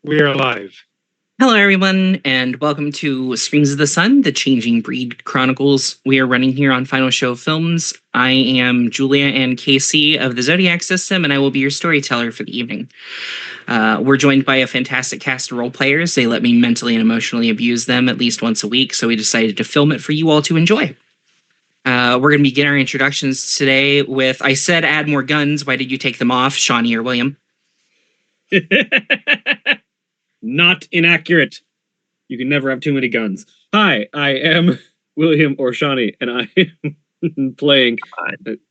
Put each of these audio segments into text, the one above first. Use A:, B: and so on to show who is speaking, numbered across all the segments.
A: We are live.
B: Hello, everyone, and welcome to Screams of the Sun, the Changing Breed Chronicles. We are running here on Final Show Films. I am Julia and Casey of the Zodiac System, and I will be your storyteller for the evening. We're joined by a fantastic cast of role players. They let me mentally and emotionally abuse them at least once a week, so we decided to film it for you all to enjoy. We're going to begin our introductions today with, I said add more guns, why did you take them off, Shawnee or William?
C: Not inaccurate. You can never have too many guns. Hi, I am William Orshani, and I am playing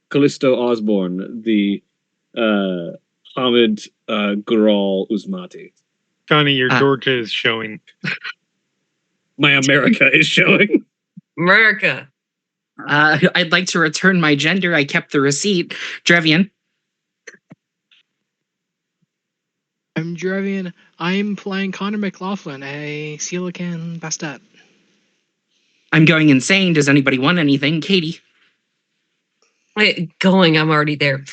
C: Callisto Osborne, the Hamid Gural Usmati.
A: Johnny, your Georgia is showing.
C: My America is showing.
D: America.
B: I'd like to return my gender. I kept the receipt. Drevian.
E: I'm Drevian. I'm playing Connor McLaughlin, a Coelacanth Bastet.
B: I'm going insane. Does anybody want anything? Katie.
D: Wait, I'm already there.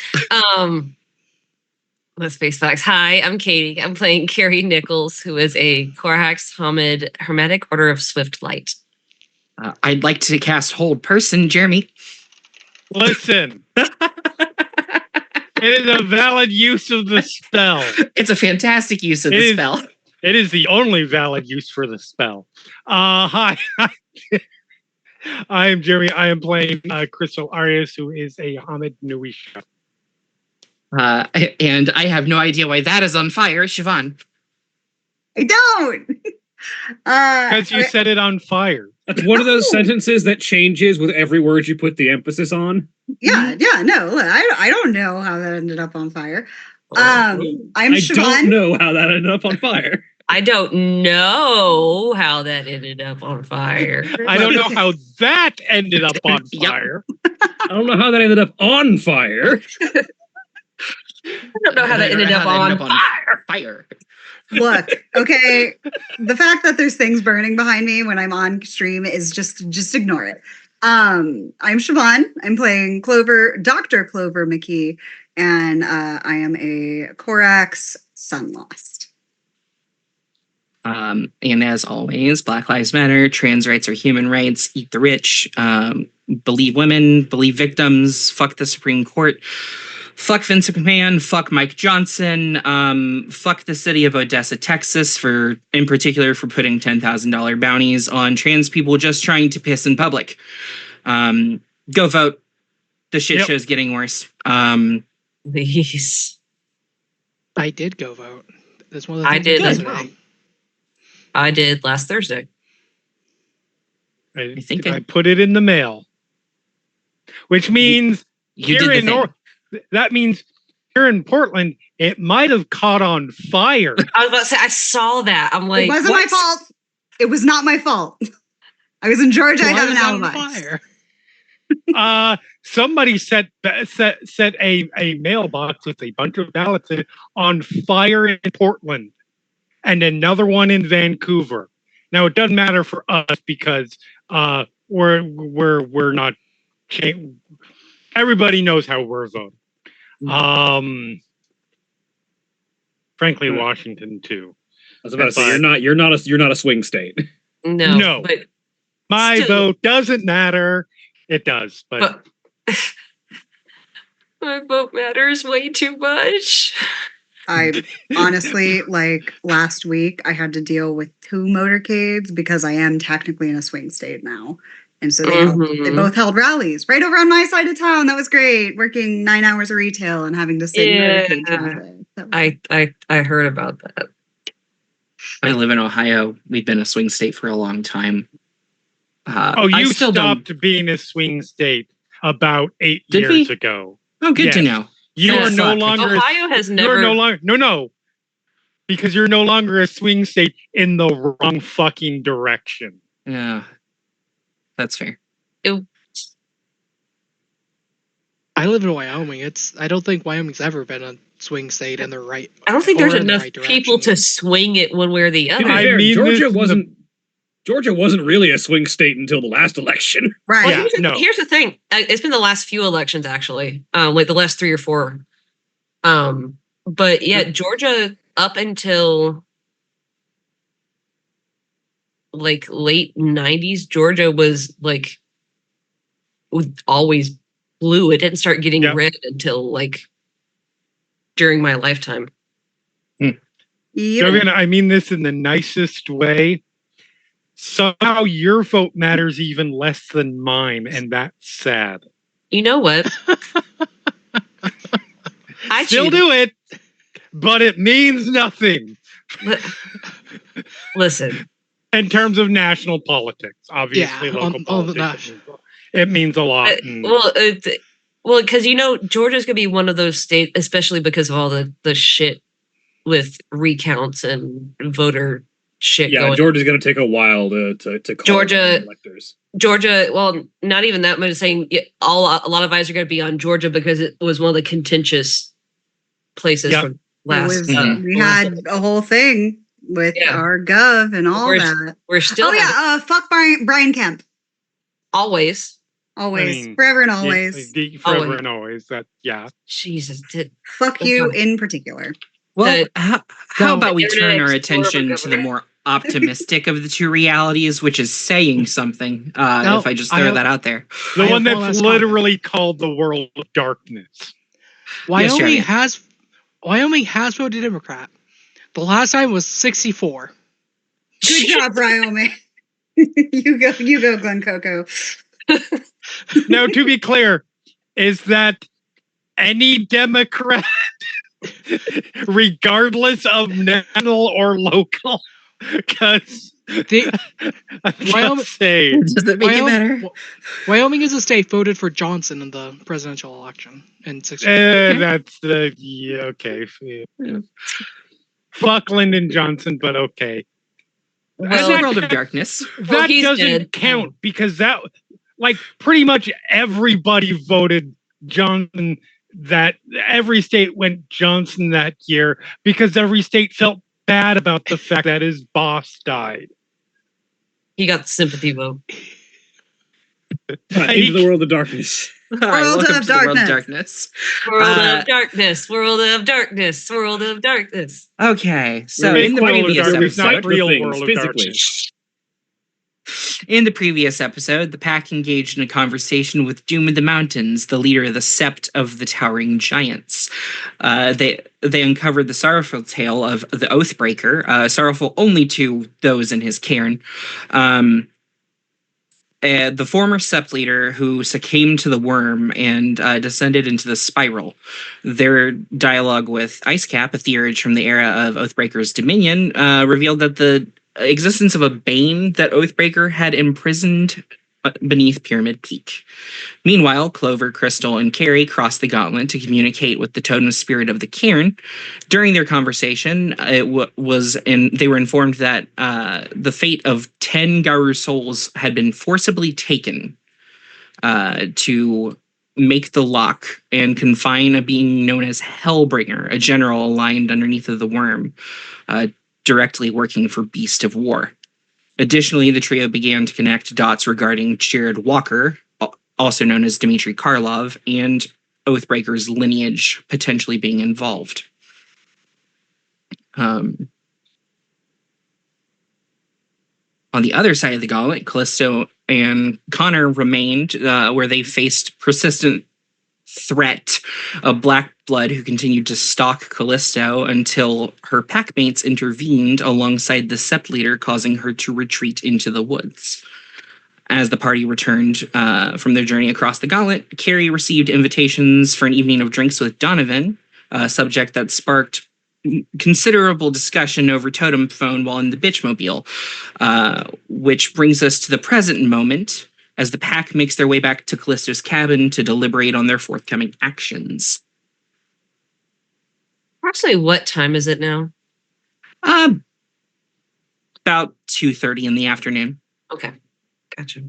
D: Let's face facts. Hi, I'm Katie. I'm playing Carrie Nichols, who is a Korhax Hamid Hermetic Order of Swift Light.
B: I'd like to cast Hold Person. Jeremy.
A: Listen. It is a valid use of the spell.
B: It's a fantastic use of the spell.
A: It is the only valid use for the spell. Hi. I am Jeremy. I am playing Crystal Arias, who is a Hamid Nuisha.
B: And I have no idea why that is on fire. Siobhan.
F: I don't.
A: Because you set it on fire.
C: That's one of those sentences that changes with every word you put the emphasis on.
F: Yeah, no, I don't know how that ended up on fire. I'm Siobhan.
C: I don't know how that ended up on fire.
D: I don't know how that ended up on fire.
A: I don't know how that ended up on fire.
C: I don't know how that ended up on fire.
D: I don't know how that ended up on
B: fire.
F: Look, okay, the fact that there's things burning behind me when I'm on stream is just ignore it. I'm Siobhan. I'm playing Dr. Clover McKee, and I am a Corax Sunlost.
B: And as always, Black Lives Matter, trans rights are human rights, eat the rich, believe women, believe victims, fuck the Supreme Court, fuck Vince McMahon, fuck Mike Johnson, fuck the city of Odessa, Texas, in particular for putting $10,000 bounties on trans people just trying to piss in public. Go vote. The shit show's getting worse.
D: Please.
E: I did go vote. That's one of the
D: I
E: things
D: did
E: I
D: as
E: did
D: well.
E: today.
D: I did last Thursday.
A: I
B: think
A: I put it in the mail. Which means
B: You did the thing.
A: that means here in Portland, it might have caught on fire.
D: I was about to say, I saw that. I'm like,
F: It wasn't my fault. It was not my fault. I was in Georgia. I have an alibi.
A: Somebody set a mailbox with a bunch of ballots in it on fire in Portland, and another one in Vancouver. Now it doesn't matter for us because we're not. Everybody knows how we're voting. Frankly, Washington too.
C: I was about to say you're not a swing state.
D: No. But
A: my vote doesn't matter. It does, but
D: my vote matters way too much.
F: I honestly, like last week, I had to deal with 2 motorcades because I am technically in a swing state now. And so they both held rallies right over on my side of town. That was great. Working 9 hours of retail and having to sit in motorcade traffic.
D: I heard about that.
B: I live in Ohio. We've been a swing state for a long time.
A: You stopped being a swing state about 8 years ago.
B: Oh, good to know.
A: You are no longer.
D: Ohio has never.
A: You're no longer. No. Because you're no longer a swing state in the wrong fucking direction.
B: Yeah. That's fair.
E: I live in Wyoming. I don't think Wyoming's ever been a swing state in the right.
D: I don't think there's enough
E: right
D: people to swing it one way or the other.
C: I mean, Georgia wasn't really a swing state until the last election.
F: Right.
D: Well, here's the thing. It's been the last few elections, actually. Like the last 3 or 4. But yeah, Georgia up until like late 90s, Georgia was like always blue. It didn't start getting
A: Yep.
D: red until like during my lifetime.
F: Yep.
A: Jovian, I mean this in the nicest way. Somehow your vote matters even less than mine, and that's sad.
D: You know what? I
A: Still
D: choose-
A: do it, but it means nothing
D: Listen,
A: in terms of national politics. Obviously,
E: Yeah,
A: local
E: on the
A: politics. It means a lot.
D: well, because Georgia's gonna be one of those states, especially because of all the shit with recounts and voter shit
C: Yeah,
D: going.
C: Georgia's going to take a while to call
D: Georgia-
C: electors.
D: Georgia, well, not even that much. Saying a lot of eyes are going to be on Georgia because it was one of the contentious places
A: Yeah.
D: from last.
F: We had a whole thing with
D: Yeah.
F: our gov and all
D: We're
F: that.
D: We're still
F: Fuck Brian Kemp.
D: always.
F: Always.
A: I mean,
F: forever and
A: Yeah,
F: always.
A: forever
D: Always.
A: and always. That
D: Jesus,
F: Fuck you in particular.
B: Well,
D: The-
B: how about we
D: Internet
B: turn our
D: Explorer
B: attention to the
D: governor.
B: more optimistic of the two realities, which is saying something,
E: No,
B: if I just
E: I
B: throw
E: have-
B: that out there.
A: the
E: I
A: one
E: have one
A: that's
E: last comment.
A: literally called the world of darkness.
E: Wyoming
B: Jeremy.
E: Wyoming has voted Democrat. The last time was 64.
F: Good job, Wyoming. you go, Glen Coco.
A: Now, to be clear, is that any Democrat, regardless of national or local? Because
E: They,
A: I'm
E: Wyoming-
A: just saying.
B: Does that make it better?
E: Wyoming as a state voted for Johnson in the presidential election in 64.
A: That's the okay. Yeah. Fuck Lyndon Johnson, but okay.
B: That's
D: Well,
B: a world of darkness.
A: That
D: he's
A: doesn't
D: dead.
A: count because that, like, pretty much everybody voted Johnson. That every state went Johnson that year because every state felt bad about the fact that his boss died.
D: he got the sympathy vote.
C: Into the world of darkness.
B: All right, welcome to the world of darkness.
D: World
B: Uh,
D: of darkness. World of darkness. World of darkness.
B: Okay, so
C: We're
B: in the
C: quite
A: World of
B: previous
A: darkness,
B: episode,
A: not real
C: things
A: world of
C: physically.
A: darkness.
B: In the previous episode, the pack engaged in a conversation with Doom of the Mountains, the leader of the Sept of the Towering Giants. They uncovered the sorrowful tale of the Oathbreaker, sorrowful only to those in his cairn. The former Sept leader who succumbed to the worm and descended into the spiral. Their dialogue with Icecap, a theurge from the era of Oathbreaker's dominion, revealed that the existence of a bane that Oathbreaker had imprisoned beneath Pyramid Peak. Meanwhile, Clover, Crystal, and Carrie crossed the gauntlet to communicate with the totem spirit of the cairn. During their conversation, they were informed that the fate of 10 Garou souls had been forcibly taken to make the lock and confine a being known as Hellbringer, a general aligned underneath of the worm, directly working for Beast of War. Additionally, the trio began to connect dots regarding Jared Walker, also known as Dmitry Karlov, and Oathbreaker's lineage potentially being involved. On the other side of the gauntlet, Callisto and Connor remained where they faced persistent threat of Black Blood, who continued to stalk Callisto until her packmates intervened alongside the Sept leader, causing her to retreat into the woods. As the party returned from their journey across the gauntlet, Carrie received invitations for an evening of drinks with Donovan, a subject that sparked considerable discussion over totem phone while in the Bitchmobile, which brings us to the present moment as the pack makes their way back to Callisto's cabin to deliberate on their forthcoming actions.
D: Actually, what time is it now?
B: About 2:30 in the afternoon.
D: Okay, gotcha.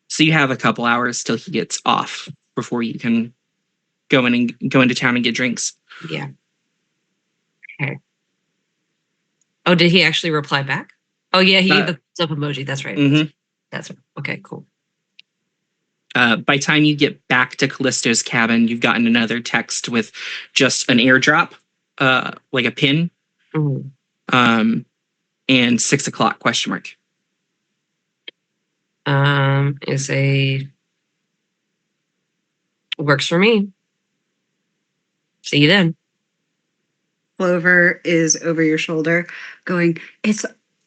B: So you have a couple hours till he gets off before you can go into town and get drinks.
D: Yeah. Okay. Oh, did he actually reply back? Oh yeah, he gave the thumbs up emoji. That's right.
B: Mhm.
D: That's okay. Cool.
B: By time you get back to Callisto's cabin, you've gotten another text with just an airdrop, like a pin.
D: Mhm.
B: and 6 o'clock question mark.
D: Is a works for me. See you then.
F: Clover is over your shoulder, going, "It's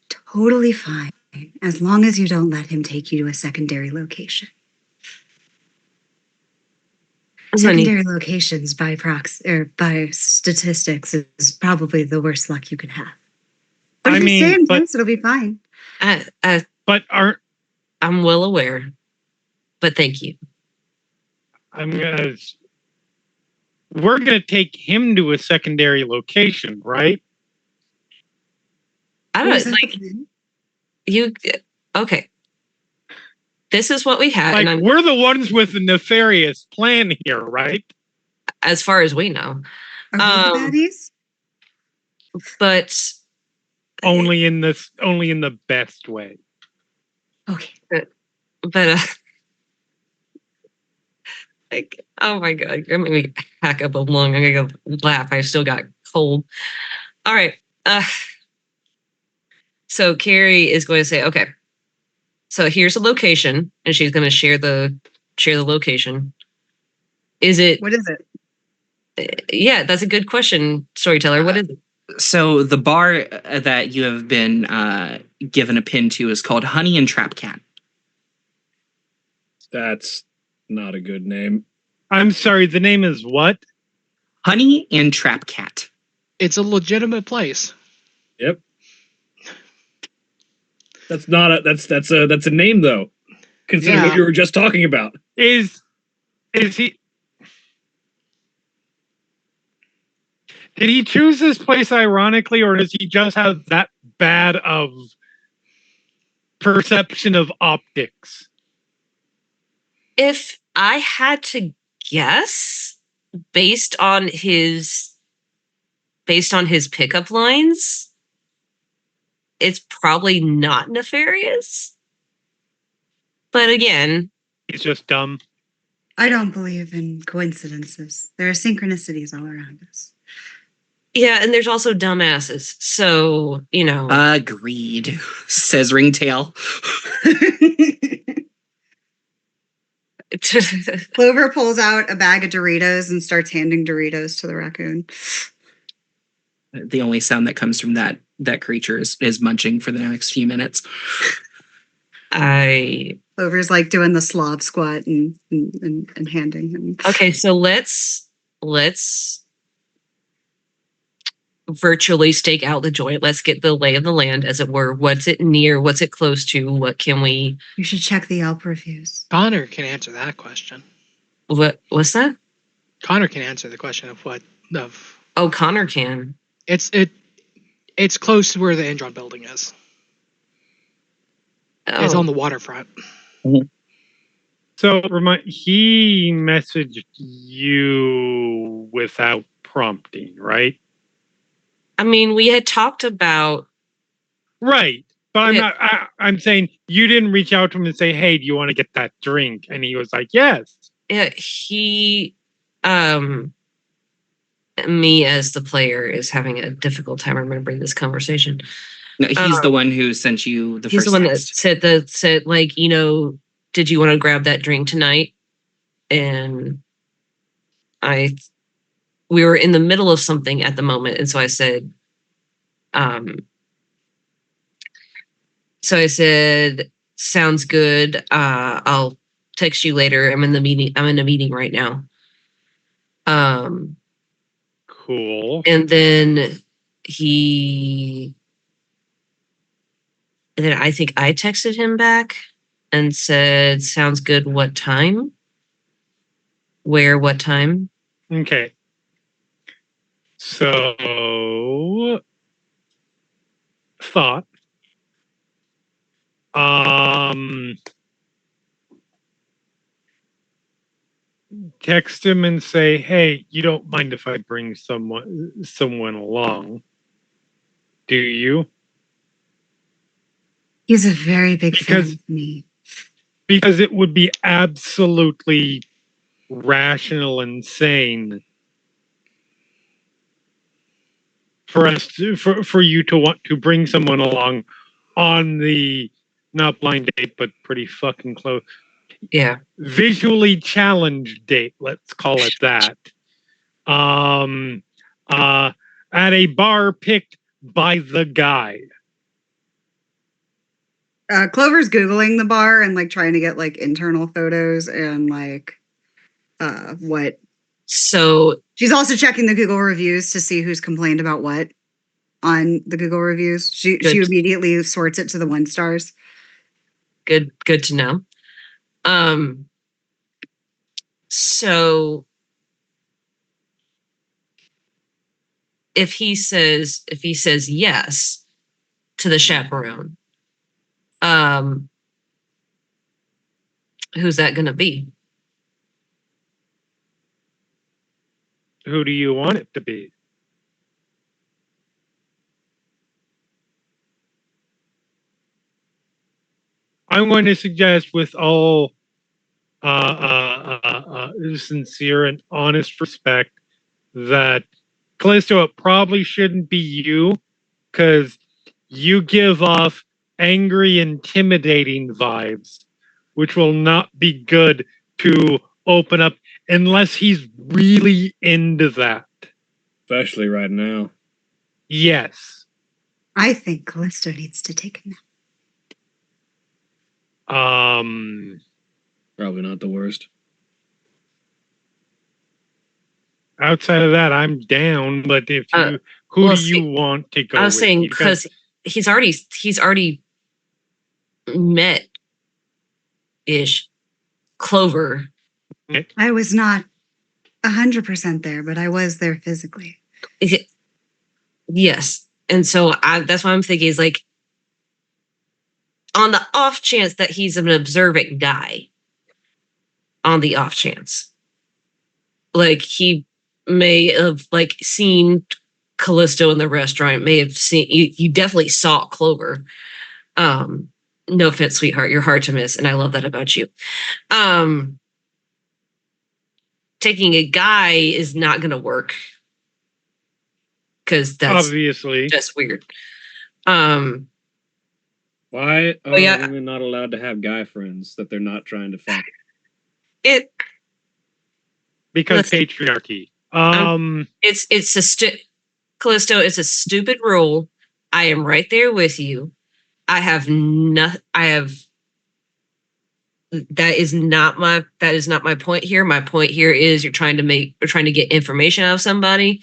F: totally fine as long as you don't let him take you to a secondary location. Secondary locations by by statistics is probably the worst luck you could have. But if you stay in place, it'll be fine."
A: But
D: I'm well aware, but thank you.
A: We're gonna take him to a secondary location, right?
D: I
F: What was
D: don't
F: that
D: like
F: again?
D: you. Okay, this is what we had,
A: Like,
D: and
A: we're the ones with the nefarious plan here, right?
D: as far as we know,
F: Are we the baddies?
D: but
A: Only in the best way.
F: Okay.
D: but like, oh my god, I'm gonna hack up a lung. I'm gonna go laugh. I still got cold. All right. So Carrie is going to say, okay, so here's a location, and she's going to share the location. Is it?
F: What is it?
D: Yeah, that's a good question, storyteller. What is it?
B: So the bar that you have been given a pin to is called Honey and Trap Cat.
C: That's not a good name.
A: I'm sorry, the name is what?
B: Honey and Trap Cat.
E: It's a legitimate place.
C: Yep. That's not a that's a name though. Considering what
E: Yeah.
C: you were just talking about.
A: Is he? Did he choose this place ironically, or does he just have that bad of perception of optics?
D: If I had to guess, based on his pickup lines, it's probably not nefarious. But again,
A: He's just dumb.
F: I don't believe in coincidences. There are synchronicities all around us.
D: yeah, and there's also dumbasses. So,
B: Agreed, says Ringtail.
F: Clover pulls out a bag of Doritos and starts handing Doritos to the raccoon.
B: The only sound that comes from that creature is munching for the next few minutes.
F: Clover's like doing the Slav squat and handing him.
D: Okay, so let's virtually stake out the joint. Let's get the lay of the land, as it were. What's it near? What's it close to? What can we?
F: You should check the Yelp reviews.
E: Connor can answer that question.
D: What's that?
E: Connor can answer the question of
D: Oh, Connor can.
E: It's close to where the Andron building is. It's
D: Oh,
E: on the waterfront.
A: So he messaged you without prompting, right?
D: I mean, we had talked about.
A: Right. But I'm
D: Yeah.
A: not. I'm saying you didn't reach out to him and say, "Hey, do you want to get that drink?" And he was like, "Yes."
D: Yeah, me as the player is having a difficult time remembering this conversation.
B: No, he's the one who sent you the
D: He's
B: first
D: the one that
B: text.
D: said like, did you want to grab that drink tonight? And we were in the middle of something at the moment, and so I said, sounds good. I'll text you later. I'm in a meeting right now.
A: Cool.
D: And then I think I texted him back and said, sounds good. What time? Where? What time?
A: Okay. So, thought. Text him and say, "Hey, you don't mind if I bring someone along, do you?"
F: He's a very big fan
A: Because-
F: of me.
A: Because it would be absolutely rational and sane for us to, for you to want to bring someone along on the not blind date, but pretty fucking close,
D: Yeah.
A: visually challenged date. Let's call it that. At a bar picked by the guy.
F: Clover's Googling the bar and like trying to get like internal photos and like what.
D: So
F: She's also checking the Google reviews to see who's complained about what on the Google reviews. She
D: Good.
F: immediately sorts it to the 1 stars.
D: good to know. So if he says yes to the chaperone, who's that gonna be?
A: Who do you want it to be? I'm going to suggest, with all sincere and honest respect, that Callisto, it probably shouldn't be you, because you give off angry, intimidating vibes, which will not be good to open up unless he's really into that.
C: Especially right now.
A: Yes.
F: I think Callisto needs to take a nap.
C: Probably not the worst.
A: Outside of that, I'm down. But if you, who
D: well,
A: do you want to go?
D: I was
A: with?
D: saying
A: You guys-
D: because he's already met ish Clover.
F: I was not 100% there, but I was there physically.
D: Yes, and so that's why I'm thinking is like, on the off chance that he's an observant guy, on the off chance, like he may have like seen Callisto in the restaurant, may have seen you definitely saw Clover. No offense, sweetheart, you're hard to miss, and I love that about you. Taking a guy is not going to work because that's
A: obviously
D: just weird.
C: Why are
D: yeah.
C: women not allowed to have guy friends that they're not trying to fuck?
A: because
D: Listen,
A: patriarchy.
D: It's Callisto, it's a stupid rule. I am right there with you. That is not my point here. My point here is we're trying to get information out of somebody.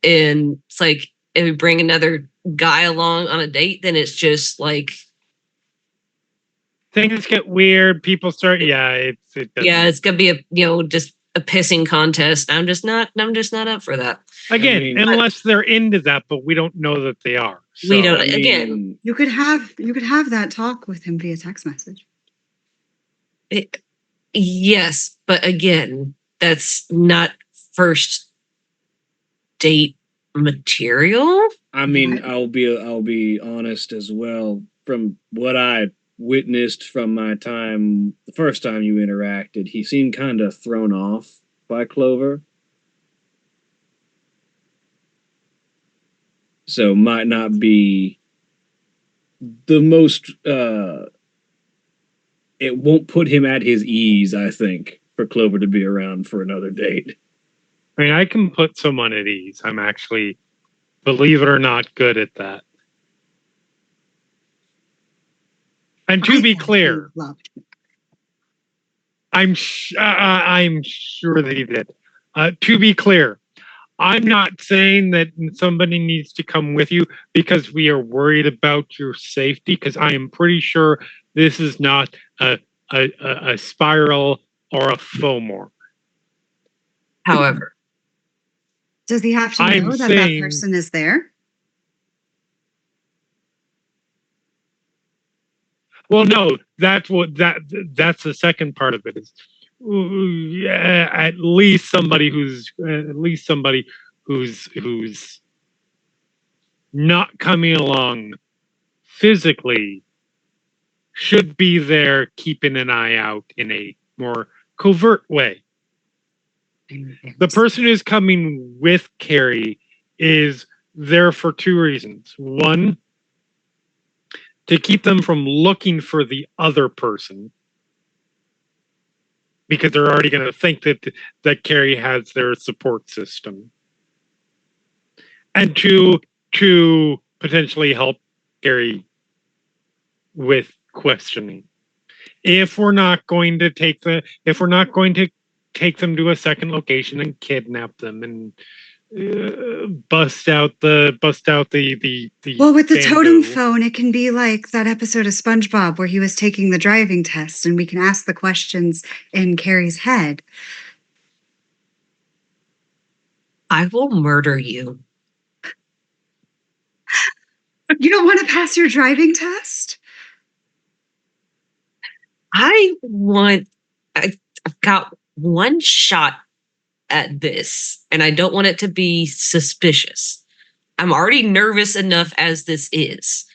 D: And it's like, if we bring another guy along on a date, then it's just like,
A: things get weird. People start.
D: it's gonna be just a pissing contest. I'm just not up for that.
A: Again,
C: I mean,
A: unless they're into that, but we don't know that they are.
D: We don't.
C: I mean,
D: Again,
F: You could have that talk with him via text message.
D: yes, but again, that's not first date material.
C: I mean, I'll be honest as well. From what I witnessed from my time, the first time you interacted, he seemed kind of thrown off by Clover. So might not be the most it won't put him at his ease, I think, for Clover to be around for another date.
A: I mean, I can put someone at ease. I'm actually, believe it or not, good at that. And to be clear, I'm sure that he did. To be clear, I'm not saying that somebody needs to come with you because we are worried about your safety, because I am pretty sure this is not a spiral or a FOMO.
D: However,
F: does he have to
A: I'm
F: know that
A: saying-
F: that person is there?
A: Well, no, that's the second part of it is at least somebody who's not coming along physically should be there keeping an eye out in a more covert way. The person who's coming with Carrie is there for two reasons. One, to keep them from looking for the other person, because they're already going to think that Carrie has their support system, and two, to potentially help Carrie with questioning. If we're not going to take them to a second location and kidnap them and bust out the
F: Well, with the
A: bamboo.
F: totem phone, it can be like that episode of SpongeBob where he was taking the driving test, and we can ask the questions in Carrie's head.
D: I will murder you.
F: You don't want to pass your driving test?
D: I've got one shot at this, and I don't want it to be suspicious. I'm already nervous enough as this is.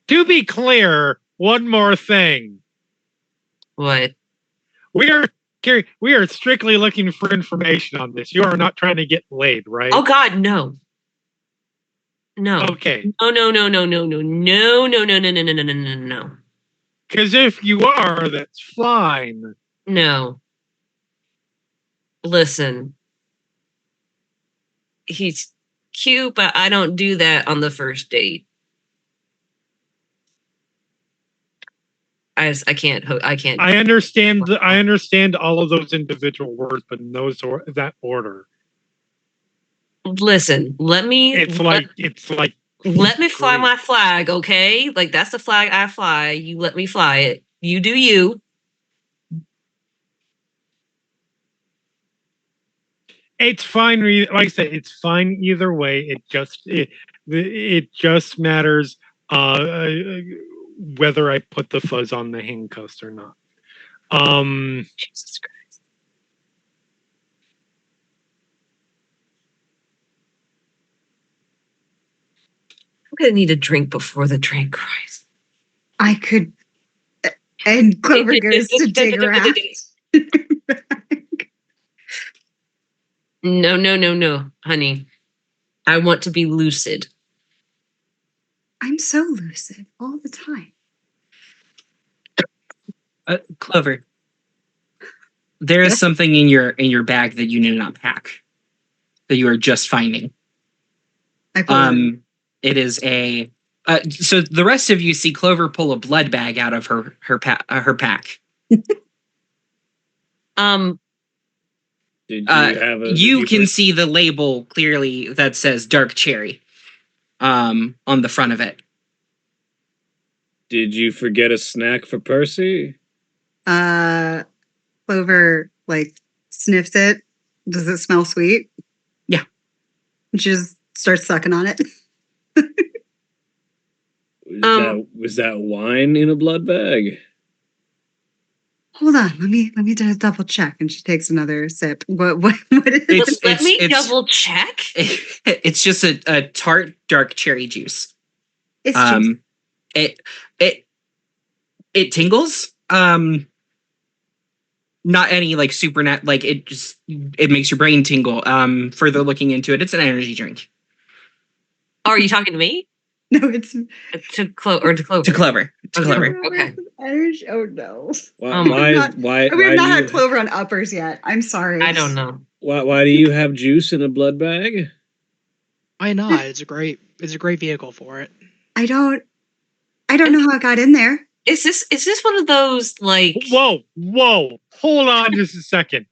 A: To be clear, one more thing.
D: What?
A: Carrie, we are strictly looking for information on this. You are not trying to get laid, right?
D: Oh God, no. No.
A: Okay.
D: No.
A: Because if you are, that's fine.
D: No. Listen. He's cute, but I don't do that on the first date. I can't.
A: I understand all of those individual words, but in that order.
D: Listen, let me
A: Let
D: me fly my flag, okay? Like that's the flag I fly. You let me fly it. You do you.
A: It's fine. Like I said, it's fine either way. It just matters whether I put the fuzz on the handcuffs or not.
D: Jesus Christ. I'm gonna need a drink before the train cries.
F: I could. And Clover goes to dig around.
D: No, honey. I want to be lucid.
F: I'm so lucid all the time.
B: Clover, there is something in your bag that you did not pack that you are just finding. It is a. So the rest of you see Clover pull a blood bag out of her pack.
C: Did you have a?
B: You can see the label clearly that says dark cherry, on the front of it.
C: Did you forget a snack for Percy?
F: Clover sniffs it. Does it smell sweet?
B: Yeah.
F: She just starts sucking on it.
C: Was that wine in a blood bag?
F: Hold on, let me do a double check. And she takes another sip. What is it?
D: Let me double check.
B: It's just a tart dark cherry juice.
F: It's juice.
B: It tingles. Not any super it makes your brain tingle. Further looking into it, it's an energy drink.
D: Oh, are you talking to me?
F: No, it's
D: to Clover.
B: To Clover.
D: Okay.
F: Energy. Oh no.
C: Why
F: We have not had
C: do you,
F: Clover on uppers yet. I'm sorry.
D: I don't know.
C: why do you have juice in a blood bag?
E: Why not? It's a great vehicle for it.
F: I don't know how it got in there.
D: Is this one of those
A: Whoa! Hold on just a second.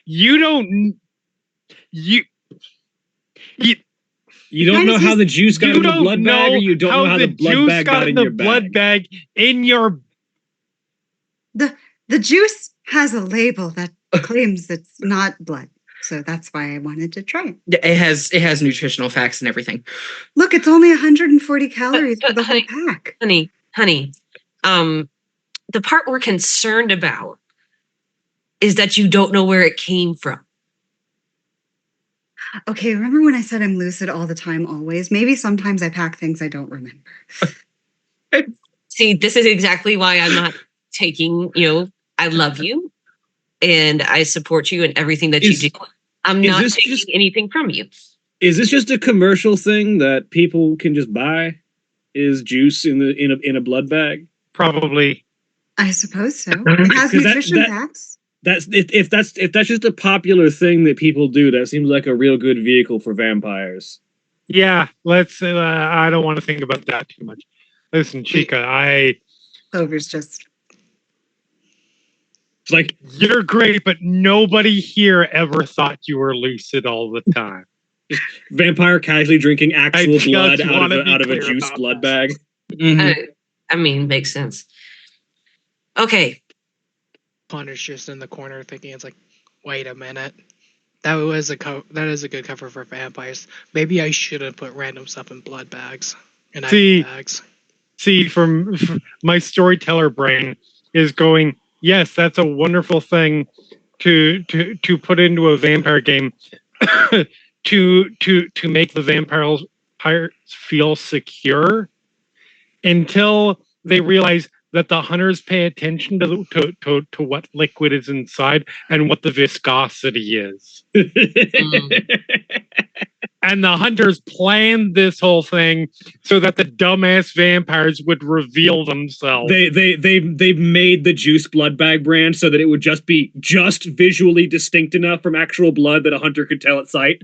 A: You don't
C: know how the juice got in the blood bag, or you don't know how the blood bag got in your
A: blood bag in your.
F: The juice has a label that claims it's not blood. So that's why I wanted to try it.
B: It has nutritional facts and everything.
F: Look, it's only 140 calories for the whole pack.
D: Honey. The part we're concerned about is that you don't know where it came from.
F: Okay, remember when I said I'm lucid all the time, always? Maybe sometimes I pack things I don't remember.
D: See, this is exactly why I'm not taking, I love you and I support you in everything that you do. I'm
C: Is
D: not
C: this
D: taking
C: just-
D: anything from you.
C: Is this just a commercial thing that people can just buy? Is juice in a blood bag?
A: Probably.
F: I suppose so. It has
C: 'Cause that-
F: nutrition
C: that-
F: facts.
C: That's if that's just a popular thing that people do. That seems like a real good vehicle for vampires.
A: Yeah, let's. I don't want to think about that too much. Listen, Chica,
F: Clover's just
C: It's like
A: you're great, but nobody here ever thought you were lucid all the time.
C: vampire casually drinking actual
A: just
C: blood
A: wanna be
C: out of a
A: clear
C: juice
A: about
C: blood
A: that.
C: bag.
B: Mhm.
D: I mean, makes sense. Okay.
E: Connor's just in the corner thinking, it's like, wait a minute. That is a good cover for vampires. Maybe I shouldn't put random stuff in blood bags and
A: See,
E: IV bags.
A: See, from my storyteller brain is going, yes, that's a wonderful thing to put into a vampire game to make the vampires feel secure until they realize that the hunters pay attention to what liquid is inside and what the viscosity is. And the hunters planned this whole thing so that the dumbass vampires would reveal themselves.
C: They made the juice blood bag brand so that it would just be visually distinct enough from actual blood that a hunter could tell at sight.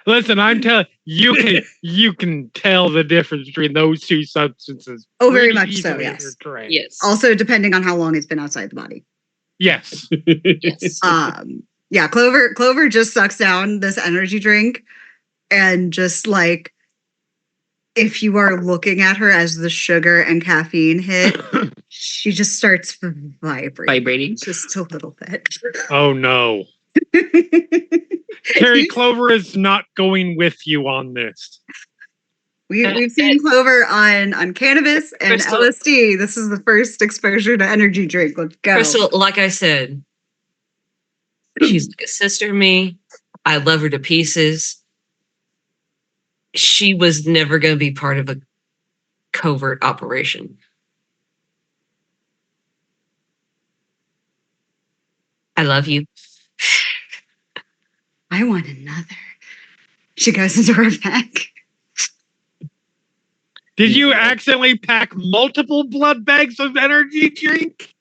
A: Listen, I'm telling you can tell the difference between those two substances.
F: Oh, very
A: pretty
F: much so,
A: easily in
F: yes.
A: your terrain.
D: Yes.
F: also depending on how long it's been outside the body.
A: Yes.
D: Yes.
F: Yeah, Clover just sucks down this energy drink and just like if you are looking at her as the sugar and caffeine hit, she just starts
B: Vibrating.
F: just a little bit.
A: Oh no. Carrie Clover is not going with you on this.
F: We've seen Clover on cannabis and
D: Crystal.
F: LSD. This is the first exposure to energy drink. Let's go.
D: Crystal, like I said, she's like a sister to me. I love her to pieces. She was never going to be part of a covert operation. I love you.
F: I want another. She goes into her bag.
A: Did you accidentally pack multiple blood bags of energy drink?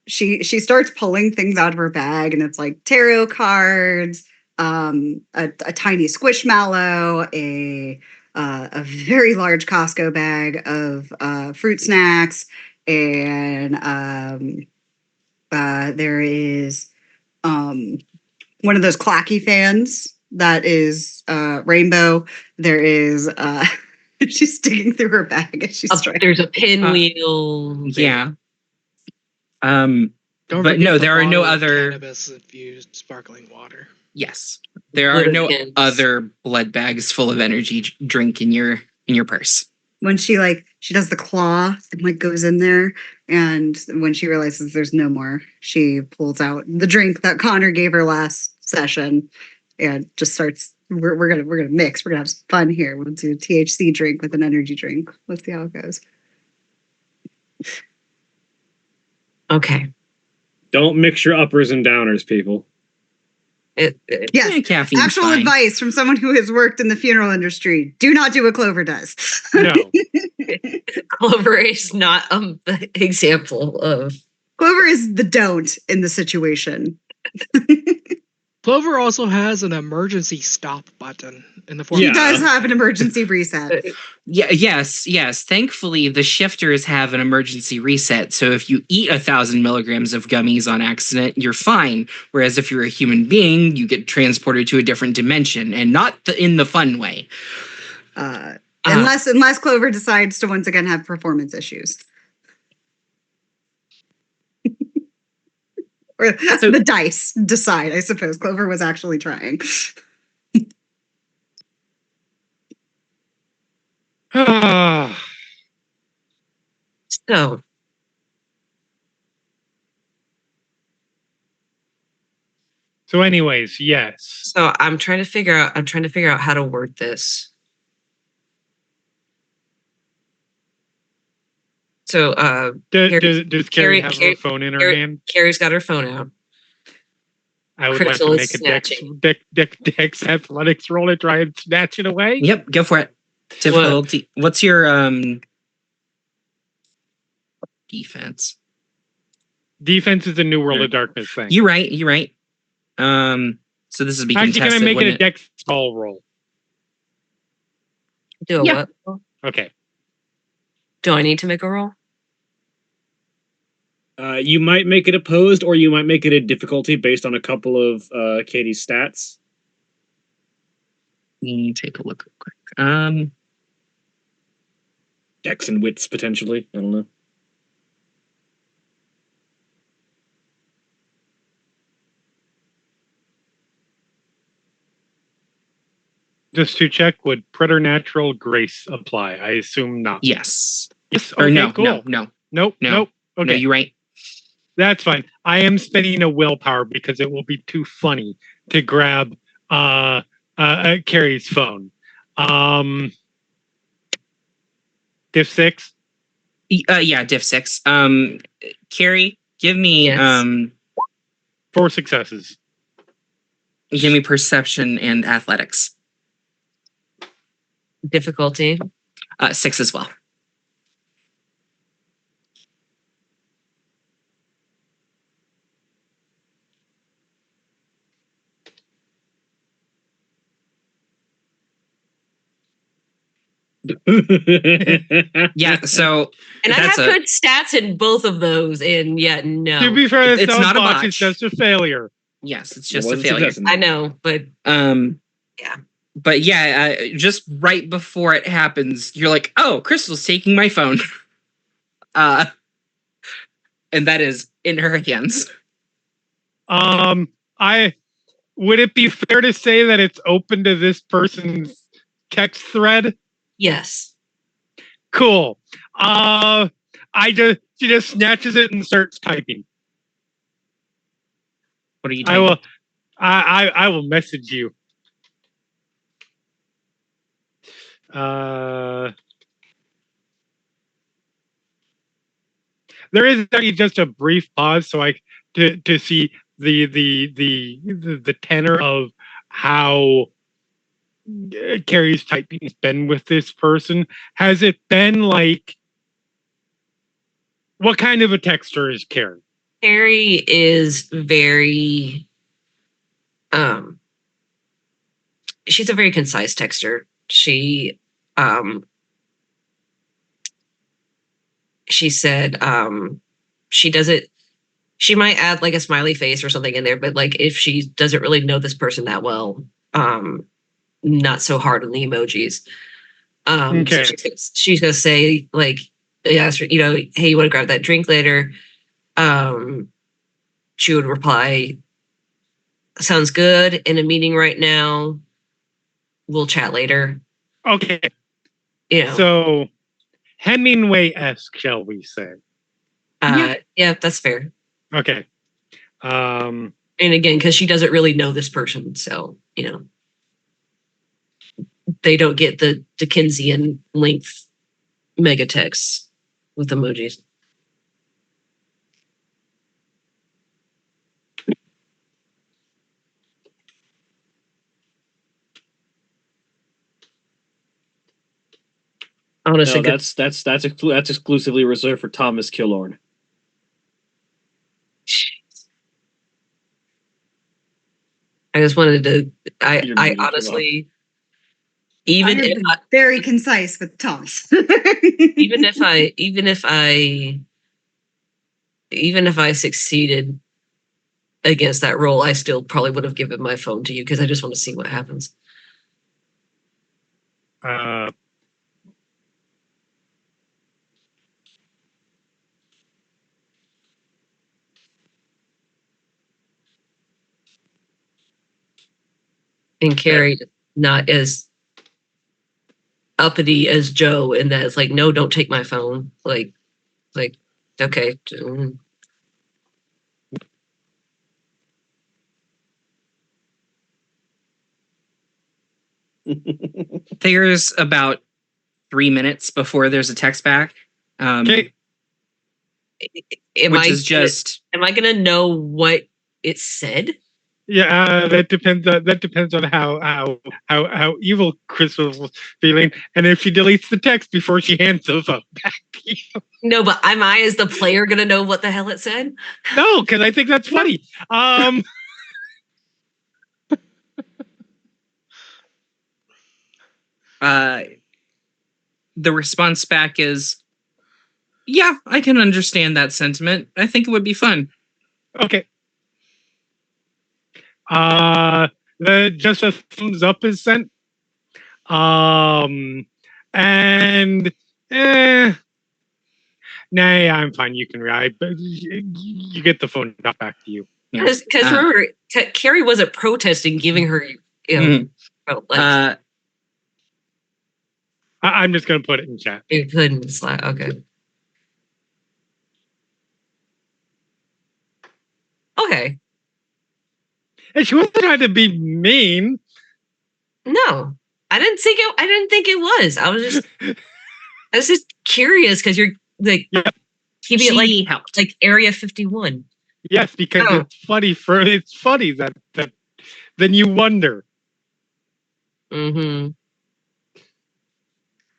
F: She starts pulling things out of her bag, and it's like tarot cards, a tiny squishmallow, a very large Costco bag of fruit snacks, and there is one of those clacky fans that is rainbow. There is she's digging through her bag and she's trying.
D: There's a pinwheel.
B: Yeah.
E: Don't
B: But
E: forget
B: no,
E: the
B: there are no
E: bottle of
B: other-
E: cannabis infused sparkling water.
B: Yes. There are no
D: Lubricants.
B: other blood bags full of energy drink in your purse.
F: When she does the claw and like goes in there, and when she realizes there's no more, she pulls out the drink that Connor gave her last session and just starts. We're gonna mix. We're gonna have some fun here. We'll do a THC drink with an energy drink. Let's see how it goes.
D: Okay.
C: Don't mix your uppers and downers, people.
F: Yes.
B: Yeah, caffeine's
F: Actual
B: fine.
F: advice from someone who has worked in the funeral industry: do not do what Clover does.
A: No.
D: Clover is not an example of.
F: Clover is the don't in the situation.
E: Clover also has an emergency stop button in the form
F: He
C: Yeah.
F: does have an emergency reset.
B: Yeah, yes. Thankfully, the shifters have an emergency reset. So if you eat 1,000 milligrams of gummies on accident, you're fine. Whereas if you're a human being, you get transported to a different dimension, and not in the fun way.
F: Unless Clover decides to once again have performance issues. Or
B: So-
F: the dice decide, I suppose. Clover was actually trying.
D: So,
A: So, anyways, yes.
D: so I'm trying to figure out how to word this. So,
A: Does
D: Carrie-
A: Carrie have
D: Carrie-
A: her phone in her
D: Carrie-
A: hand?
D: Carrie's got her phone out.
A: I would
D: Crystal
A: like
D: is
A: to make a
D: snatching.
A: dex athletics roll to try and snatch it away.
B: Yep, go for it. Difficulty. What's your defense?
A: Defense is a New World of Darkness thing.
B: You're right. So this is be
A: Actually, can I
B: contested.
A: make it a
B: wouldn't
A: dex skull roll?
D: Do a
B: Yeah.
D: what?
A: Okay.
D: Do I need to make a roll?
C: You might make it opposed, or you might make it a difficulty based on a couple of Katie's stats.
B: Let me take a look real quick.
C: Dex and wits, potentially. I don't know.
A: Just to check, would preternatural grace apply? I assume not.
B: Yes.
A: Yes.
B: Or
A: Okay,
B: no,
A: cool.
B: no.
A: Nope.
B: No.
A: Nope. Okay.
B: No, you're right.
A: That's fine. I am spending a willpower because it will be too funny to grab Carrie's phone. Diff 6.
B: Yeah, diff 6. Carrie, give me
D: Yes.
A: 4 successes.
B: give me perception and athletics.
D: Difficulty.
B: 6 as well. Yeah, so
D: And I
B: That's
D: have
B: a-
D: good stats in both of those, and yet no.
A: To be fair,
B: It's
A: it's
B: not a
A: botch.
B: botch.
A: It's just a failure.
B: yes, it's just a
C: Wasn't
B: failure.
C: successful.
D: I know, but Yeah.
B: But yeah, just right before it happens, you're like, "Oh, Crystal's taking my phone," and that is in her hands.
A: Would it be fair to say that it's open to this person's text thread?
D: yes.
A: Cool. She just snatches it and starts typing.
B: What are you
A: I
B: doing?
A: will. I will message you. There is actually just a brief pause, so to see the tenor of how Carrie's typing has been with this person. Has it been like, what kind of a texter is Carrie?
D: Carrie is very she's a very concise texter. She said she doesn't she might add like a smiley face or something in there, but like if she doesn't really know this person that well, not so hard on the emojis.
A: Okay.
D: So she's gonna say like, yes, you know, hey, you want to grab that drink later? She would reply, sounds good, in a meeting right now. We'll chat later.
A: Okay,
D: You know,
A: so Hemingway-esque, shall we say?
D: yeah, that's fair.
A: Okay.
D: And again, because she doesn't really know this person, so you know, they don't get the Dickensian length mega texts with emojis. Honestly,
C: No, that's exclusively reserved for Thomas Killorn.
D: I just wanted to. I
C: You're muted,
D: honestly, even if I,
F: Very concise with Thomas.
D: even if I succeeded against that role, I still probably would have given my phone to you because I just want to see what happens. And Carrie not as uppity as Joe in that it's like, no, don't take my phone. Like okay.
B: There's about 3 minutes before there's a text back.
A: Okay.
D: Am
B: which
D: I
B: is just
D: am I gonna know what it said?
A: Yeah, that depends. That depends on how evil Crystal's feeling, and if she deletes the text before she hands those up back to you.
D: No, but am I, as the player, gonna know what the hell it said?
A: No, because I think that's funny.
B: The response back is, yeah, I can understand that sentiment. I think it would be fun.
A: Okay. Just a thumbs up is sent. And nah, I'm fine. You can ride, but you get the phone back to you.
D: Because remember, Carrie wasn't protesting giving her, like,
A: I'm just gonna put it in chat.
D: you couldn't slap. Okay. Okay.
A: And she wasn't trying to be mean.
D: No, I didn't think it was. I was just curious because you're like keeping it like Area 51.
A: Yes, because it's funny that then you wonder.
D: Mm-hmm.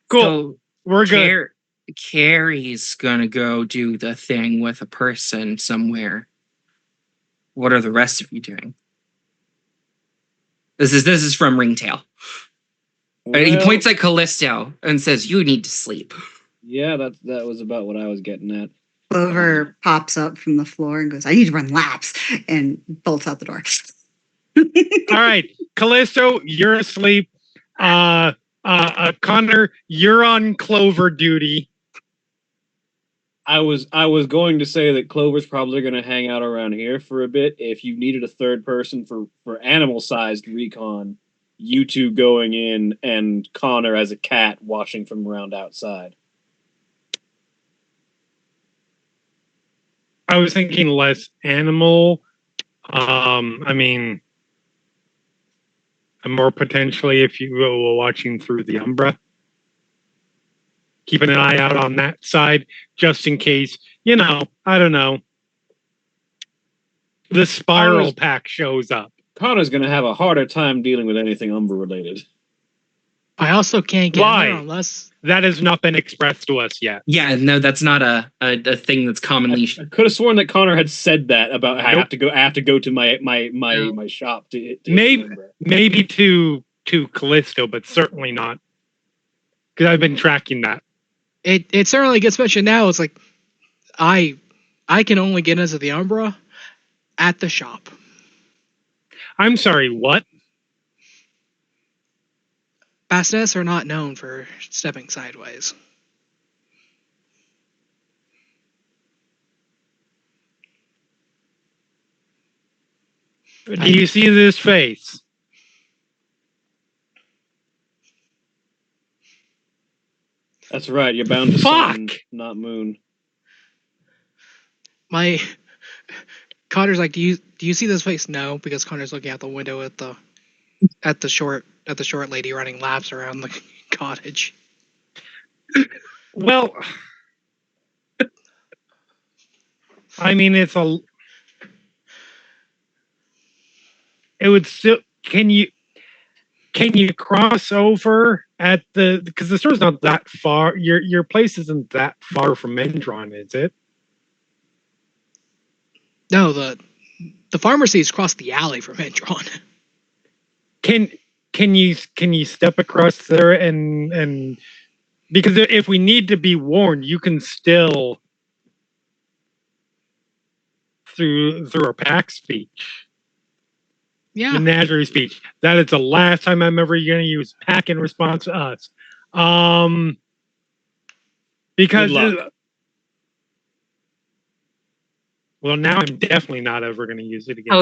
A: Cool.
B: So
A: We're good.
B: Carrie's gonna go do the thing with a person somewhere. What are the rest of you doing? This is from Ringtail. He points at Callisto and says, "You need to sleep."
C: Yeah, that was about what I was getting at.
F: Clover pops up from the floor and goes, I need to run laps, and bolts out the door.
A: All right, Callisto, you're asleep. Connor, you're on Clover duty.
C: I was going to say that Clover's probably going to hang out around here for a bit. If you needed a third person for animal-sized recon, you two going in and Connor as a cat watching from around outside.
A: I was thinking less animal. I mean, and more potentially if you were watching through the Umbra. Keeping an eye out on that side, just in case, I don't know, the spiral pack shows up.
C: Connor's going to have a harder time dealing with anything Umbra related.
E: I also can't get in there unless
A: that has not been expressed to us yet.
B: Yeah, no, that's not a thing that's commonly.
C: I could have sworn that Connor had said that about I have to go to my shop to
A: maybe to Callisto, but certainly not, because I've been tracking that.
E: It certainly gets mentioned now. It's like I can only get into the Umbra at the shop.
A: I'm sorry, what?
E: Bastards are not known for stepping sideways.
A: Do you see this face?
C: That's right. You're bound to sun, not moon.
E: My Connor's like, do you see this face? No, because Connor's looking out the window at the short lady running laps around the cottage.
A: Well, I mean, it would still. Can you cross over at because the store's not that far. Your place isn't that far from Mendron, is it?
E: No, the pharmacy is across the alley from Mendron.
A: Can you step across there and because if we need to be warned, you can still through our pack speech.
E: Yeah.
A: Menagerie speech. That is the last time I'm ever going to use pack in response to us. Because well, now I'm definitely not ever going to use it again.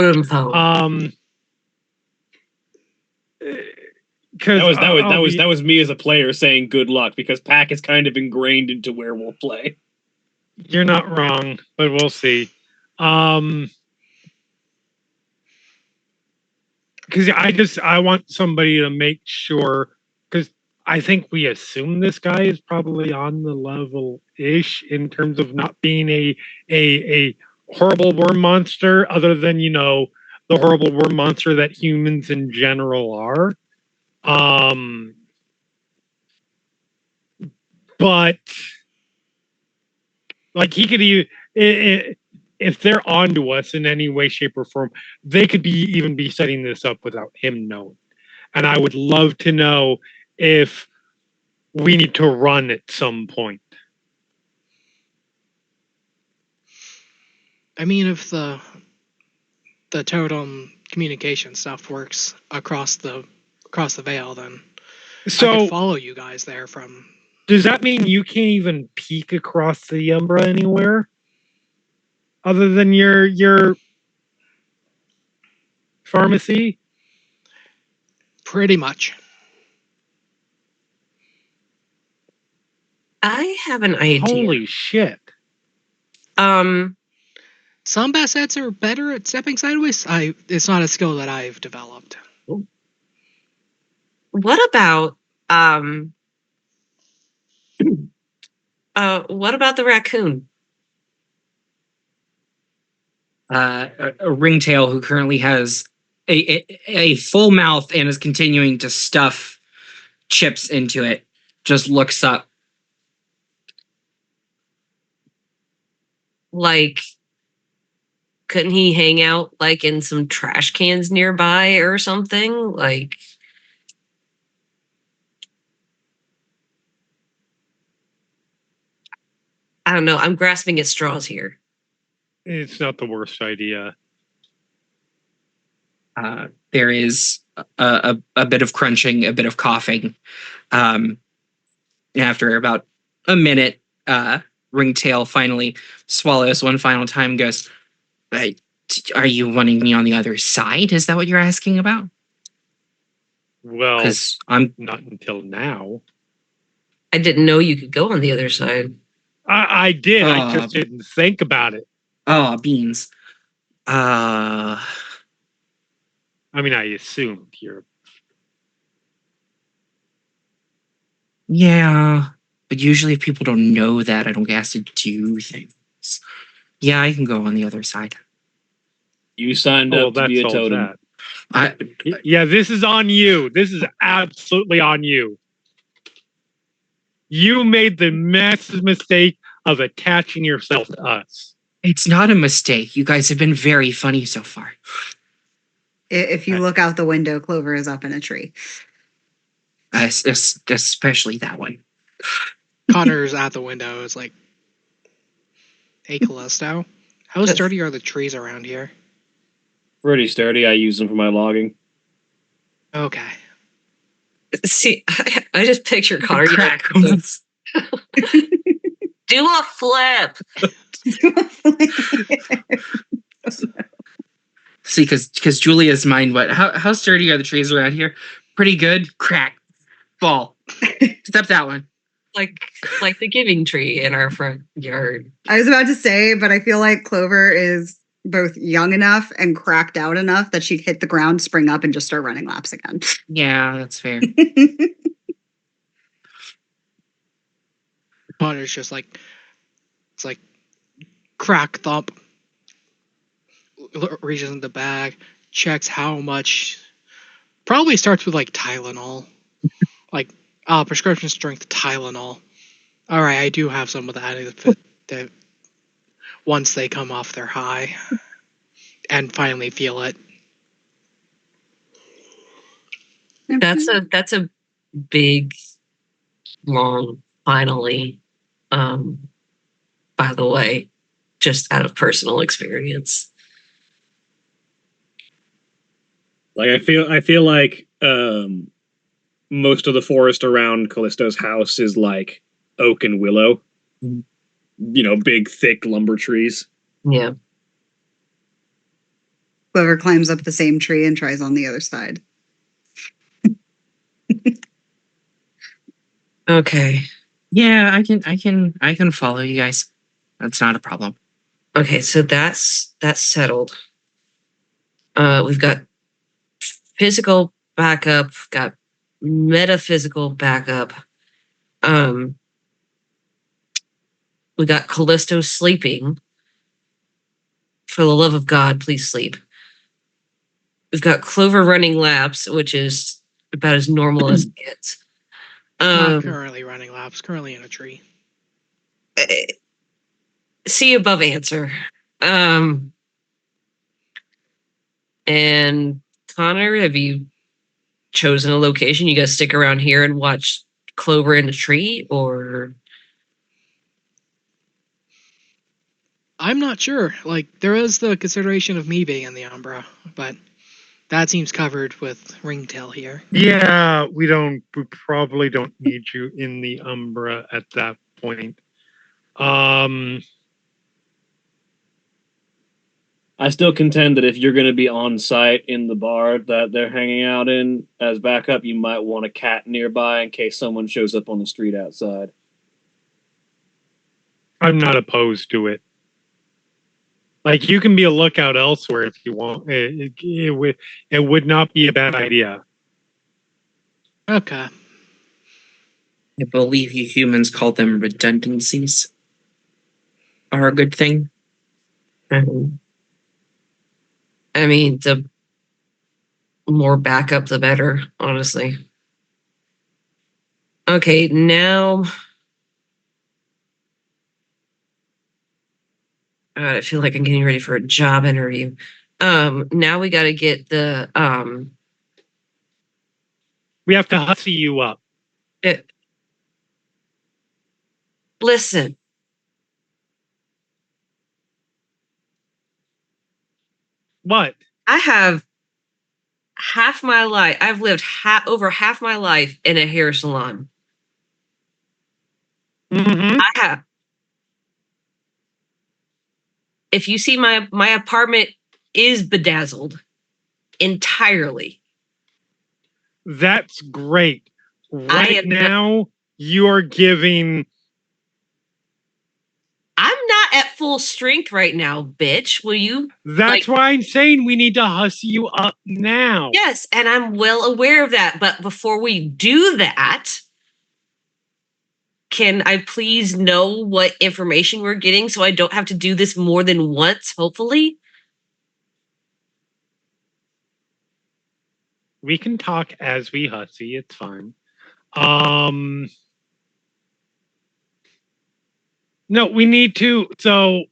C: That was me as a player saying good luck, because pack is kind of ingrained into werewolf play.
A: You're not wrong, but we'll see. Because I want somebody to make sure, because I think we assume this guy is probably on the level-ish in terms of not being a horrible worm monster, other than the horrible worm monster that humans in general are. But like he could if they're onto us in any way, shape, or form, they could even be setting this up without him knowing. And I would love to know if we need to run at some point.
E: I mean, if the totem communication stuff works across the veil, then I
A: So
E: could follow you guys there from.
A: does that mean you can't even peek across the Umbra anywhere? Other than your pharmacy?
E: Pretty much.
D: I have an idea.
A: Holy shit.
E: Some Bassets are better at stepping sideways. It's not a skill that I've developed.
D: What about what about the raccoon?
B: A ringtail who currently has a full mouth and is continuing to stuff chips into it just looks up.
D: Like, couldn't he hang out like in some trash cans nearby or something? Like, I don't know. I'm grasping at straws here.
A: It's not the worst idea.
B: There is a bit of crunching, a bit of coughing. After about a minute, Ringtail finally swallows one final time and goes, are you wanting me on the other side? Is that what you're asking about?
A: Well,
B: Because I'm
A: not until now.
D: I didn't know you could go on the other side.
A: I did. I just didn't think about it.
B: beans.
A: I mean, I assumed you're.
B: Yeah, but usually if people don't know that, I don't get asked to do things. Yeah, I can go on the other side.
C: You signed
A: Oh,
C: up to be a totem.
A: Yeah, this is on you. This is absolutely on you. You made the massive mistake of attaching yourself to us.
B: It's not a mistake. You guys have been very funny so far.
F: If you look out the window, Clover is up in a tree.
B: Especially that one.
E: Connor's at the window. It's like, hey, Callisto, how sturdy are the trees around here?
C: Pretty sturdy. I use them for my logging.
E: Okay.
D: See, I just picture Connor.
B: Crack.
D: Do a flip.
B: See, because Julia's mind, how sturdy are the trees around here? Pretty good. Crack. Fall. Step that one.
D: Like the giving tree in our front yard.
F: I was about to say, but I feel like Clover is both young enough and cracked out enough that she'd hit the ground, spring up, and just start running laps again.
B: Yeah, that's fair.
E: Connor's just like, it's like, crack thump. Reaches in the bag, checks how much. Probably starts with like Tylenol, like prescription strength Tylenol. All right, I do have some of that. Once they come off their high and finally feel it.
D: That's a big, long finally. By the way, just out of personal experience.
C: Like I feel like most of the forest around Callisto's house is like oak and willow. You know, big, thick lumber trees.
D: Yeah.
F: Clover climbs up the same tree and tries on the other side.
D: Okay.
B: Yeah, I can follow you guys. That's not a problem.
D: Okay, so that's settled. We've got physical backup, got metaphysical backup. We got Callisto sleeping. For the love of God, please sleep. We've got Clover running laps, which is about as normal as it gets.
E: Not currently running laps. Currently in a tree.
D: See above answer. And Connor, have you chosen a location? You guys stick around here and watch Clover in a tree, or?
E: I'm not sure. Like, there is the consideration of me being in the Umbra, but that seems covered with Ringtail here.
A: Yeah, we probably don't need you in the Umbra at that point.
C: I still contend that if you're going to be on site in the bar that they're hanging out in as backup, you might want a cat nearby in case someone shows up on the street outside.
A: I'm not opposed to it. Like, you can be a lookout elsewhere if you want. It would not be a bad idea.
E: Okay.
B: I believe you humans call them redundancies. Are a good thing.
D: I mean, the more backup, the better, honestly. Okay, now I feel like I'm getting ready for a job interview. Now we got to get the
A: We have to hussy you up.
D: Listen.
A: What?
D: I have half my life. I've lived over half my life in a hair salon.
A: Mm-hmm.
D: I have. If you see my apartment is bedazzled entirely.
A: That's great. Right
D: am
A: now, you are giving.
D: I'm not at full strength right now, bitch. Will you?
A: That's why I'm saying we need to hussy you up now.
D: Yes, and I'm well aware of that. But before we do that, can I please know what information we're getting so I don't have to do this more than once, hopefully?
A: We can talk as we hussy. It's fine. No, we need to. So,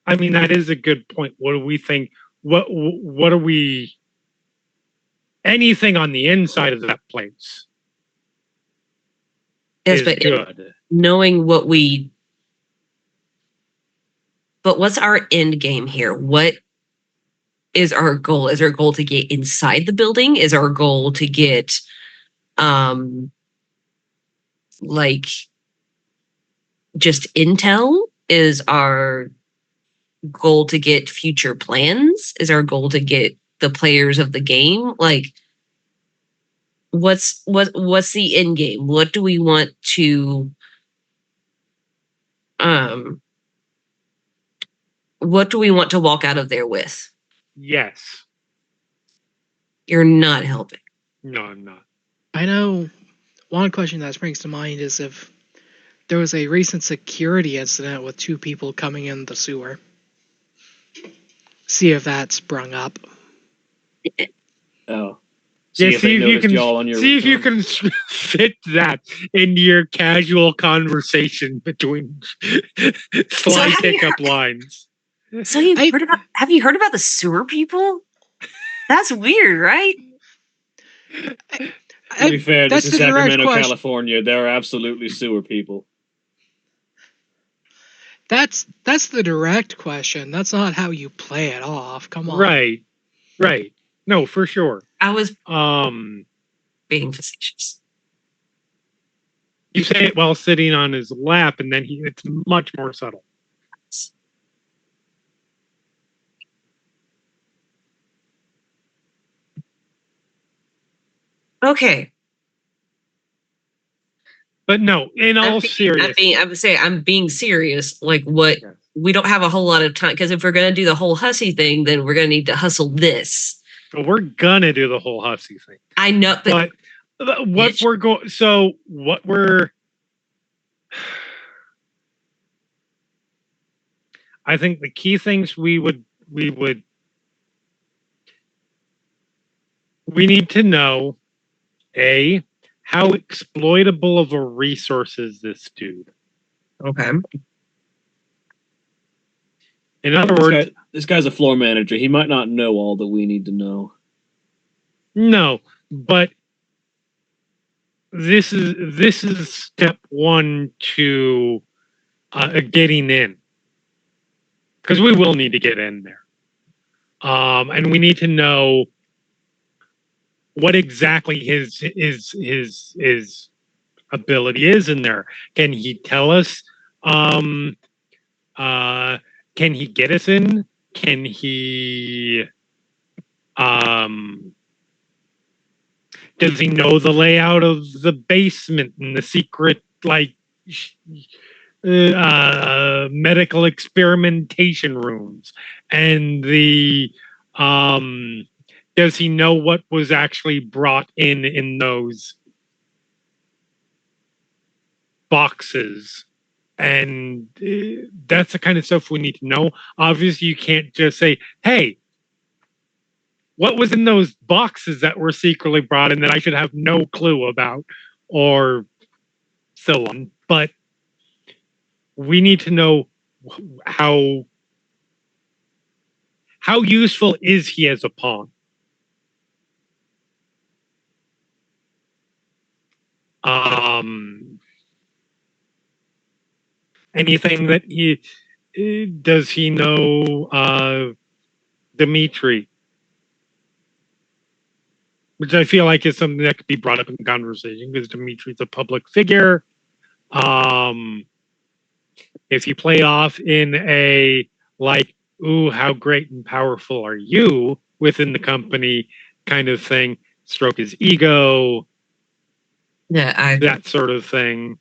A: I mean, that is a good point. What do we think? What are we? Anything on the inside of that place
D: Yes,
A: is
D: but
A: good.
D: knowing what we. But what's our end game here? What is our goal? Is our goal to get inside the building? Is our goal to get, like, just intel? Is our goal to get future plans? Is our goal to get the players of the game? Like, what's the end game? What do we want to what do we want to walk out of there with?
A: Yes.
D: You're not helping.
A: No, I'm not.
E: I know one question that springs to mind is if there was a recent security incident with 2 people coming in the sewer. See if that sprung up.
C: Oh.
A: See if you can
C: y'all on your
A: see if you can fit that into your casual conversation between slight pickup lines.
D: So have you heard about the sewer people? That's weird, right?
C: To be fair, this
E: that's
C: is
E: the direct
C: Sacramento,
E: question.
C: California. There are absolutely sewer people.
E: That's the direct question. That's not how you play it off. Come on.
A: Right. No, for sure.
D: I was
A: Um,
D: being facetious.
A: you say it while sitting on his lap, and then it's much more subtle.
D: Okay.
A: But no, in all seriousness,
D: I'm being serious. Like, what?
A: Yes.
D: We don't have a whole lot of time, because if we're gonna do the whole hussy thing, then we're gonna need to hustle this.
A: But we're gonna do the whole hussy thing.
D: I know, but
A: what we're going. So what we're. I think the key things we would we need to know, A, how exploitable of a resource is this dude?
D: Okay.
A: In other words,
C: This guy's a floor manager. He might not know all that we need to know.
A: no, but this is step one to getting in, because we will need to get in there, and we need to know what exactly his ability is in there. Can he tell us? Can he get us in? Can he? Does he know the layout of the basement and the secret, like, medical experimentation rooms? And the, does he know what was actually brought in those boxes? And that's the kind of stuff we need to know. Obviously, you can't just say, hey, what was in those boxes that were secretly brought in that I should have no clue about, or so on. But we need to know how useful is he as a pawn. Anything that does he know Dimitri? Which I feel like is something that could be brought up in conversation, because Dimitri's a public figure. If you play off in a, like, ooh, how great and powerful are you within the company kind of thing, stroke his ego, that sort of thing.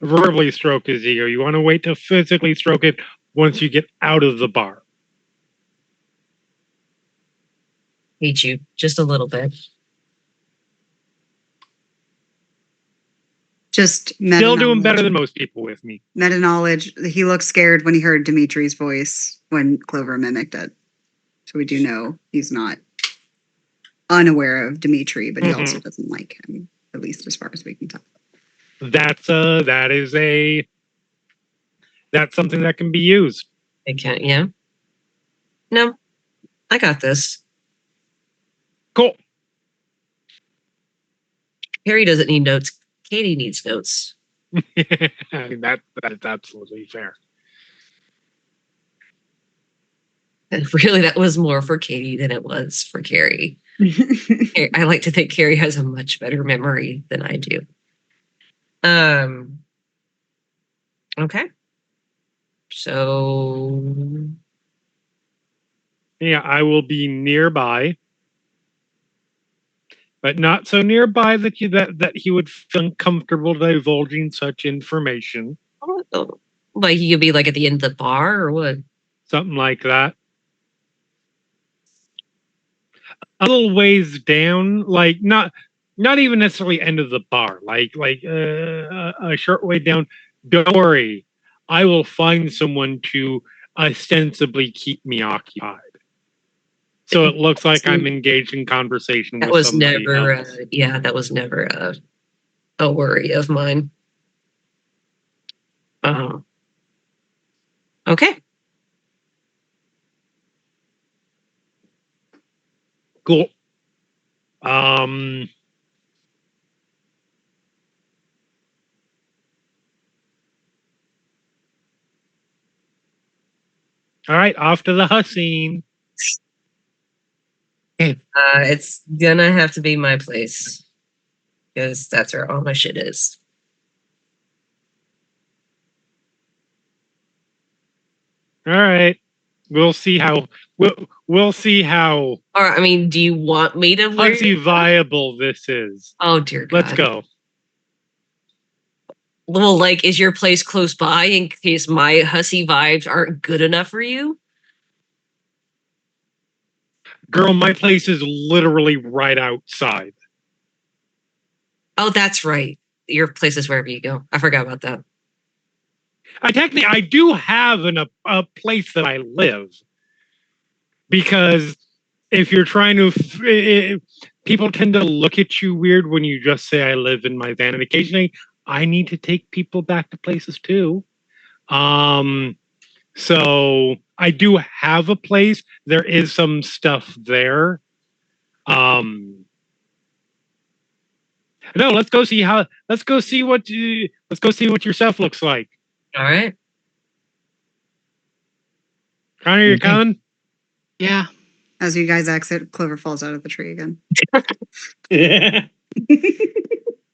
A: Verbally stroke his ego. You want to wait to physically stroke it once you get out of the bar.
D: Hate you just a little bit.
F: Just
A: still doing better than most people with me.
F: Meta knowledge. He looked scared when he heard Dimitri's voice when Clover mimicked it. So we do know he's not unaware of Dimitri, but he also doesn't like him, at least as far as we can tell.
A: That's something that can be used.
D: It can, yeah. No, I got this.
A: Cool.
D: Harry doesn't need notes. Katie needs notes.
A: That's absolutely fair.
D: And really, that was more for Katie than it was for Carrie. I like to think Carrie has a much better memory than I do. Okay. So
A: yeah, I will be nearby, but not so nearby that he would feel uncomfortable divulging such information.
D: Like he could be like at the end of the bar or what?
A: Something like that. A little ways down, like not even necessarily end of the bar, like a short way down. Don't worry, I will find someone to ostensibly keep me occupied. So it looks like I'm engaged in conversation.
D: That was never, that was never a worry of mine. Okay.
A: Cool. All right, off to the scene.
D: It's gonna have to be my place because that's where all my shit is.
A: All right, we'll see how. We'll see how.
D: Or I mean, do you want me to?
A: Let's see viable this is.
D: Oh dear God.
A: Let's go.
D: Well, like, is your place close by in case my hussy vibes aren't good enough for you?
A: Girl, my place is literally right outside.
D: Oh, that's right. Your place is wherever you go. I forgot about that.
A: I do have a place that I live, because if you're trying to, people tend to look at you weird when you just say I live in my van, and occasionally I need to take people back to places too. So I do have a place. There is some stuff there. No, let's go see what your stuff looks like.
D: All right.
A: Connor, you're coming?
E: Yeah.
F: As you guys exit, Clover falls out of the tree again.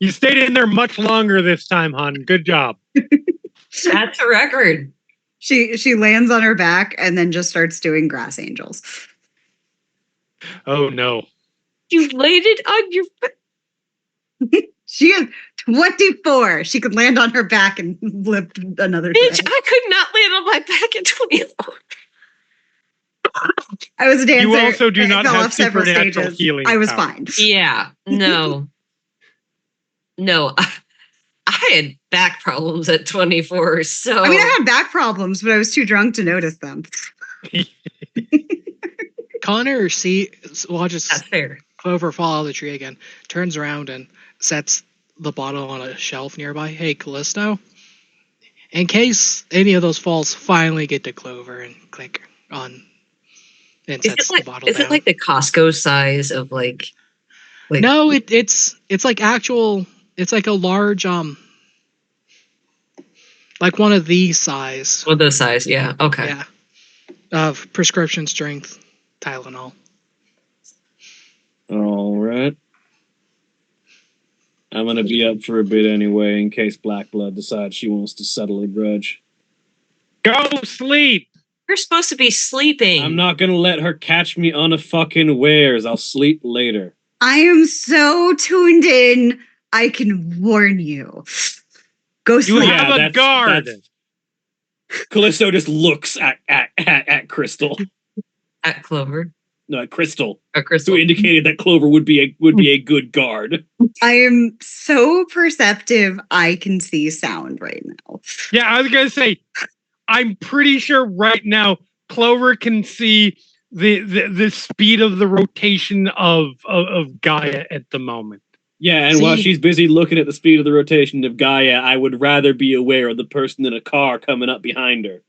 A: You stayed in there much longer this time, hon. Good job.
D: That's a record.
F: She lands on her back and then just starts doing grass angels.
A: Oh no.
D: You landed on your.
F: She is 24. She could land on her back and lift another
D: Bitch,
F: day.
D: I could not land on my back at 24.
F: I was a dancer.
A: You also do
F: I
A: not
F: fell
A: have
F: off several
A: supernatural
F: stages.
A: healing
F: I was
A: power.
F: fine.
D: Yeah. No. No. I had back problems at 24, so.
F: I mean, I had back problems, but I was too drunk to notice them.
E: Connor watches
D: That's fair.
E: Clover fall out of the tree again, turns around and sets the bottle on a shelf nearby. Hey, Callisto, in case any of those falls finally get to Clover, and click on and sets the bottle
D: Is
E: down.
D: it like the Costco size of like
E: No, it's like actual. It's like a large like one of these size.
D: well, the size? Yeah. Okay.
E: Yeah, of prescription strength Tylenol.
C: All right. I'm gonna be up for a bit anyway, in case Black Blood decides she wants to settle a grudge.
A: Go sleep.
D: You're supposed to be sleeping.
C: I'm not gonna let her catch me on a fucking wares. I'll sleep later.
F: I am so tuned in. I can warn you. Go
A: You
F: sleep.
A: have a guard.
C: Callisto just looks at Crystal.
D: At Clover.
C: No, at Crystal,
D: At Crystal.
C: who indicated that Clover would be a good guard.
F: I am so perceptive. I can see sound right now.
A: Yeah, I was gonna say, I'm pretty sure right now Clover can see the speed of the rotation of Gaia at the moment.
C: Yeah, and while
D: See?
C: she's busy looking at the speed of the rotation of Gaia, I would rather be aware of the person in a car coming up behind her.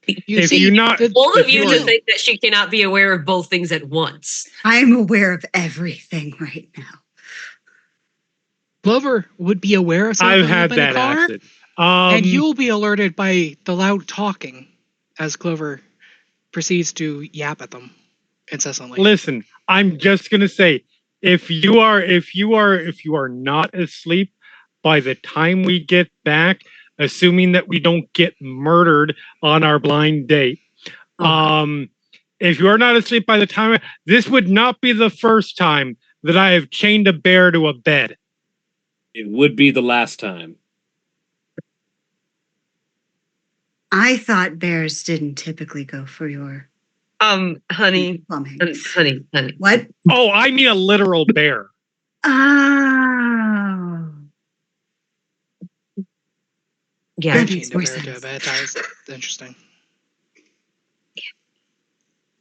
A: If you're not-
D: All of
A: if
D: you
A: you
D: just
A: are-
D: think that she cannot be aware of both things at once.
F: I'm aware of everything right now.
E: Clover would be aware of something
A: I've had
E: in the
A: that
E: car,
A: accident.
E: and you'll be alerted by the loud talking as Clover proceeds to yap at them incessantly.
A: Listen, I'm just gonna say, if you are not asleep by the time we get back, assuming that we don't get murdered on our blind date, if you are not asleep by the time, this would not be the first time that I have chained a bear to a bed.
C: It would be the last time.
F: I thought bears didn't typically go for your
D: Honey.
F: plumbing.
D: Honey.
F: What?
A: Oh, I mean a literal bear.
F: Oh.
D: Yeah.
F: That
E: Chained
F: makes
E: a
F: more
E: bear to a
F: sense.
E: bed. That was interesting.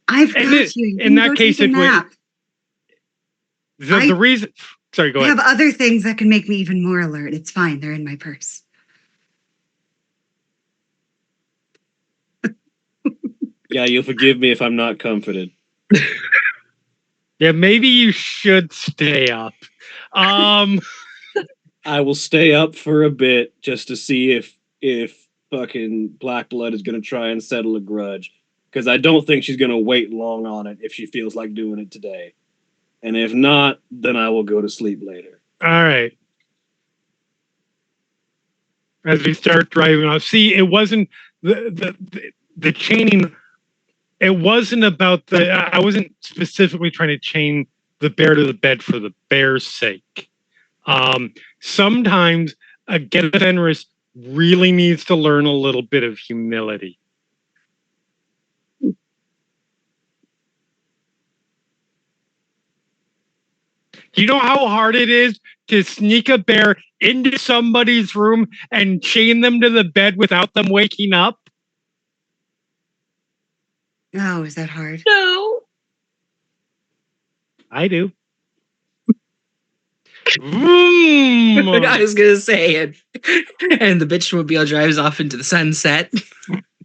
F: I've
A: In
F: got
A: this-
F: you. You
A: in
F: can
A: that
F: go
A: case,
F: take a
A: it would-
F: nap.
A: The reason. Sorry, go
F: I
A: ahead.
F: have other things that can make me even more alert. It's fine. They're in my purse.
C: Yeah, you'll forgive me if I'm not comforted.
A: Yeah, maybe you should stay up.
C: I will stay up for a bit just to see if fucking Black Blood is gonna try and settle a grudge. Because I don't think she's gonna wait long on it if she feels like doing it today. And if not, then I will go to sleep later.
A: All right. As we start driving off, see, it wasn't the chaining. It wasn't about the. I wasn't specifically trying to chain the bear to the bed for the bear's sake. Sometimes a Get Fenris really needs to learn a little bit of humility. You know how hard it is to sneak a bear into somebody's room and chain them to the bed without them waking up?
F: Oh, is that hard?
D: No.
A: I do.
B: I
A: Vroom.
B: was gonna say it. And the bitchmobile drives off into the sunset.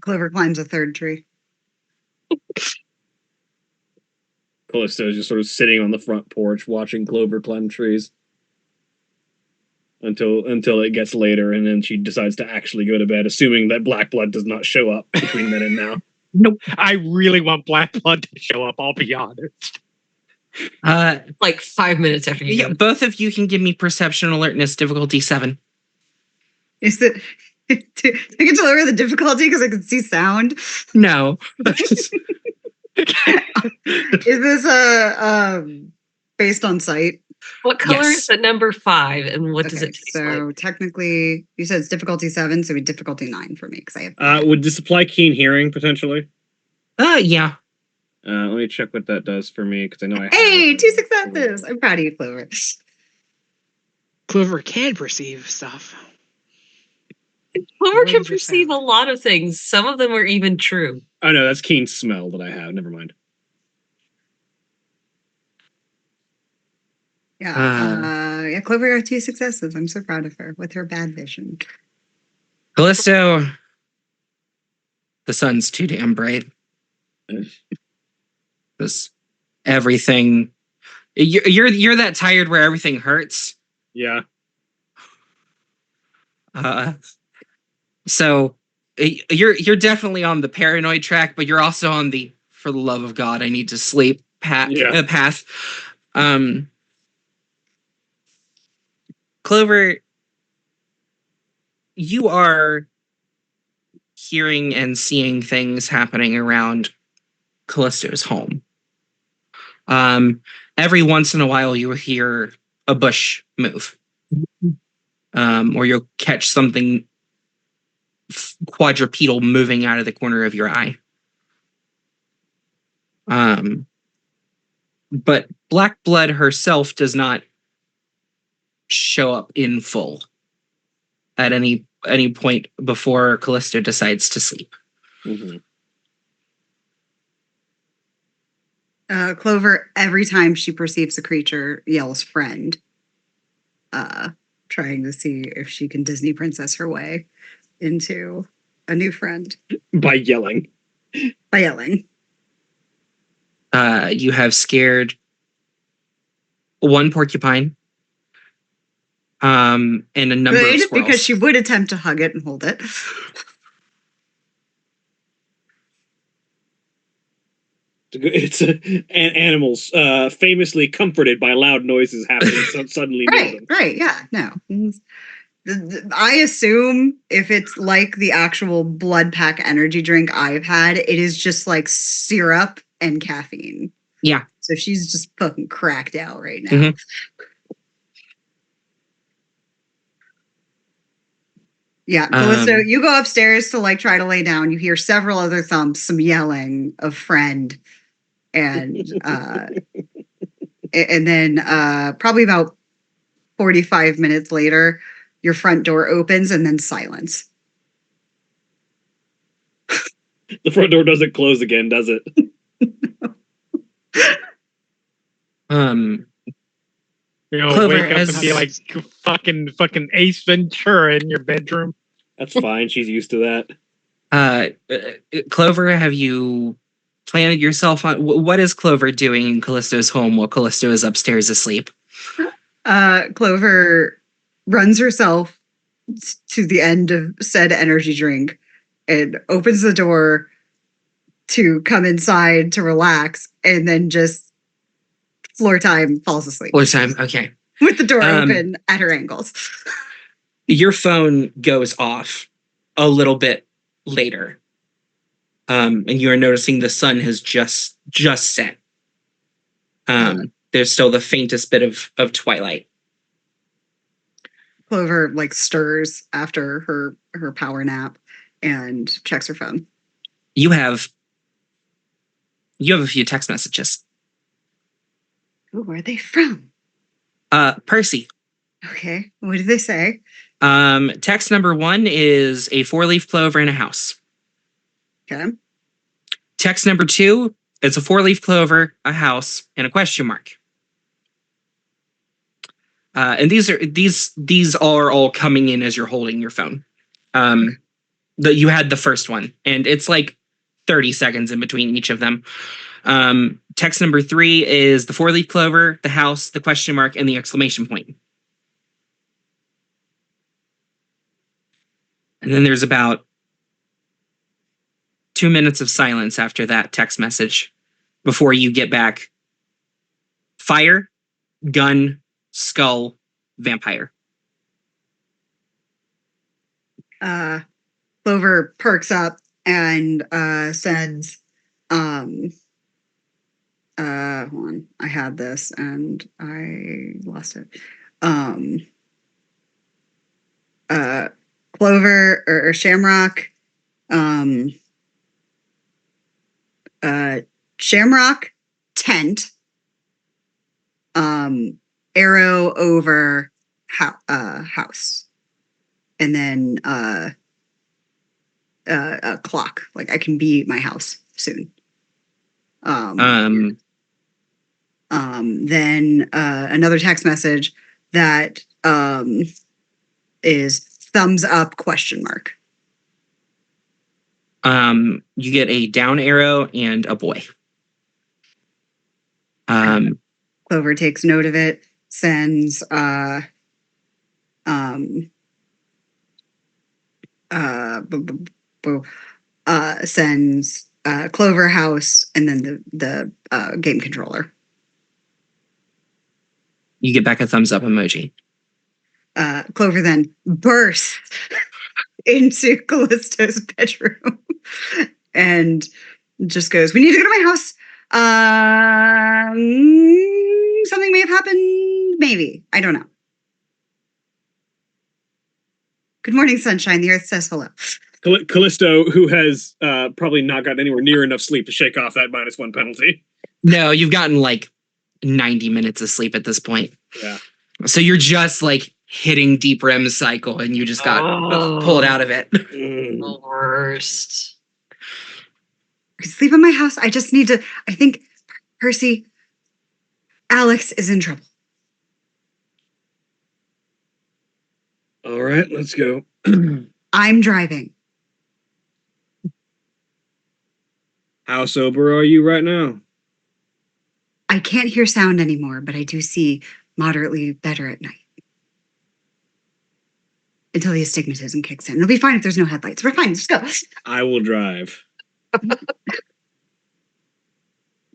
F: Clover climbs a third tree.
C: Callisto is just sort of sitting on the front porch watching Clover climb trees until it gets later, and then she decides to actually go to bed, assuming that Black Blood does not show up between then and now.
A: Nope. I really want Black Blood to show up, I'll be honest.
D: Like 5 minutes after you
B: Yeah,
D: go.
B: both of you can give me perception alertness difficulty 7.
F: Is it? I can lower the difficulty because I can see sound.
B: No.
F: Is this based on sight?
D: What color
B: Yes.
D: is the number 5 and what does
F: Okay,
D: it taste
F: so
D: like?
F: technically, you said it's difficulty 7, so it'd be difficulty 9 for me because I have.
C: Would this apply keen hearing potentially?
B: Yeah.
C: Let me check what that does for me because I know I.
F: Hey,
C: have
F: 2 successes! I'm proud of you, Clover.
E: Clover can perceive stuff.
D: Clover
E: What
D: can
E: is your
D: perceive a
E: sound?
D: lot of things. Some of them are even true.
C: Oh no, that's keen smell that I have. Never mind.
F: Yeah, Clover got 2 successes. I'm so proud of her with her bad vision.
B: Callisto. The sun's too damn bright. This everything. You're that tired where everything hurts.
C: Yeah.
B: So you're definitely on the paranoid track, but you're also on the for the love of God, I need to sleep path. Clover, you are hearing and seeing things happening around Callisto's home. Every once in a while, you will hear a bush move, or you'll catch something quadrupedal moving out of the corner of your eye. But Black Blood herself does not show up in full at any point before Callisto decides to sleep.
C: Mm-hmm.
F: Clover, every time she perceives a creature, yells friend, trying to see if she can Disney princess her way into a new friend
C: By yelling.
F: by yelling.
B: You have scared one porcupine, and a number of
F: Good,
B: squirrels.
F: because she would attempt to hug it and hold it.
C: It's animals famously comforted by loud noises happening suddenly near them.
F: Right, yeah, no. I assume if it's like the actual blood pack energy drink I've had, it is just like syrup and caffeine.
B: Yeah.
F: So she's just fucking cracked out right now.
B: Mhm.
F: Yeah, Callisto, you go upstairs to like try to lay down. You hear several other thumps, some yelling of friend, and and then probably about 45 minutes later, your front door opens and then silence.
C: The front door doesn't close again, does it?
A: You know,
B: Clover,
A: wake up
B: as-
A: and be like fucking Ace Ventura in your bedroom.
C: That's fine. She's used to that.
B: Clover, have you planted yourself on what is Clover doing in Callisto's home while Callisto is upstairs asleep?
F: Clover runs herself to the end of said energy drink and opens the door to come inside to relax, and then just floor time falls asleep
B: What time? Okay.
F: with the door
B: Um,
F: open at her ankles.
B: Your phone goes off a little bit later. And you are noticing the sun has just set. There's still the faintest bit of twilight.
F: Clover like stirs after her power nap and checks her phone.
B: You have a few text messages.
F: Who are they from?
B: Percy,
F: Okay. What did they say?
B: Text number 1 is a 4-leaf clover in a house.
F: Okay.
B: Text number 2, it's a 4-leaf clover, a house, and a question mark. And these are all coming in as you're holding your phone. You had the first one, and it's like 30 seconds in between each of them. Text number 3 is the 4-leaf clover, the house, the question mark, and the exclamation point. And then there's about 2 minutes of silence after that text message before you get back fire, gun, skull, vampire.
F: Clover perks up and sends hold on. I had this and I lost it. Clover or Shamrock. Shamrock tent. Arrow over house. And then a clock. Like I can be at my house soon. Then another text message that is thumbs up question mark.
B: You get a down arrow and a boy.
F: Clover takes note of it, sends sends Clover house and then the game controller.
B: You get back a thumbs up emoji.
F: Clover then bursts into Callisto's bedroom and just goes, "We need to go to my house. Something may have happened. Maybe. I don't know. Good morning, sunshine. The earth says hello."
C: Callisto, who has probably not gotten anywhere near enough sleep to shake off that -1 penalty.
B: No, you've gotten like 90 minutes of sleep at this point.
C: Yeah.
B: So you're just like hitting deep REM cycle and you just got pulled out of it.
D: The worst.
F: Sleep in my house. I just need to. I think Percy, Alex is in trouble.
C: All right, let's go.
F: I'm driving.
C: How sober are you right now?
F: I can't hear sound anymore, but I do see moderately better at night. Until the astigmatism kicks in. It'll be fine if there's no headlights. We're fine. Let's go.
C: I will drive.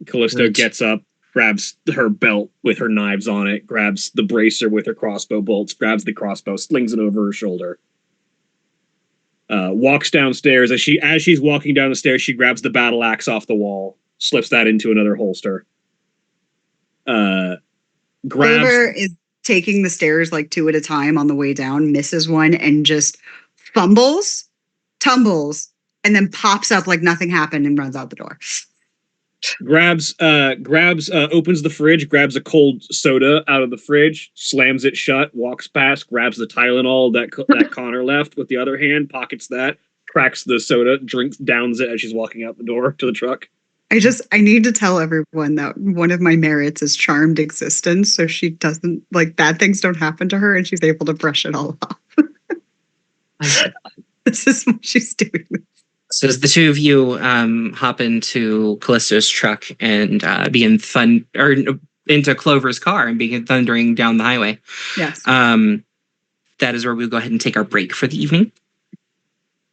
C: Callisto gets up, grabs her belt with her knives on it, grabs the bracer with her crossbow bolts, grabs the crossbow, slings it over her shoulder. Walks downstairs. As she's walking down the stairs, she grabs the battle axe off the wall, slips that into another holster.
F: Clover is taking the stairs like 2 at a time on the way down, misses one, and just fumbles, tumbles, and then pops up like nothing happened and runs out the door.
C: Opens the fridge, grabs a cold soda out of the fridge, slams it shut, walks past, grabs the Tylenol that Connor left with the other hand, pockets that, cracks the soda, drinks, downs it as she's walking out the door to the truck.
F: I need to tell everyone that one of my merits is charmed existence, so she doesn't, like, bad things don't happen to her and she's able to brush it all off. This is what she's doing.
B: So as the two of you hop into Callisto's truck and begin into Clover's car and begin thundering down the highway.
F: Yes.
B: That is where we'll go ahead and take our break for the evening.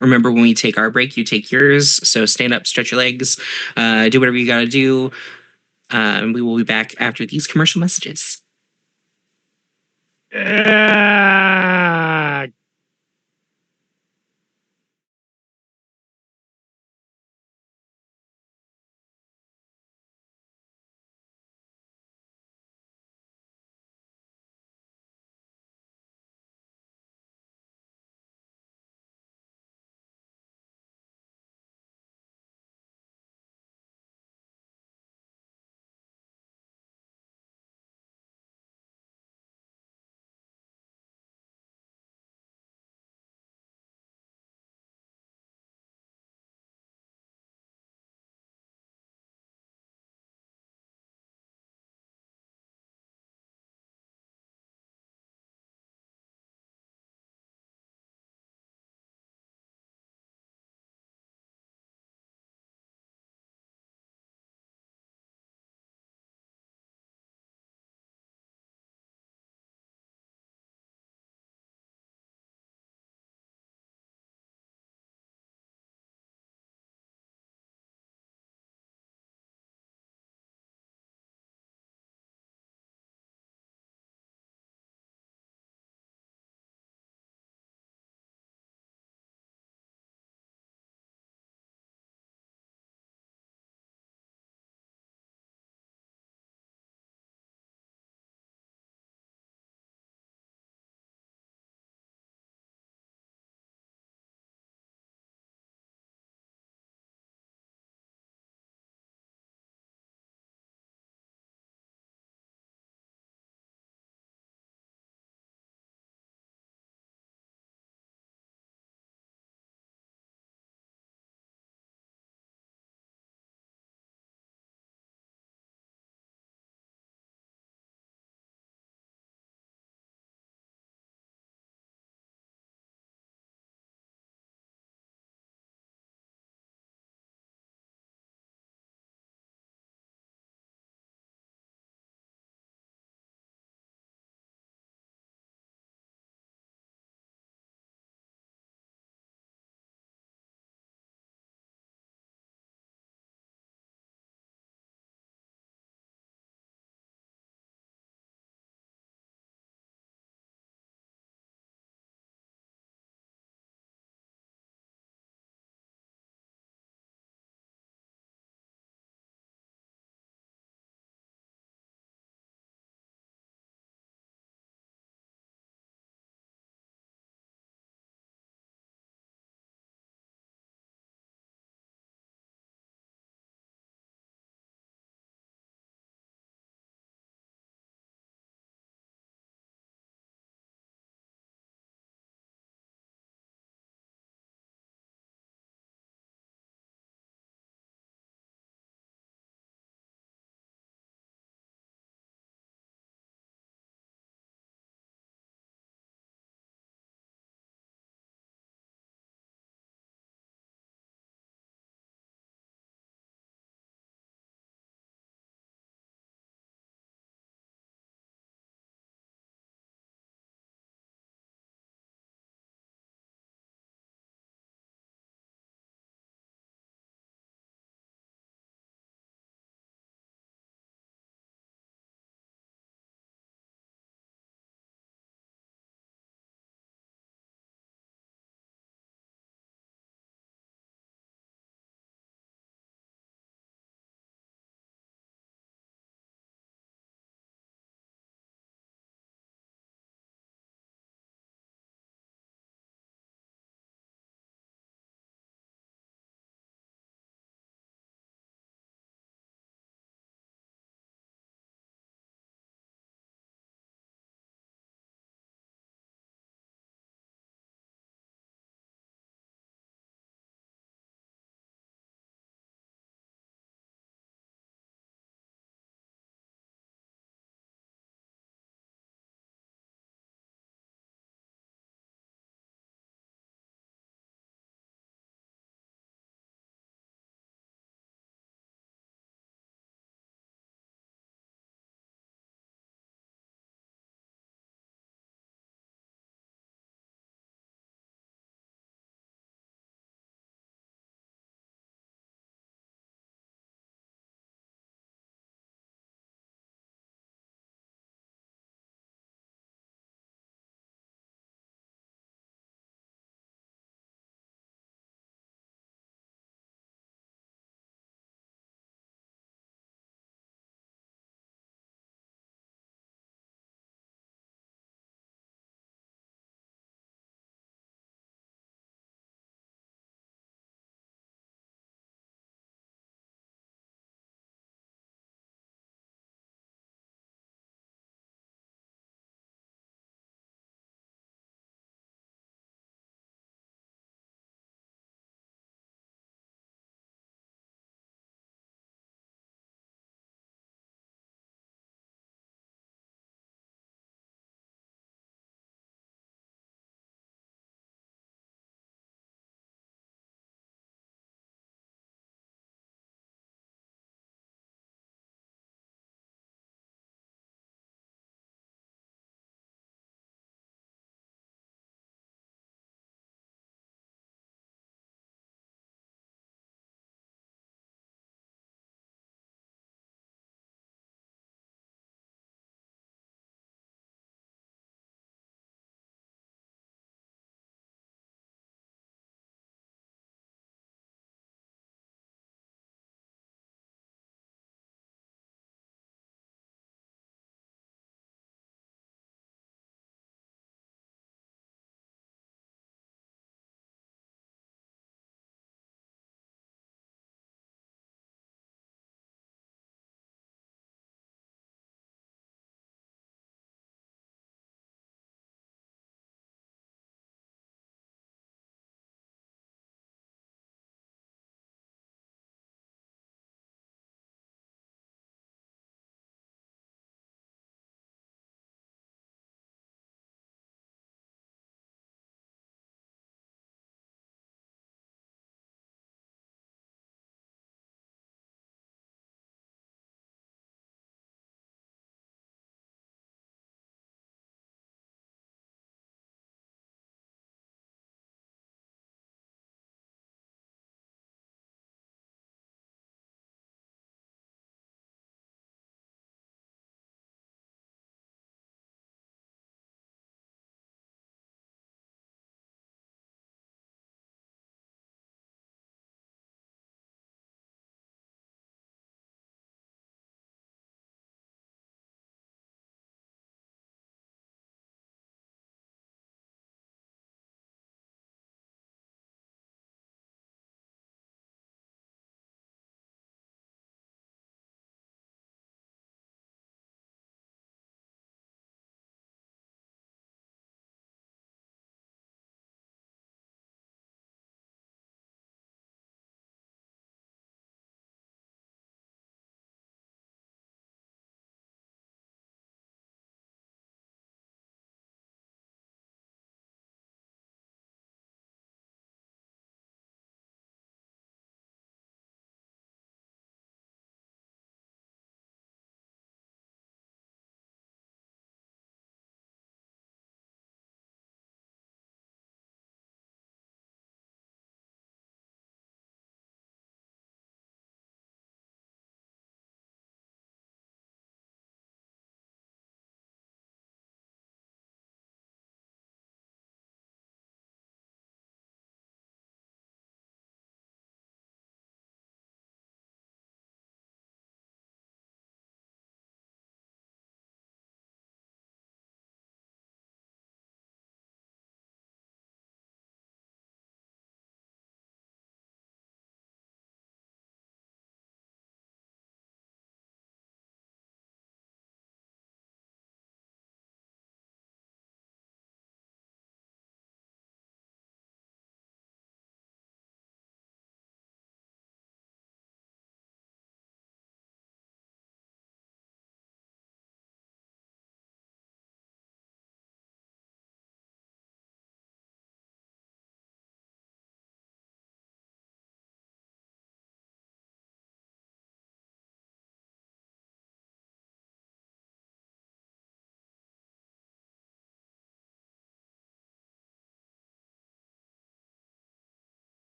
B: Remember, when we take our break, you take yours. So stand up, stretch your legs, do whatever you got to do. We will be back after these commercial messages.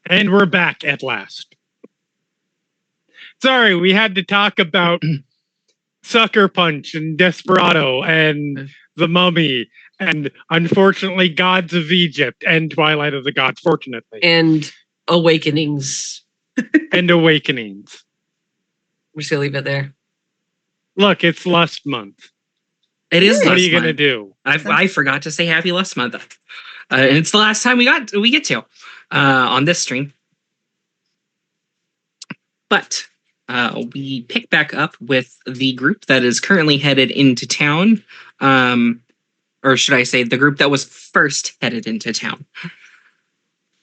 A: And we're back at last. Sorry, we had to talk about Sucker Punch and Desperado and The Mummy and unfortunately Gods of Egypt and Twilight of the Gods, fortunately.
D: And Awakenings.
A: And Awakenings.
D: We're just gonna leave it there.
A: Look, it's Lust Month.
B: It is.
A: What are
B: Lust
A: you gonna
B: Month.
A: do?
B: I forgot to say Happy Lust Month. And it's the last time we get to on this stream. But we pick back up with the group that is currently headed into town. Or should I say the group that was first headed into town.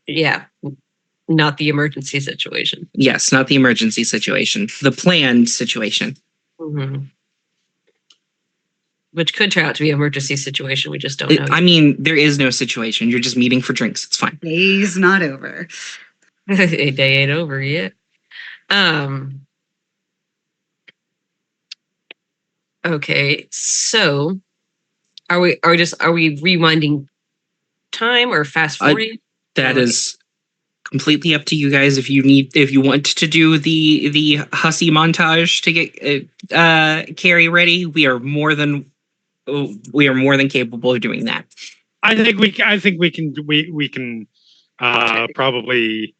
D: Yeah. Not the emergency situation.
B: Yes, not the emergency situation. The planned situation.
D: Mm-hmm. Which could turn out to be an emergency situation. We just don't know.
B: I mean, there is no situation. You're just meeting for drinks. It's fine.
F: Day's not over.
D: A day ain't over yet. Okay, so are we rewinding time or fast forwarding?
B: That is completely up to you guys. If you want to do the hussy montage to get Carrie ready, we are more than capable of doing that.
A: I think we can probably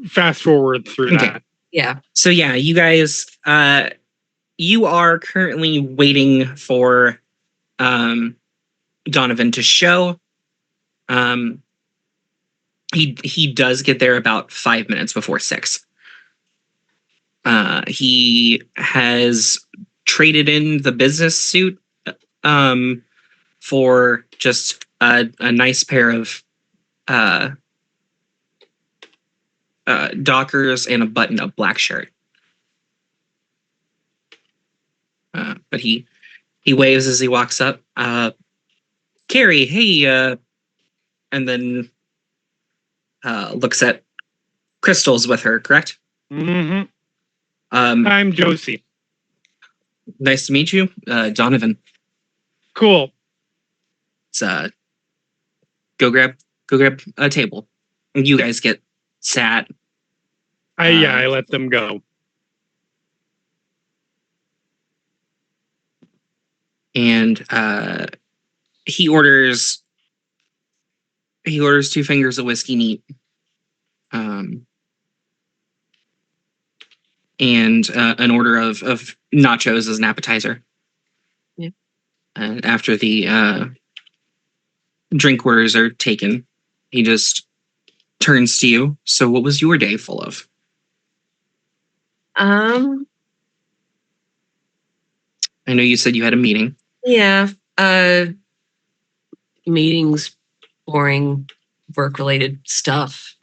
A: fast forward through that.
D: Yeah.
B: So yeah, you guys you are currently waiting for Donovan to show. He does get there about 5 minutes before 6. He has traded in the business suit for just a nice pair of Dockers and a button-up black shirt. But he waves as he walks up. Carrie, hey, and then looks at Crystal's with her, correct?
A: Mm-hmm. I'm Josie.
B: Nice to meet you, Donovan.
A: Cool.
B: Let's go grab a table. You guys get sat.
A: I let them go.
B: And he orders 2 fingers of whiskey neat. And an order of nachos as an appetizer.
D: Yeah.
B: And after the drink orders are taken, he just turns to you. So what was your day full of? I know you said you had a meeting.
D: Yeah. Meetings, boring, work-related stuff.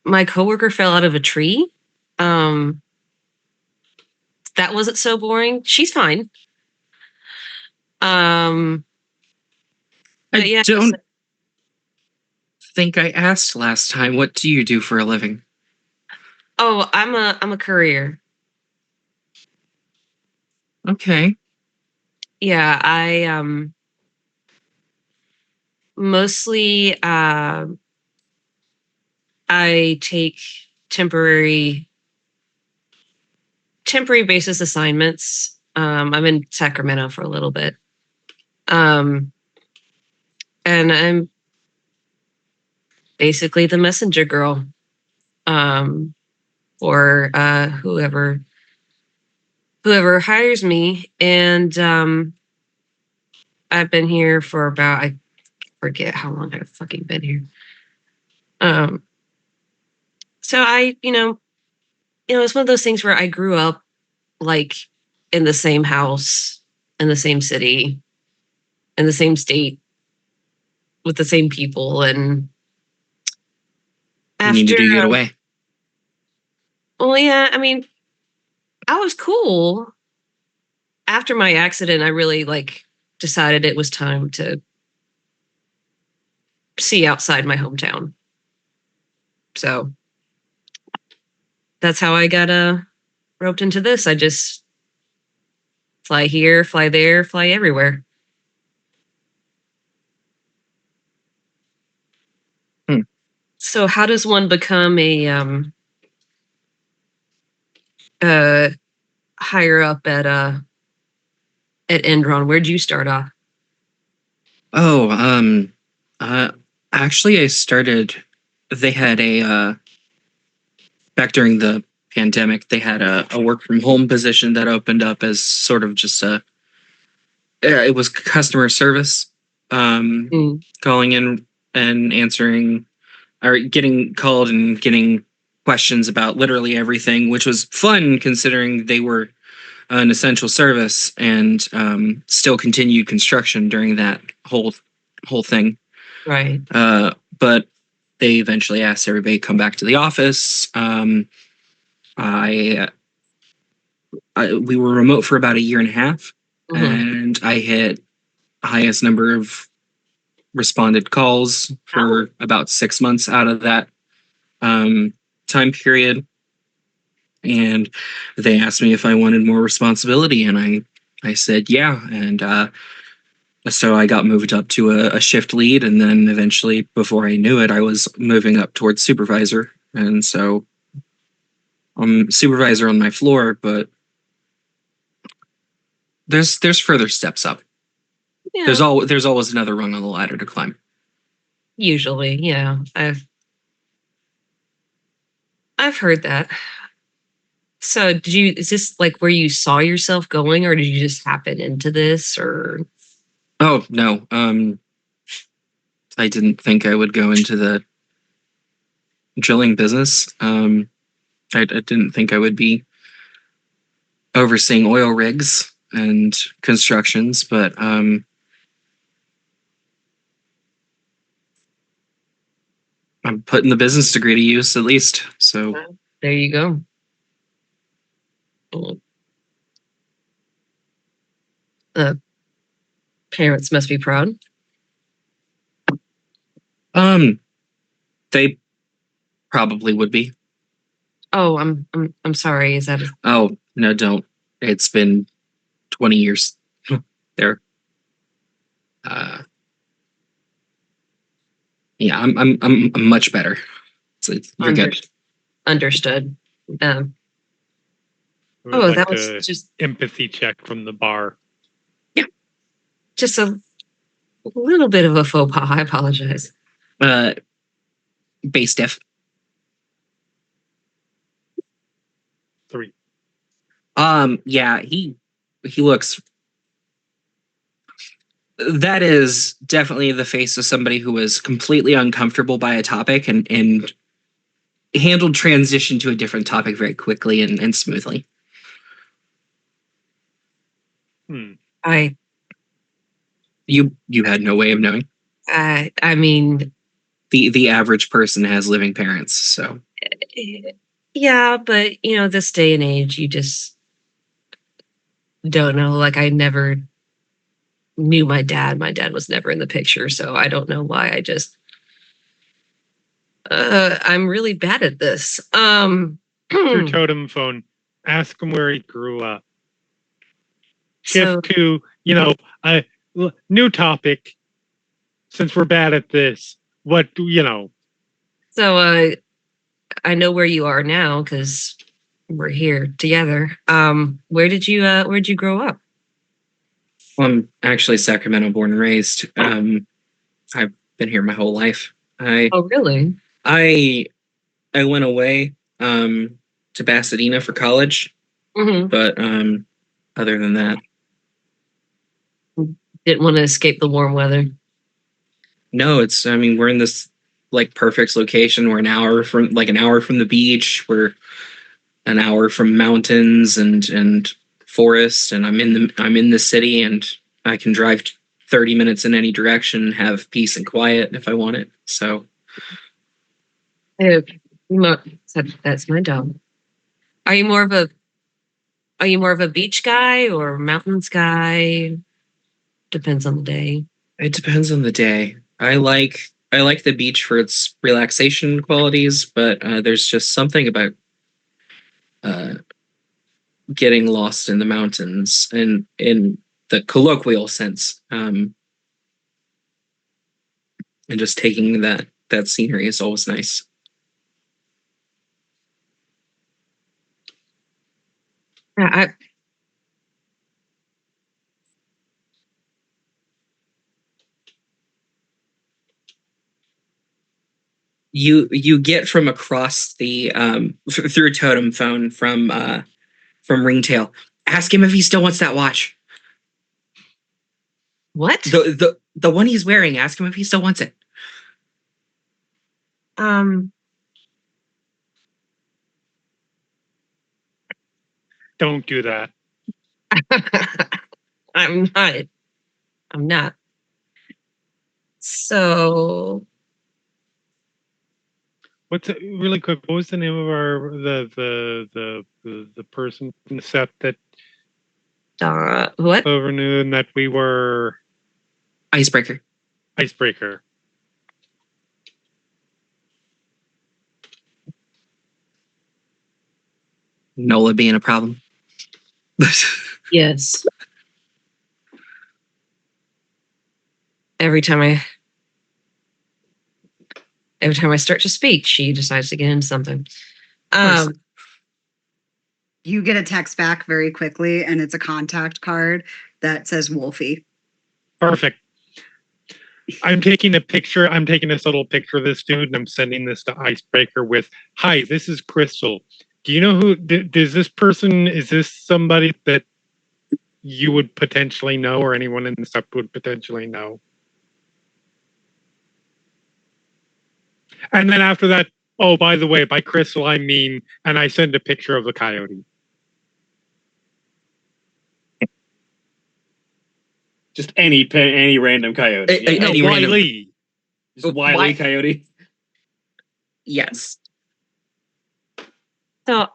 D: My coworker fell out of a tree. That wasn't so boring. She's fine.
B: I don't think I asked last time. What do you do for a living?
D: Oh, I'm a courier.
B: Okay.
D: Yeah, I mostly I take temporary basis assignments. I'm in Sacramento for a little bit. And I'm basically the messenger girl. For whoever hires me. And I've been here for about, I forget how long I've fucking been here. So I, it's one of those things where I grew up like in the same house, in the same city, in the same state, with the same people. And after,
B: you need to get away.
D: Well, yeah, I mean, I was cool. After my accident, I really decided it was time to see outside my hometown. So that's how I got roped into this. I just fly here, fly there, fly everywhere. So how does one become a higher up at Endron? Where'd you start off?
B: Oh, actually, I started. They had back during the pandemic, they had a work from home position that opened up as sort of just it was customer service, calling in and answering or getting called and getting questions about literally everything, which was fun considering they were an essential service and still continued construction during that whole thing.
D: Right.
B: But they eventually asked everybody to come back to the office. We were remote for about a year and a half, and I hit highest number of responded calls for about 6 months out of that time period. And they asked me if I wanted more responsibility, and I said yeah. And so I got moved up to a shift lead, and then eventually, before I knew it, I was moving up towards supervisor. And so I'm supervisor on my floor, but there's further steps up.
D: Yeah.
B: There's always another rung on the ladder to climb.
D: Usually, yeah. I've heard that. So is this like where you saw yourself going, or did you just happen into this, or?
B: Oh no. I didn't think I would go into the drilling business. I didn't think I would be overseeing oil rigs and constructions, but I'm putting the business degree to use at least. So
D: There you go. Parents must be proud.
B: They probably would be.
D: Oh, I'm sorry. Is that
B: Oh, no, don't. It's been 20 years. There. Yeah, I'm much better. So you're good.
D: Understood.
A: It was
D: Oh,
A: like
D: that was
A: a
D: just
A: empathy check from the bar.
D: a little bit of a faux pas. I apologize.
B: Base diff.
A: 3.
B: Yeah, he looks. That is definitely the face of somebody who was completely uncomfortable by a topic and handled transition to a different topic very quickly and smoothly. You had no way of knowing.
D: I mean,
B: The average person has living parents, so
D: yeah, but this day and age, you just don't know. Like, I never knew my dad. My dad was never in the picture, so I don't know why. I just I'm really bad at this.
A: Your totem phone. Ask him where he grew up. Shift to, a new topic. Since we're bad at this, what do you know?
D: So I know where you are now because we're here together. Where'd you grow up?
B: Well, I'm actually Sacramento born and raised. I've been here my whole life.
D: Oh, really?
B: I went away to Pasadena for college, but other than that,
D: didn't want to escape the warm weather.
B: no. We're in this like perfect location. We're an hour from the beach. We're an hour from mountains and forest, and I'm in the city, and I can drive 30 minutes in any direction and have peace and quiet if I want it. So
D: that's my dog. Are you more of a beach guy or mountains guy? Depends on the day.
B: it depends on the day. I like the beach for its relaxation qualities, but there's just something about getting lost in the mountains and in the colloquial sense, and just taking that that scenery is always nice.
D: I
B: You get from across the through totem phone from Ringtail. Ask him if he still wants that watch.
D: what?
B: The one he's wearing. Ask him if he still wants it.
A: Don't do that.
D: I'm not. So
A: What's it, really quick? What was the name of our the person from the set that
D: what?
A: overknew and that we were
B: Icebreaker.
A: Icebreaker?
B: Nola being a problem.
D: Yes. Every time I start to speak, she decides to get into something.
F: You get a text back very quickly, and it's a contact card that says Wolfie.
A: Perfect. I'm taking a picture. I'm taking this little picture of this dude, and I'm sending this to Icebreaker with, "Hi, this is Crystal. Do you know who? Does this person? Is this somebody that you would potentially know, or anyone in the set would potentially know?" And then after that, oh, by the way, by Crystal I mean, and I send a picture of the coyote.
C: Just any random coyote.
B: No,
A: No,
B: any random-
A: Wiley.
C: Just Wiley Coyote.
B: Yes.
D: So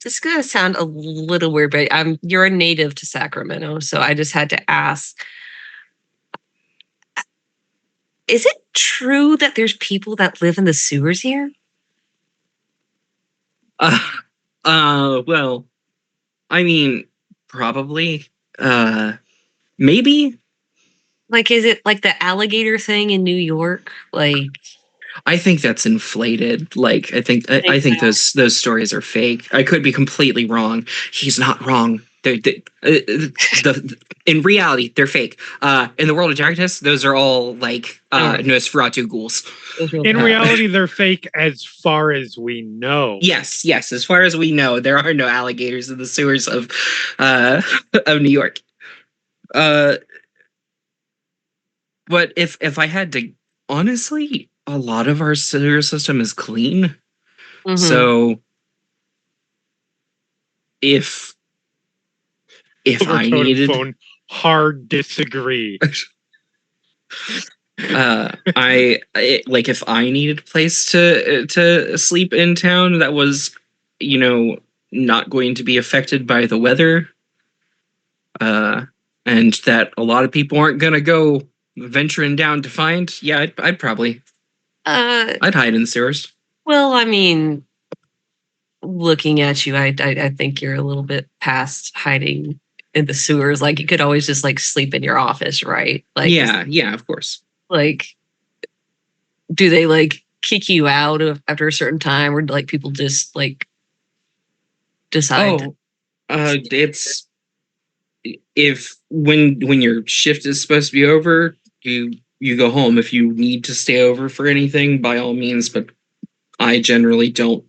D: this is gonna sound a little weird, but you're a native to Sacramento, so I just had to ask. Is it true that there's people that live in the sewers here?
B: Well, I mean, probably. Maybe.
D: Like, is it like the alligator thing in New York? Like,
B: I think that's inflated. Like, I think those stories are fake. I could be completely wrong. He's not wrong. In reality, they're fake. In the world of darkness, those are all like Nosferatu ghouls.
A: In reality, they're fake as far as we know.
B: Yes. As far as we know, there are no alligators in the sewers of New York. But if I had to, honestly, a lot of our sewer system is clean.
D: Mhm.
B: So if I needed,
A: phone, hard disagree.
B: if I needed a place to sleep in town that was, not going to be affected by the weather, and that a lot of people aren't gonna go venturing down to find, I'd probably I'd hide in the sewers.
D: Well, I mean, looking at you, I think you're a little bit past hiding in the sewers. Like, you could always just like sleep in your office, right? Like,
B: Yeah, of course.
D: Like, do they like kick you out after a certain time, or like people just like decide?
B: It's if when your shift is supposed to be over, you go home. If you need to stay over for anything, by all means, but I generally don't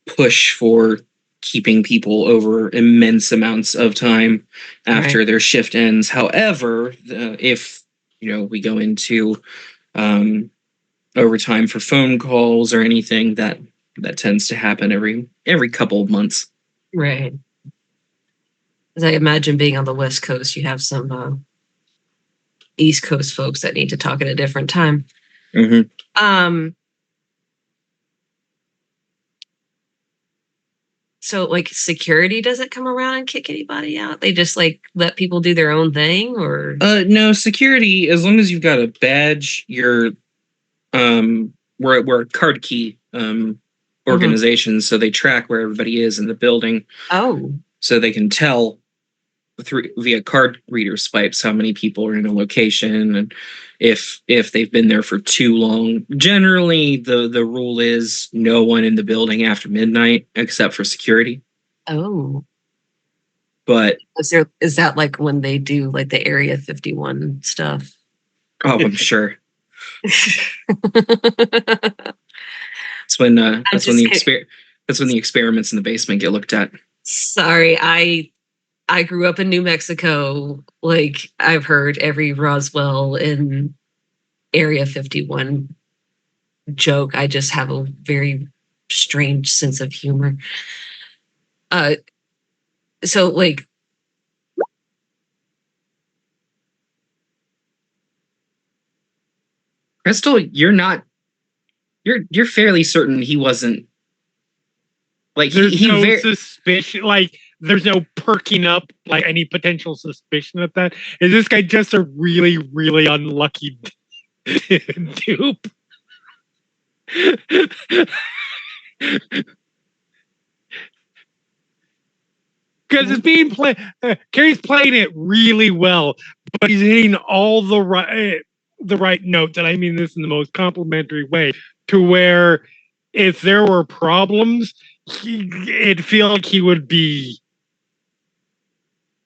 B: push for keeping people over immense amounts of time after their shift ends. However, if we go into overtime for phone calls or anything, that tends to happen every couple of months.
D: Right. As I imagine, being on the West Coast, you have some East Coast folks that need to talk at a different time.
B: Mm-hmm.
D: So, like, security doesn't come around and kick anybody out? They just like let people do their own thing, or?
B: No, security. As long as you've got a badge, you're we're a card key organization, so they track where everybody is in the building.
D: Oh,
B: so they can tell through via card reader swipes how many people are in a location and if they've been there for too long. Generally, the rule is no one in the building after midnight except for security.
D: Oh,
B: But
D: is that like when they do like the Area 51 stuff?
B: oh, I'm sure. That's when the experiments in the basement get looked at.
D: Sorry, I grew up in New Mexico. Like, I've heard every Roswell and Area 51 joke. I just have a very strange sense of humor. So like,
B: Crystal, you're fairly certain he wasn't like
A: There's
B: he
A: no
B: very
A: suspicion, like there's no perking up, like any potential suspicion of that. Is this guy just a really, really unlucky dupe? Because it's being played. Carrie's playing it really well, but he's hitting all the right notes, and I mean this in the most complimentary way. To where, if there were problems, it'd feel like he would be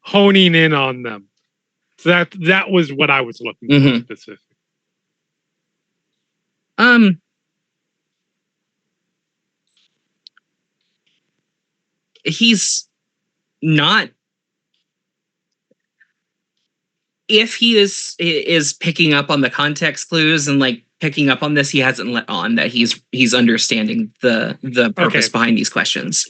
A: honing in on them. So that was what I was looking for specifically.
B: He's not. If he is picking up on the context clues and like picking up on this, he hasn't let on that he's understanding the purpose behind these questions.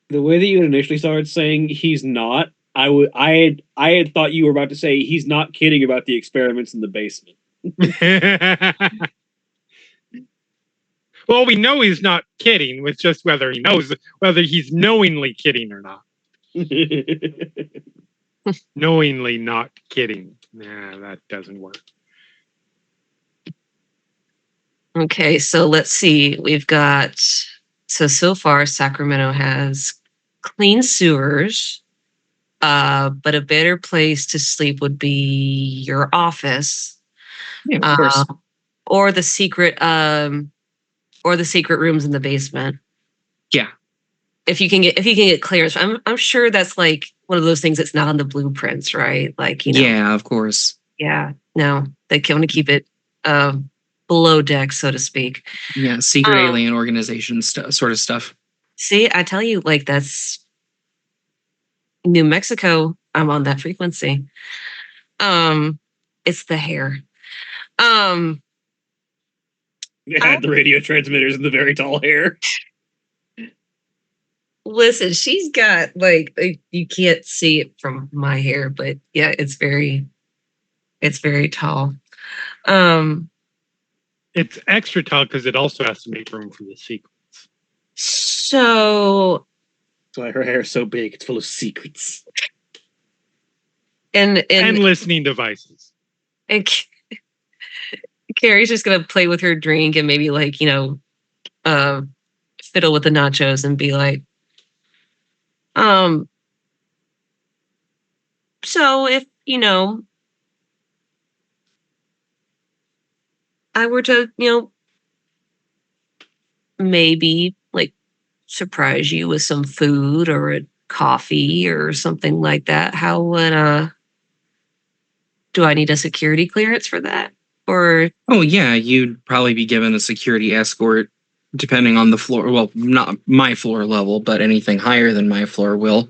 C: The way that you initially started saying he's not, I had thought you were about to say he's not kidding about the experiments in the basement.
A: Well, we know he's not kidding. It's just whether he's knowingly kidding or not. Knowingly not kidding. Nah, that doesn't work.
D: okay, so let's see. We've got so far Sacramento has clean sewers, but a better place to sleep would be your office,
B: Yeah, of course.
D: or the secret rooms in the basement.
B: Yeah.
D: If you can get clearance, I'm sure that's like one of those things that's not on the blueprints, right? Like, you know.
B: Yeah, of course.
D: Yeah. No, they want to keep it below deck, so to speak.
B: Yeah, secret alien organization sort of stuff.
D: See, I tell you, like, that's New Mexico. I'm on that frequency. It's the hair.
C: They had the radio transmitters and the very tall hair.
D: Listen, she's got like you can't see it from my hair, but yeah, it's very tall.
A: It's extra tall because it also has to make room for the secrets.
D: So
C: That's why her hair is so big. It's full of secrets.
D: and
A: listening devices.
D: And Carrie's just gonna play with her drink and maybe like, you know, fiddle with the nachos and be like, so if, you know, I were to, you know, maybe like surprise you with some food or a coffee or something like that, how would do I need a security clearance for that? Or
B: oh yeah, you'd probably be given a security escort depending on the floor. Well, not my floor level, but anything higher than my floor will.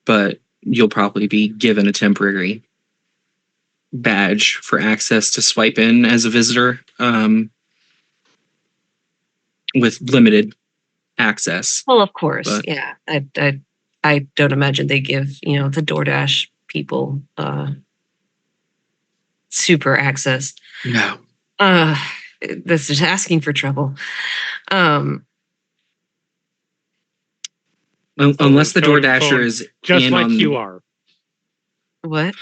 B: But you'll probably be given a temporary badge for access to swipe in as a visitor, with limited access.
D: well, of course,
B: But-
D: yeah. I don't imagine they give, you know, the DoorDash people super access.
B: No.
D: That's just asking for trouble.
B: Unless the
A: Over
B: DoorDasher
A: phone,
B: is
A: just
B: in
A: like
B: on,
A: you are.
D: What?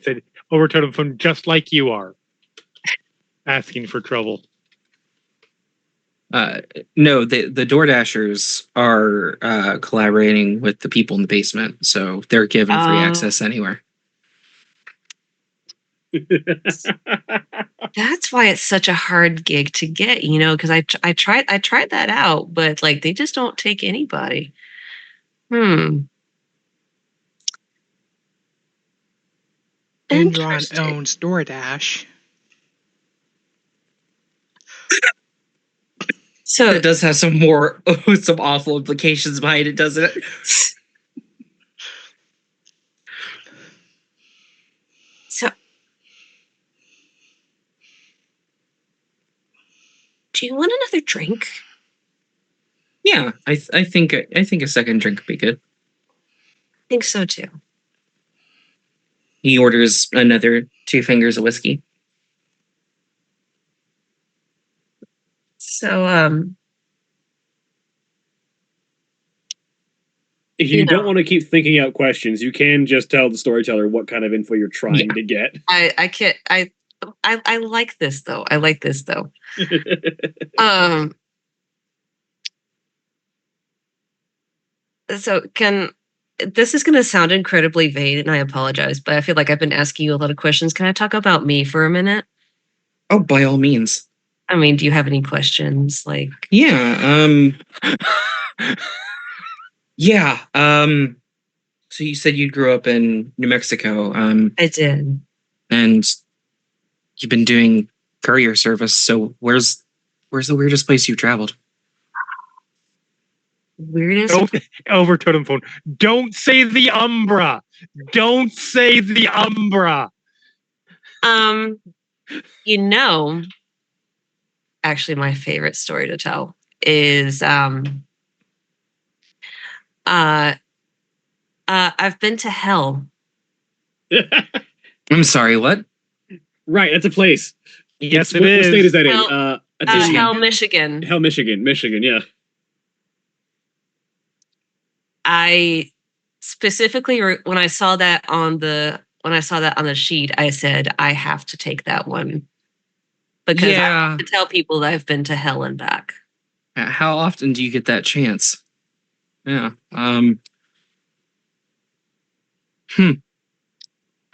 A: Said over telephone, just like you are. Asking for trouble.
B: No, the Door Dashers are collaborating with the people in the basement, so they're given free access anywhere.
D: That's why it's such a hard gig to get, because I tried that out, but like they just don't take anybody.
E: Enron
D: Interesting.
E: owns DoorDash.
D: So
B: It does have some awful implications behind it, doesn't it?
D: So, do you want another drink?
B: Yeah, I think a second drink would be good.
D: I think so too.
B: He orders another 2 fingers of whiskey.
D: So,
C: If you don't want to keep thinking out questions, you can just tell the storyteller what kind of info you're trying to get.
D: I can't. I like this though. So this is going to sound incredibly vague, and I apologize, but I feel like I've been asking you a lot of questions. Can I talk about me for a minute?
B: Oh, by all means.
D: I mean, do you have any questions? Like,
B: Yeah. Yeah. So you said you grew up in New Mexico.
D: I did.
B: And you've been doing courier service. So where's the weirdest place you've traveled?
D: Weirdest.
A: Over totem phone. Don't say the Umbra. Don't say the Umbra.
D: Actually, my favorite story to tell is I've been to hell.
B: I'm sorry, what?
C: Right, that's a place.
A: Yes,
C: What state is that in?
D: Hell, Michigan.
C: Hell, Michigan, yeah.
D: I specifically, when I saw that on the sheet, I said I have to take that one because I have to tell people that I've been to hell and back.
B: How often do you get that chance? Yeah.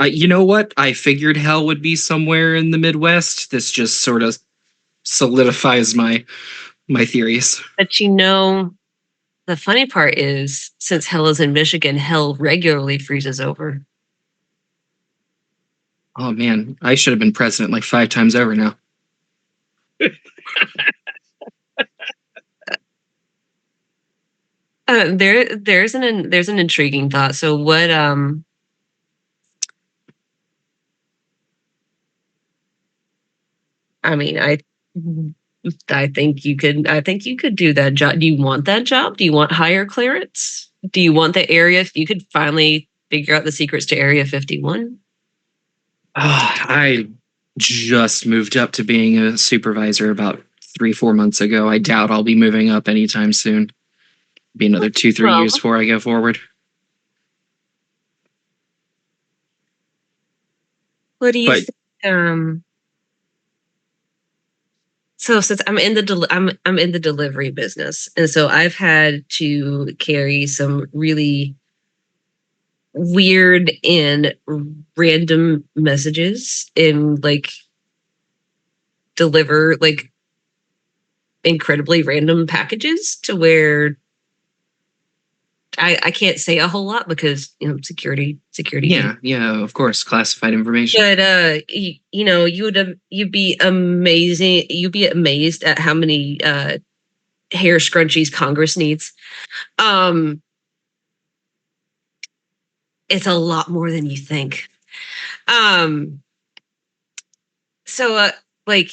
B: You know what? I figured hell would be somewhere in the Midwest. This just sort of solidifies my theories.
D: But the funny part is, since hell is in Michigan, hell regularly freezes over.
B: Oh man, I should have been president like 5 times over now.
D: There's an intriguing thought. So what? I mean, I think you could. I think you could do that job. Do you want that job? Do you want higher clearance? Do you want the area? If you could finally figure out the secrets to Area 51.
B: I just moved up to being a supervisor about 3-4 months ago. I doubt I'll be moving up anytime soon. Be another 2-3 years before I go forward.
D: What do you think? So since I'm in the delivery business, and so I've had to carry some really weird and random messages and like deliver like incredibly random packages to where I can't say a whole lot because security.
B: Yeah, of course, classified information.
D: But you'd be amazing. You'd be amazed at how many hair scrunchies Congress needs. It's a lot more than you think. So like,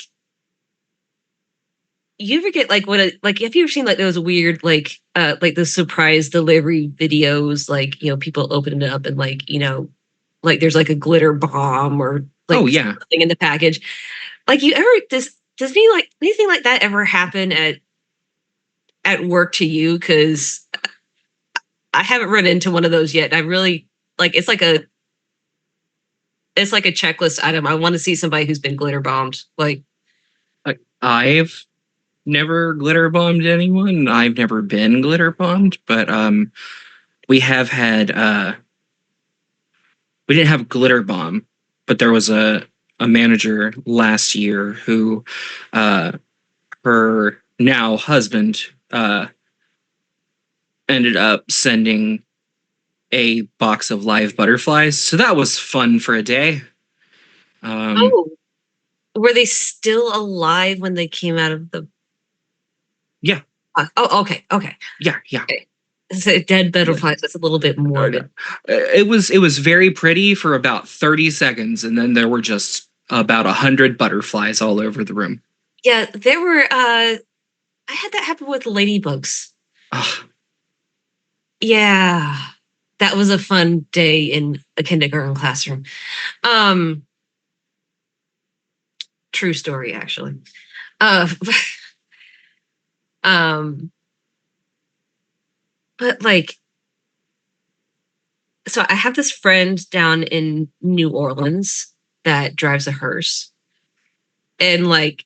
D: you ever get like have you ever seen like those weird like the surprise delivery videos, like people opening it up and like like there's like a glitter bomb or like something in the package? Like, you ever does anything like that ever happen at work to you? Because I haven't run into one of those yet. I really like it's like a checklist item. I want to see somebody who's been glitter bombed. Like
B: I've never glitter bombed anyone. I've never been glitter bombed, but we have had we didn't have glitter bomb, but there was a manager last year who her now husband ended up sending a box of live butterflies. So that was fun for a day.
D: Oh, were they still alive when they came out of the?
B: Yeah.
D: Oh, okay, okay.
B: Yeah.
D: So dead butterflies. That's a little bit morbid.
B: It was very pretty for about 30 seconds, and then there were just about 100 butterflies all over the room.
D: Yeah, there were. I had that happen with ladybugs.
B: Ugh.
D: Yeah, that was a fun day in a kindergarten classroom. True story, actually. But like, so I have this friend down in New Orleans that drives a hearse, and like,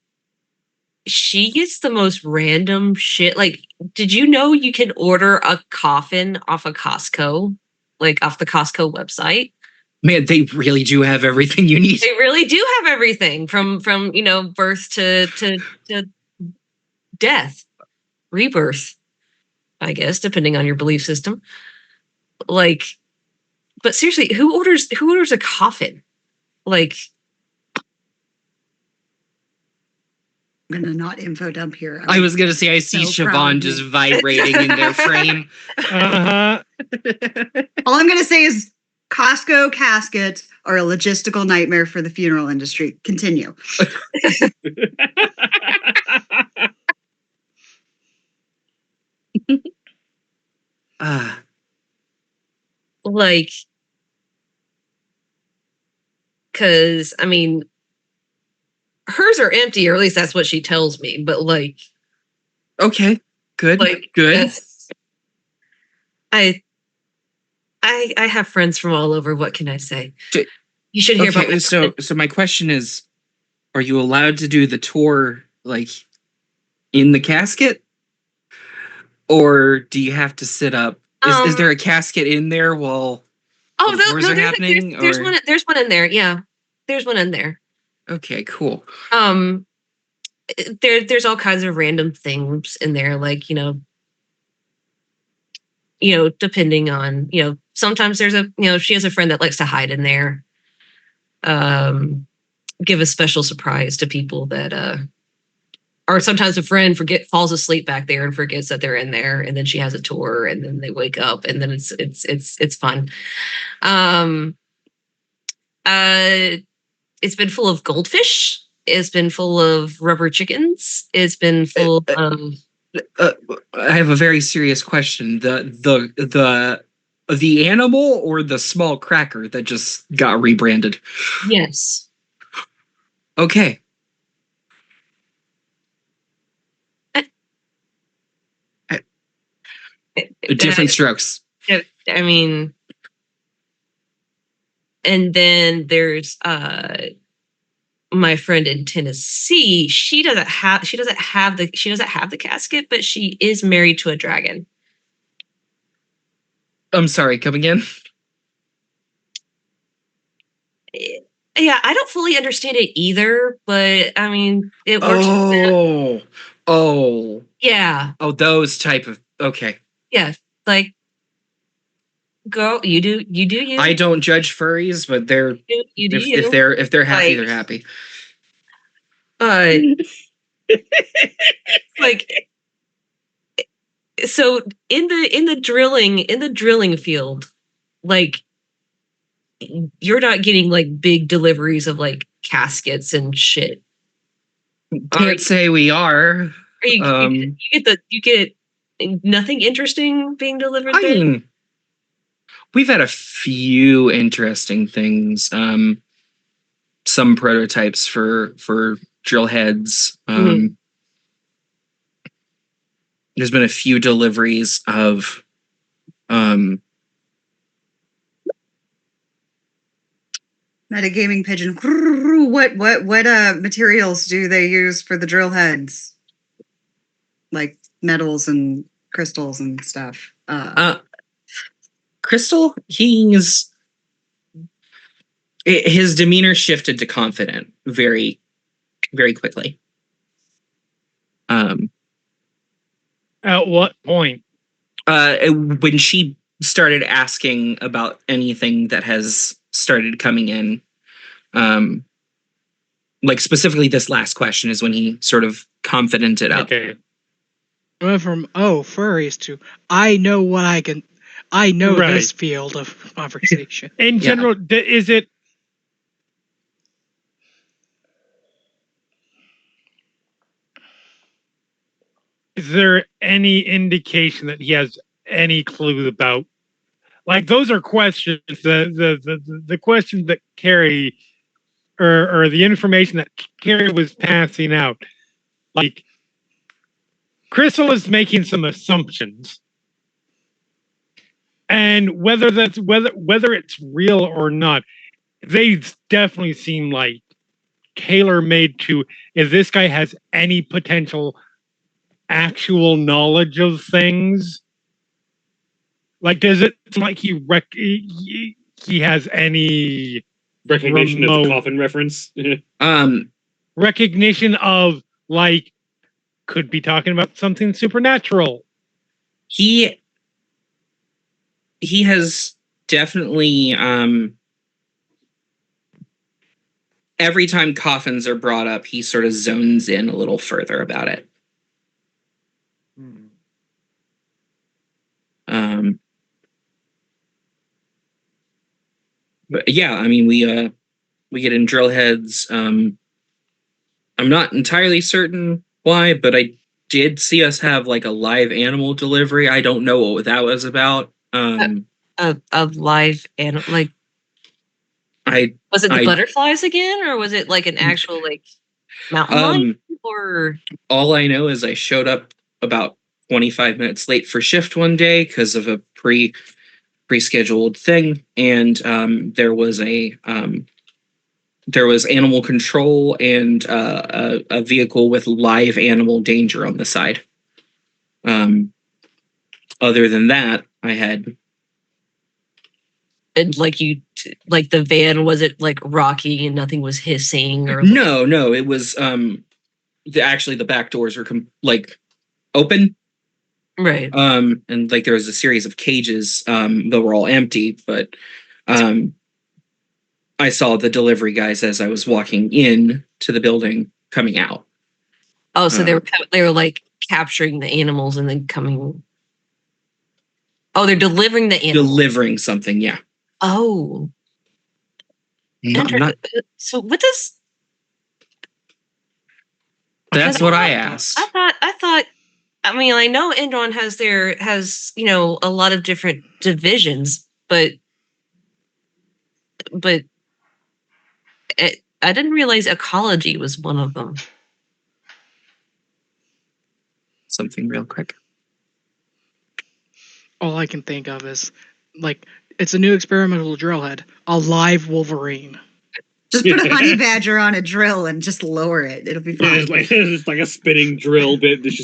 D: she gets the most random shit. Like, did you know you can order a coffin off of Costco, like off the Costco website?
B: Man, they really do have everything you need.
D: They really do have everything from birth to death, rebirth, I guess, depending on your belief system. Like, but seriously, who orders a coffin? Like,
F: I'm gonna not info dump here.
B: I was gonna say I see
F: so proud
B: Siobhan
F: of
B: just
F: you.
B: vibrating in their frame.
A: Uh-huh.
F: All I'm gonna say is Costco caskets are a logistical nightmare for the funeral industry. Continue.
D: like, because I mean, hers are empty, or at least that's what she tells me. But like,
B: Okay, good,
D: like,
B: good.
D: that's- I have friends from all over. What can I say?
B: D-
D: You should hear about
B: Okay,
D: my
B: so my question is, are you allowed to do the tour like in the casket, or do you have to sit up? Is there a casket in there while
D: Oh,
B: the tours are happening?
D: there's
B: or-
D: one. There's one in there. Yeah, there's one in there.
B: Okay, cool.
D: There's all kinds of random things in there, like depending on sometimes there's a she has a friend that likes to hide in there, give a special surprise to people that or sometimes a friend falls asleep back there and forgets that they're in there, and then she has a tour, and then they wake up, and then it's fun. It's been full of goldfish. It's been full of rubber chickens. It's been full of
B: I have a very serious question. The animal or the small cracker that just got rebranded?
D: yes.
B: Okay. Different strokes.
D: I mean, and then there's my friend in Tennessee. She doesn't have the casket, but she is married to a dragon.
B: I'm sorry, come again?
D: Yeah, I don't fully understand it either, but I mean, it works.
B: Oh,
D: Yeah,
B: those type of, okay.
D: yeah. Like, girl, you do you.
B: I don't judge furries, but they're
D: You do
B: if
D: you.
B: they're happy,
D: Like-
B: they're happy.
D: Like, so in the drilling field, like, you're not getting like big deliveries of like caskets and shit.
B: Can't say we are.
D: Or you get nothing interesting being delivered
B: I
D: there?
B: mean, we've had a few interesting things. Some prototypes for drill heads. There's been a few deliveries of
F: Metagaming pigeon. What materials do they use for the drill heads? like metals and crystals and stuff.
B: Crystal, his demeanor shifted to confident very, very quickly.
A: At what point?
B: When she started asking about anything that has started coming in, like specifically this last question is when he sort of confidented up.
A: Okay.
E: I went from furries to I know what I can. I know
A: Right.
E: this field of conversation.
A: In
B: Yeah.
A: general, is it? Is there any indication that he has any clue about? Like those are questions. The questions that Carrie, or the information that Carrie was passing out. Like Crystal is making some assumptions. And whether it's real or not, they definitely seem like tailor-made to if this guy has any potential actual knowledge of things. Like, does it seem like he has any
C: Recognition of
A: remote
C: the coffin reference.
A: recognition of, like, could be talking about something supernatural?
B: He has definitely every time coffins are brought up, he sort of zones in a little further about it. But yeah, I mean, we get in drill heads. I'm not entirely certain why, but I did see us have like a live animal delivery. I don't know what that was about.
D: Of live and like, was it the
B: I-
D: butterflies again, or was it like an actual like mountain lion? Or
B: All I know is I showed up about 25 minutes late for shift one day because of a pre-scheduled thing, and there was animal control and a vehicle with live animal danger on the side. Other than that, I had
D: and like the van, was it like rocky and nothing was hissing or
B: no. It was actually the back doors were like open.
D: right?
B: And like there was a series of cages that were all empty, but I saw the delivery guys as I was walking in to the building coming out.
D: Oh, so they were like capturing the animals and then coming. Oh, they're delivering the animals.
B: Delivering something, yeah.
D: Oh, so what does?
B: That's what I asked.
D: I thought. I mean, I know Endron has a lot of different divisions, but I didn't realize ecology was one of them.
B: Something real quick.
E: All I can think of is like it's a new experimental drill head, a live Wolverine.
F: Just put a honey badger on a drill and just lower it. It'll be fine.
C: It's like a spinning drill bit that's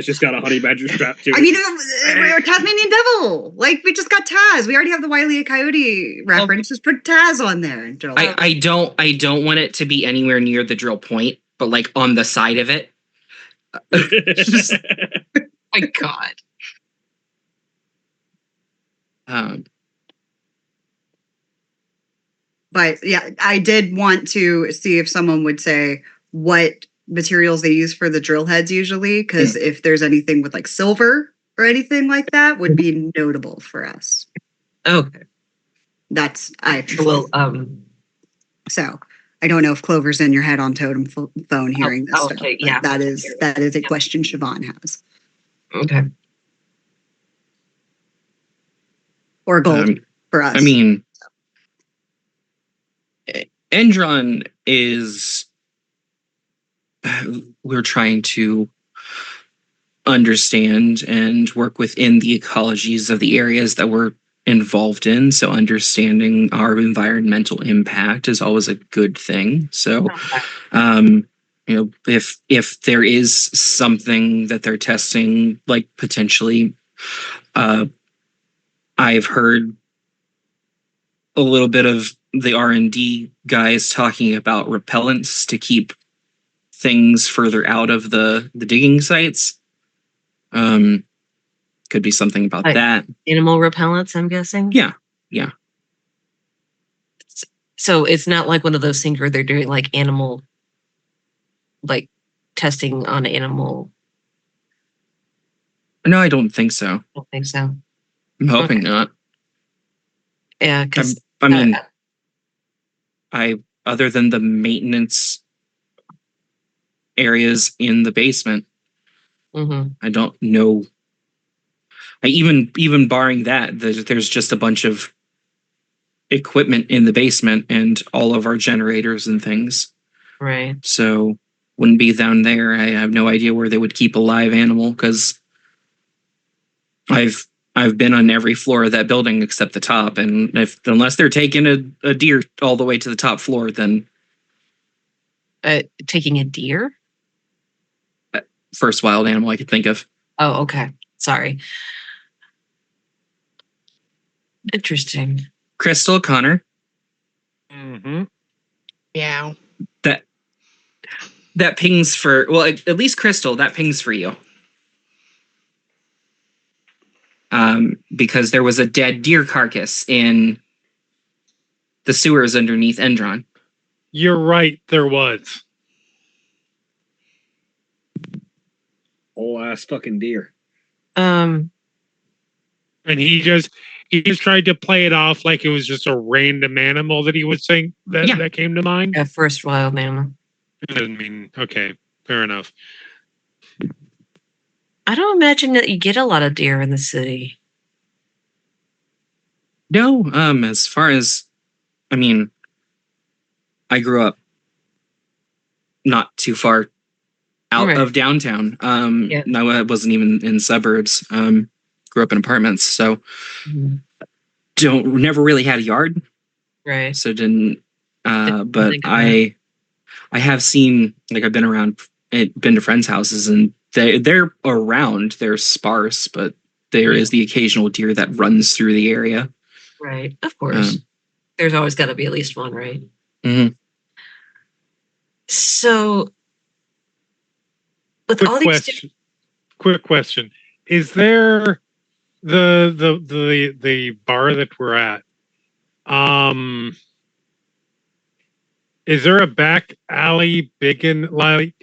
C: just got a honey badger strapped to it.
F: I mean, we're Tasmanian Devil. Like, we just got Taz. We already have the Wile E. Coyote reference. Just put Taz on there and drill.
B: I don't want it to be anywhere near the drill point, but like on the side of it.
D: My God.
F: But yeah, I did want to see if someone would say what materials they use for the drill heads usually, because if there's anything with like silver or anything like that, would be notable for us.
D: Okay.
F: That's
D: Well,
F: so I don't know if Clover's in your head on totem phone hearing this stuff.
D: okay,
F: But
D: yeah.
F: that is a question Siobhan has.
D: okay.
F: Or gold for us.
B: I mean, Endron is. We're trying to understand and work within the ecologies of the areas that we're involved in. So understanding our environmental impact is always a good thing. So if there is something that they're testing, like potentially, I've heard a little bit of the R&D guys talking about repellents to keep things further out of the digging sites. Could be something about that.
D: Animal repellents, I'm guessing.
B: Yeah.
D: So it's not like one of those things where they're doing like animal, like testing on animal.
B: No, I don't think so.
D: I don't think so.
B: I'm hoping not.
D: Yeah, because
B: I mean, other than the maintenance areas in the basement, I don't know. Even barring that, there's just a bunch of equipment in the basement and all of our generators and things.
D: Right.
B: So wouldn't be down there. I have no idea where they would keep a live animal, because I've been on every floor of that building except the top, and unless they're taking a deer all the way to the top floor, then
D: taking a deer?
B: First wild animal I could think of.
D: Oh, okay. Sorry. Interesting.
B: Crystal, Connor.
E: Meow.
B: That pings for, well, at least Crystal, that pings for you. Because there was a dead deer carcass in the sewers underneath Endron.
A: You're right, there was.
C: Whole ass fucking deer.
A: And he just tried to play it off like it was just a random animal that he was saying that came to mind.
D: At first wild animal.
A: I mean, okay, fair enough.
D: I don't imagine that you get a lot of deer in the city.
B: No, as far as, I mean, I grew up not too far out of downtown. No, I wasn't even in suburbs. Grew up in apartments, so never really had a yard.
D: Right.
B: So didn't. But I have seen, like, I've been to friends' houses, and they're around. They're sparse, but there is the occasional deer that runs through the area.
D: Right. Of course. There's always got to be at least one, right?
B: Mm-hmm.
D: So, with all these
A: quick question: is there the bar that we're at? Is there a back alley big and like?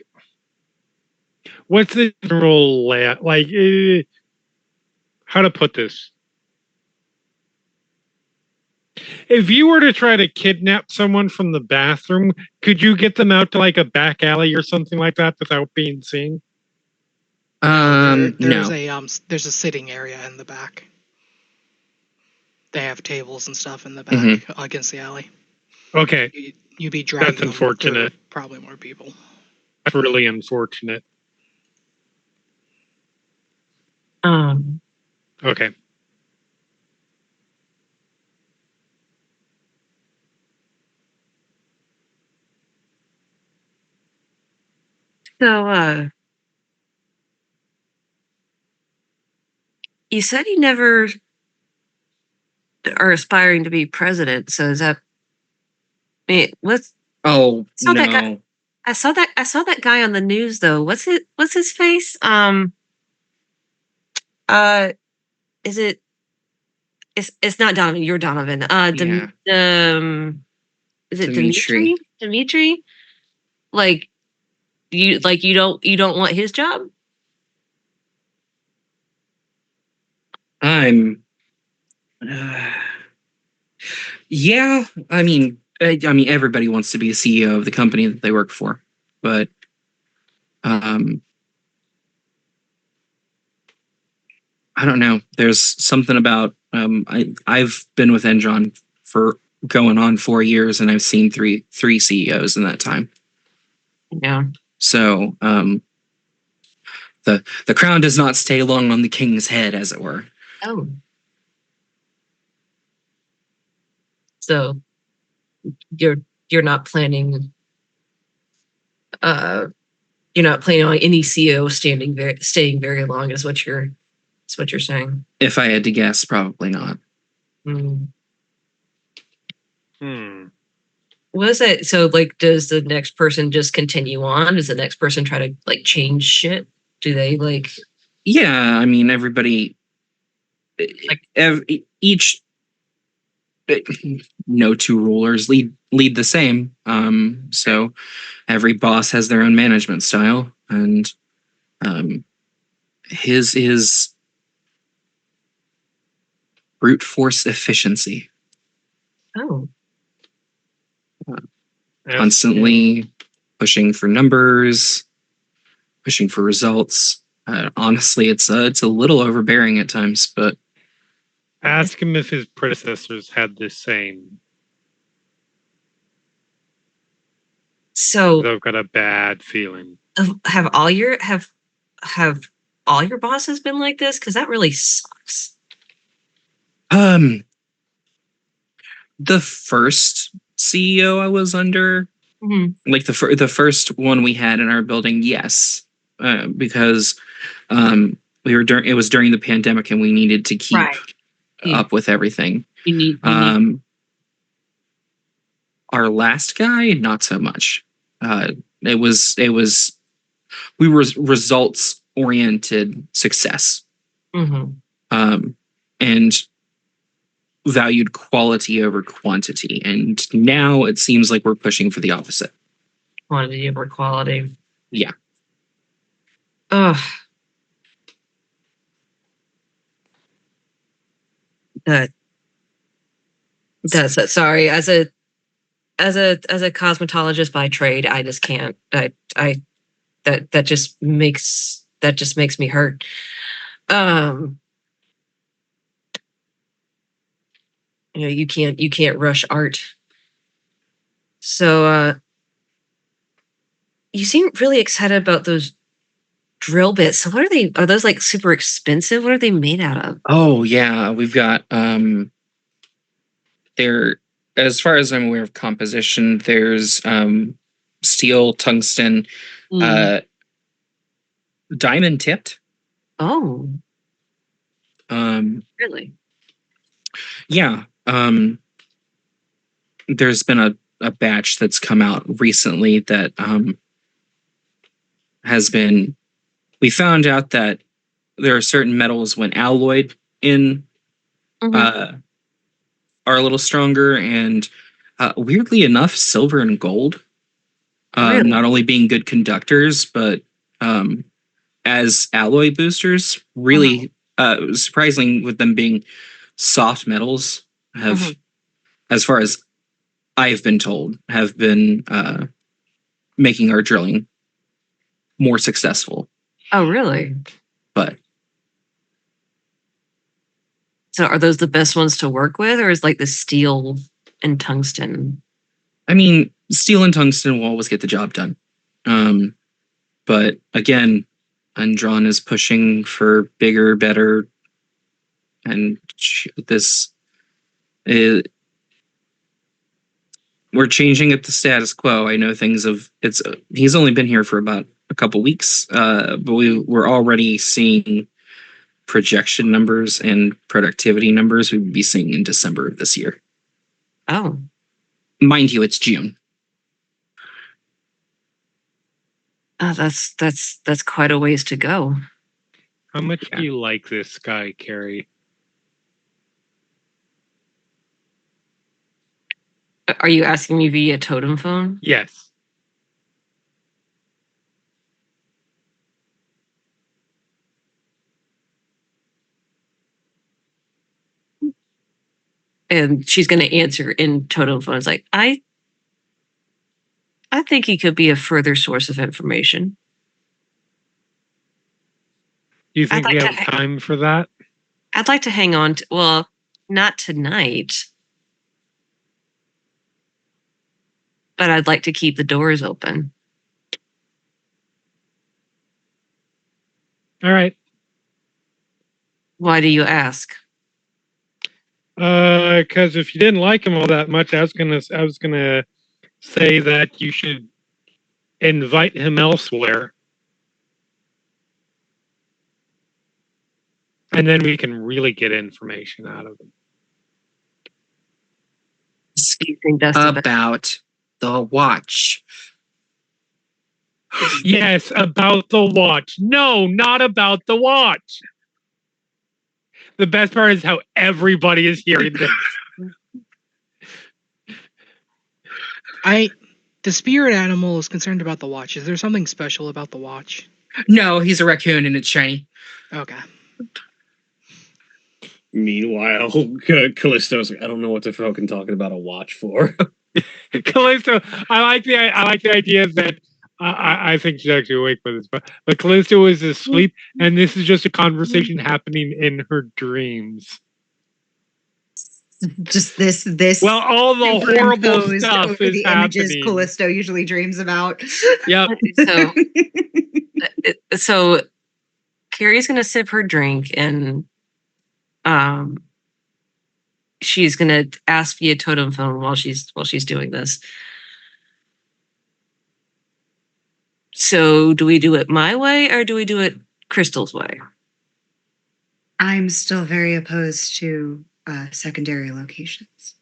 A: What's the general layout? Like, how to put this? If you were to try to kidnap someone from the bathroom, could you get them out to like a back alley or something like that without being seen?
E: There's
B: No.
E: There's a sitting area in the back. They have tables and stuff in the back against the alley.
A: Okay.
E: You'd be dragging.
A: That's unfortunate.
E: Probably more people.
A: That's really unfortunate. Okay.
D: So, you said you never are aspiring to be president. So is that? What's?
B: Oh no!
D: That guy, I saw that guy on the news though. What's his face? Is it? It's not Donovan. You're Donovan. Is it Dimitri? Dimitri? Like you don't want his job?
B: Yeah, I mean, everybody wants to be the CEO of the company that they work for, but I don't know. There's something about I've been with Endron for going on 4 years, and I've seen three CEOs in that time.
D: Yeah.
B: So the crown does not stay long on the king's head, as it were.
D: Oh. So you're not planning you're not planning on any CEO staying very long, is what you're saying.
B: If I had to guess, probably not.
D: Mm.
A: Hmm.
D: What is it? So, like, does the next person just continue on? Does the next person try to like change shit? Do they like?
B: Yeah, I mean, everybody, each, no two rulers lead the same. So every boss has their own management style, and his is brute force efficiency.
D: Oh,
B: Constantly pushing for numbers, pushing for results. Honestly, it's a little overbearing at times, but
A: Ask him if his predecessors had the same.
D: so
A: I've got a bad feeling.
D: have all your bosses been like this? Because that really sucks.
B: the first CEO I was under,
D: Mm-hmm.
B: like the first one we had in our building, yes, because it was during the pandemic and we needed to keep up with everything.
D: You need.
B: Our last guy, not so much. It was we were results oriented success,
D: Mm-hmm.
B: and valued quality over quantity. And now it seems like we're pushing for the opposite.
D: Quantity over quality.
B: Yeah.
D: Ugh. That's it. Sorry. As a cosmetologist by trade, I just can't. That just makes me hurt. You can't rush art. So you seem really excited about those drill bits. So what are they? Are those like super expensive? What are they made out of?
B: Oh yeah, we've got they're, as far as I'm aware of composition, there's steel, tungsten, diamond tipped.
D: Oh.
B: Really?
D: Yeah.
B: There's been a batch that's come out recently that has been, we found out that there are certain metals when alloyed in are a little stronger, and weirdly enough, silver and gold,
D: Really?
B: not only being good conductors, but as alloy boosters, really surprising with them being soft metals, have, as far as I've been told, have been making our drilling more successful.
D: Oh, really?
B: But
D: so are those the best ones to work with, or is like the steel and tungsten?
B: I mean, steel and tungsten will always get the job done. But again, Undrawn is pushing for bigger, better, and this is, we're changing up the status quo. I know things of it's. He's only been here for about a couple weeks, but we're already seeing projection numbers and productivity numbers we would be seeing in December of this year.
D: Oh,
B: mind you, it's June.
D: That's quite a ways to go.
A: How much do you like this guy, Carrie?
D: Are you asking me via totem phone?
A: Yes.
D: And she's going to answer in totem phone. It's like, I think he could be a further source of information.
A: Do you think we have time for that?
D: I'd like to hang on to, well, not tonight, but I'd like to keep the doors open.
A: All right.
D: Why do you ask?
A: Because if you didn't like him all that much, I was gonna say that you should invite him elsewhere. And then we can really get information out of him.
D: Do you think that's the best?
B: About the watch.
A: Yes, about the watch. No, not about the watch. The best part is how everybody is hearing this.
E: The spirit animal is concerned about the watch. Is there something special about the watch?
B: No, he's a raccoon and it's shiny.
E: Okay.
C: Meanwhile, Callisto's like, I don't know what they're fucking talking about a watch for.
A: Callisto, I like the idea that I think she's actually awake for this, but Callisto is asleep, and this is just a conversation happening in her dreams.
F: Just this.
A: Well, all the horrible
F: superimposed
A: stuff
F: over
A: is
F: the images
A: happening.
F: Callisto usually dreams about.
B: Yep.
D: So Carrie's gonna sip her drink and she's gonna ask via totem phone while she's doing this. So do we do it my way or do we do it Crystal's way?
F: I'm still very opposed to secondary locations.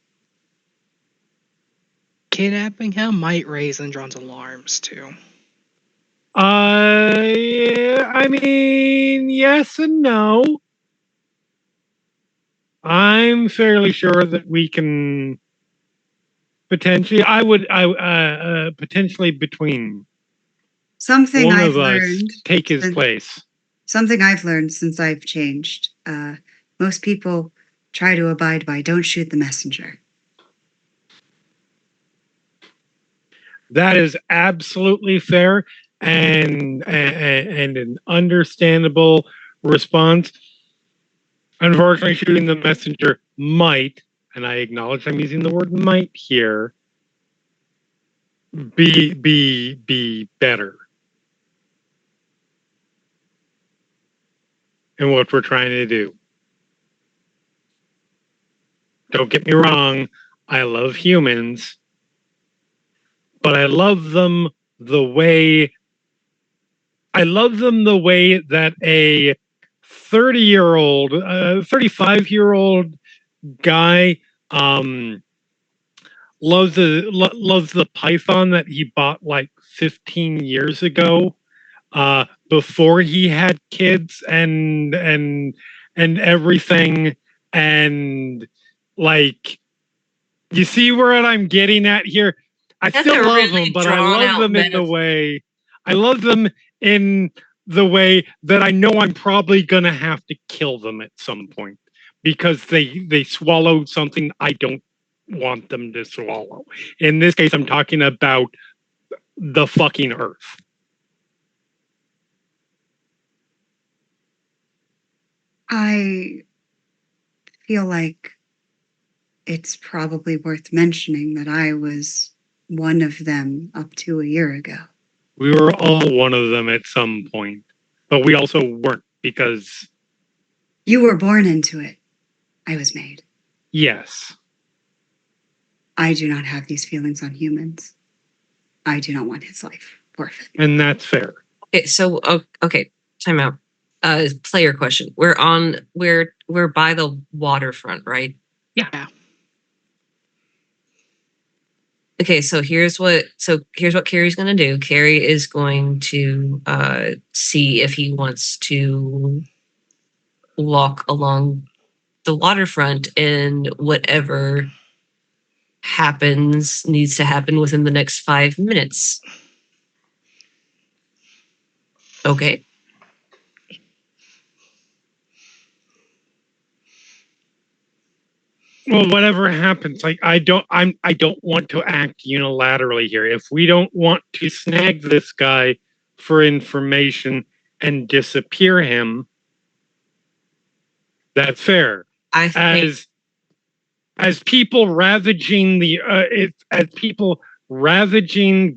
E: Kidnapping him might raise Endron's alarms too.
A: Yeah, I mean, yes and no. I'm fairly sure that we can potentially. Potentially between
F: Something
A: one
F: I've
A: of us
F: learned.
A: take his
F: since-
A: place.
F: Something I've learned since I've changed. Most people try to abide by don't shoot the messenger.
A: That is absolutely fair and an understandable response. Unfortunately, shooting the messenger might, and I acknowledge I'm using the word might here, be better in what we're trying to do. Don't get me wrong, I love humans, but I love them the way that a 30-year-old, 35-year-old guy loves the python that he bought like 15 years ago, before he had kids and everything, and like, you see where I'm getting at here. I
D: That's
A: still
D: a
A: love
D: really
A: them, but I
D: drawn
A: love
D: out
A: them in the
D: metaphor.
A: way. I love them in the way that I know I'm probably gonna have to kill them at some point because they swallowed something I don't want them to swallow. In this case, I'm talking about the fucking earth.
F: I feel like it's probably worth mentioning that I was one of them up to a year ago.
A: We were all one of them at some point, but we also weren't because,
F: You were born into it. I was made.
A: yes,
F: I do not have these feelings on humans. I do not want his life forfeit.
A: and that's fair.
D: Okay, so okay, time out. Player question. We're by the waterfront, right?
E: Yeah.
D: Okay, so here's what Carrie's gonna do. Carrie is going to see if he wants to walk along the waterfront, and whatever happens needs to happen within the next 5 minutes. Okay.
A: Well, whatever happens, like I don't want to act unilaterally here. If we don't want to snag this guy for information and disappear him, that's fair.
D: I think
A: As people ravaging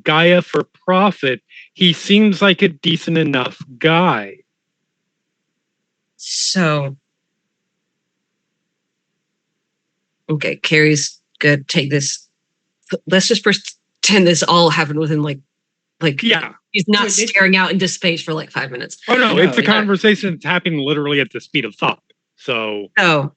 A: Gaia for profit, he seems like a decent enough guy.
D: so. Okay, Carrie's gonna take this. Let's just pretend this all happened within like Like,
A: Yeah.
D: he's not
E: So it-
D: staring out into space for like 5 minutes.
A: Oh no, it's a
D: yeah.
A: conversation that's happening literally at the speed of thought. So
D: Oh.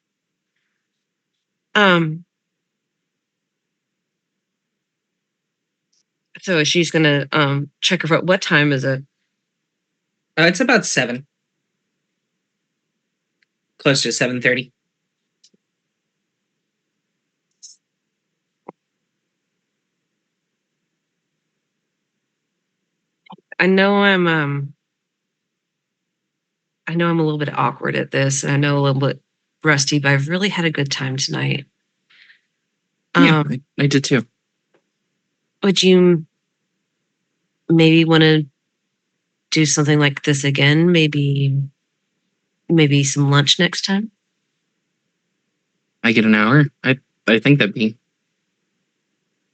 D: So she's gonna check her phone. What time is it?
B: It's about 7. Close to 7:30.
D: I know I'm a little bit awkward at this, and I know a little bit rusty, but I've really had a good time tonight.
B: Yeah, I did too.
D: Would you maybe want to do something like this again? Maybe some lunch next time?
B: I get an hour. I think that'd be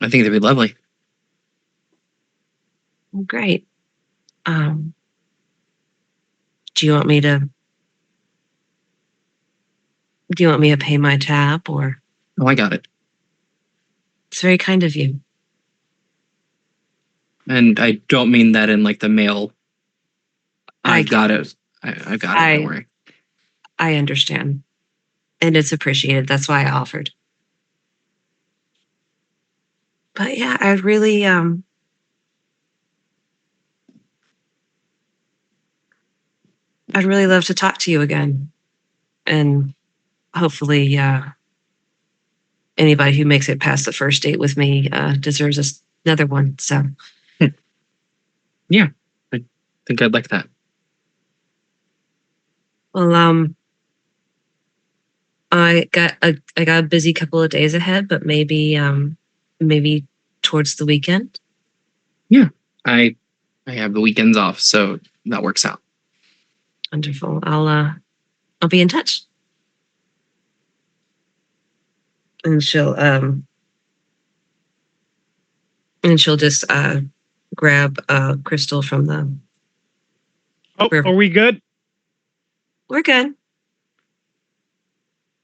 B: lovely.
D: Great. Do you want me to pay my tab, or?
B: Oh, I got it.
D: It's very kind of you.
B: And I don't mean that in like the male.
D: I
B: I got it. I got it. Don't worry.
D: I understand. And it's appreciated. That's why I offered. But yeah, I'd really love to talk to you again. And hopefully anybody who makes it past the first date with me deserves another one. So
B: Yeah. I think I'd like that.
D: well, I got a busy couple of days ahead, but maybe towards the weekend.
B: I have the weekends off, so that works out.
D: Wonderful. I'll be in touch. And she'll just grab Crystal from the.
A: oh, are we good?
D: We're good.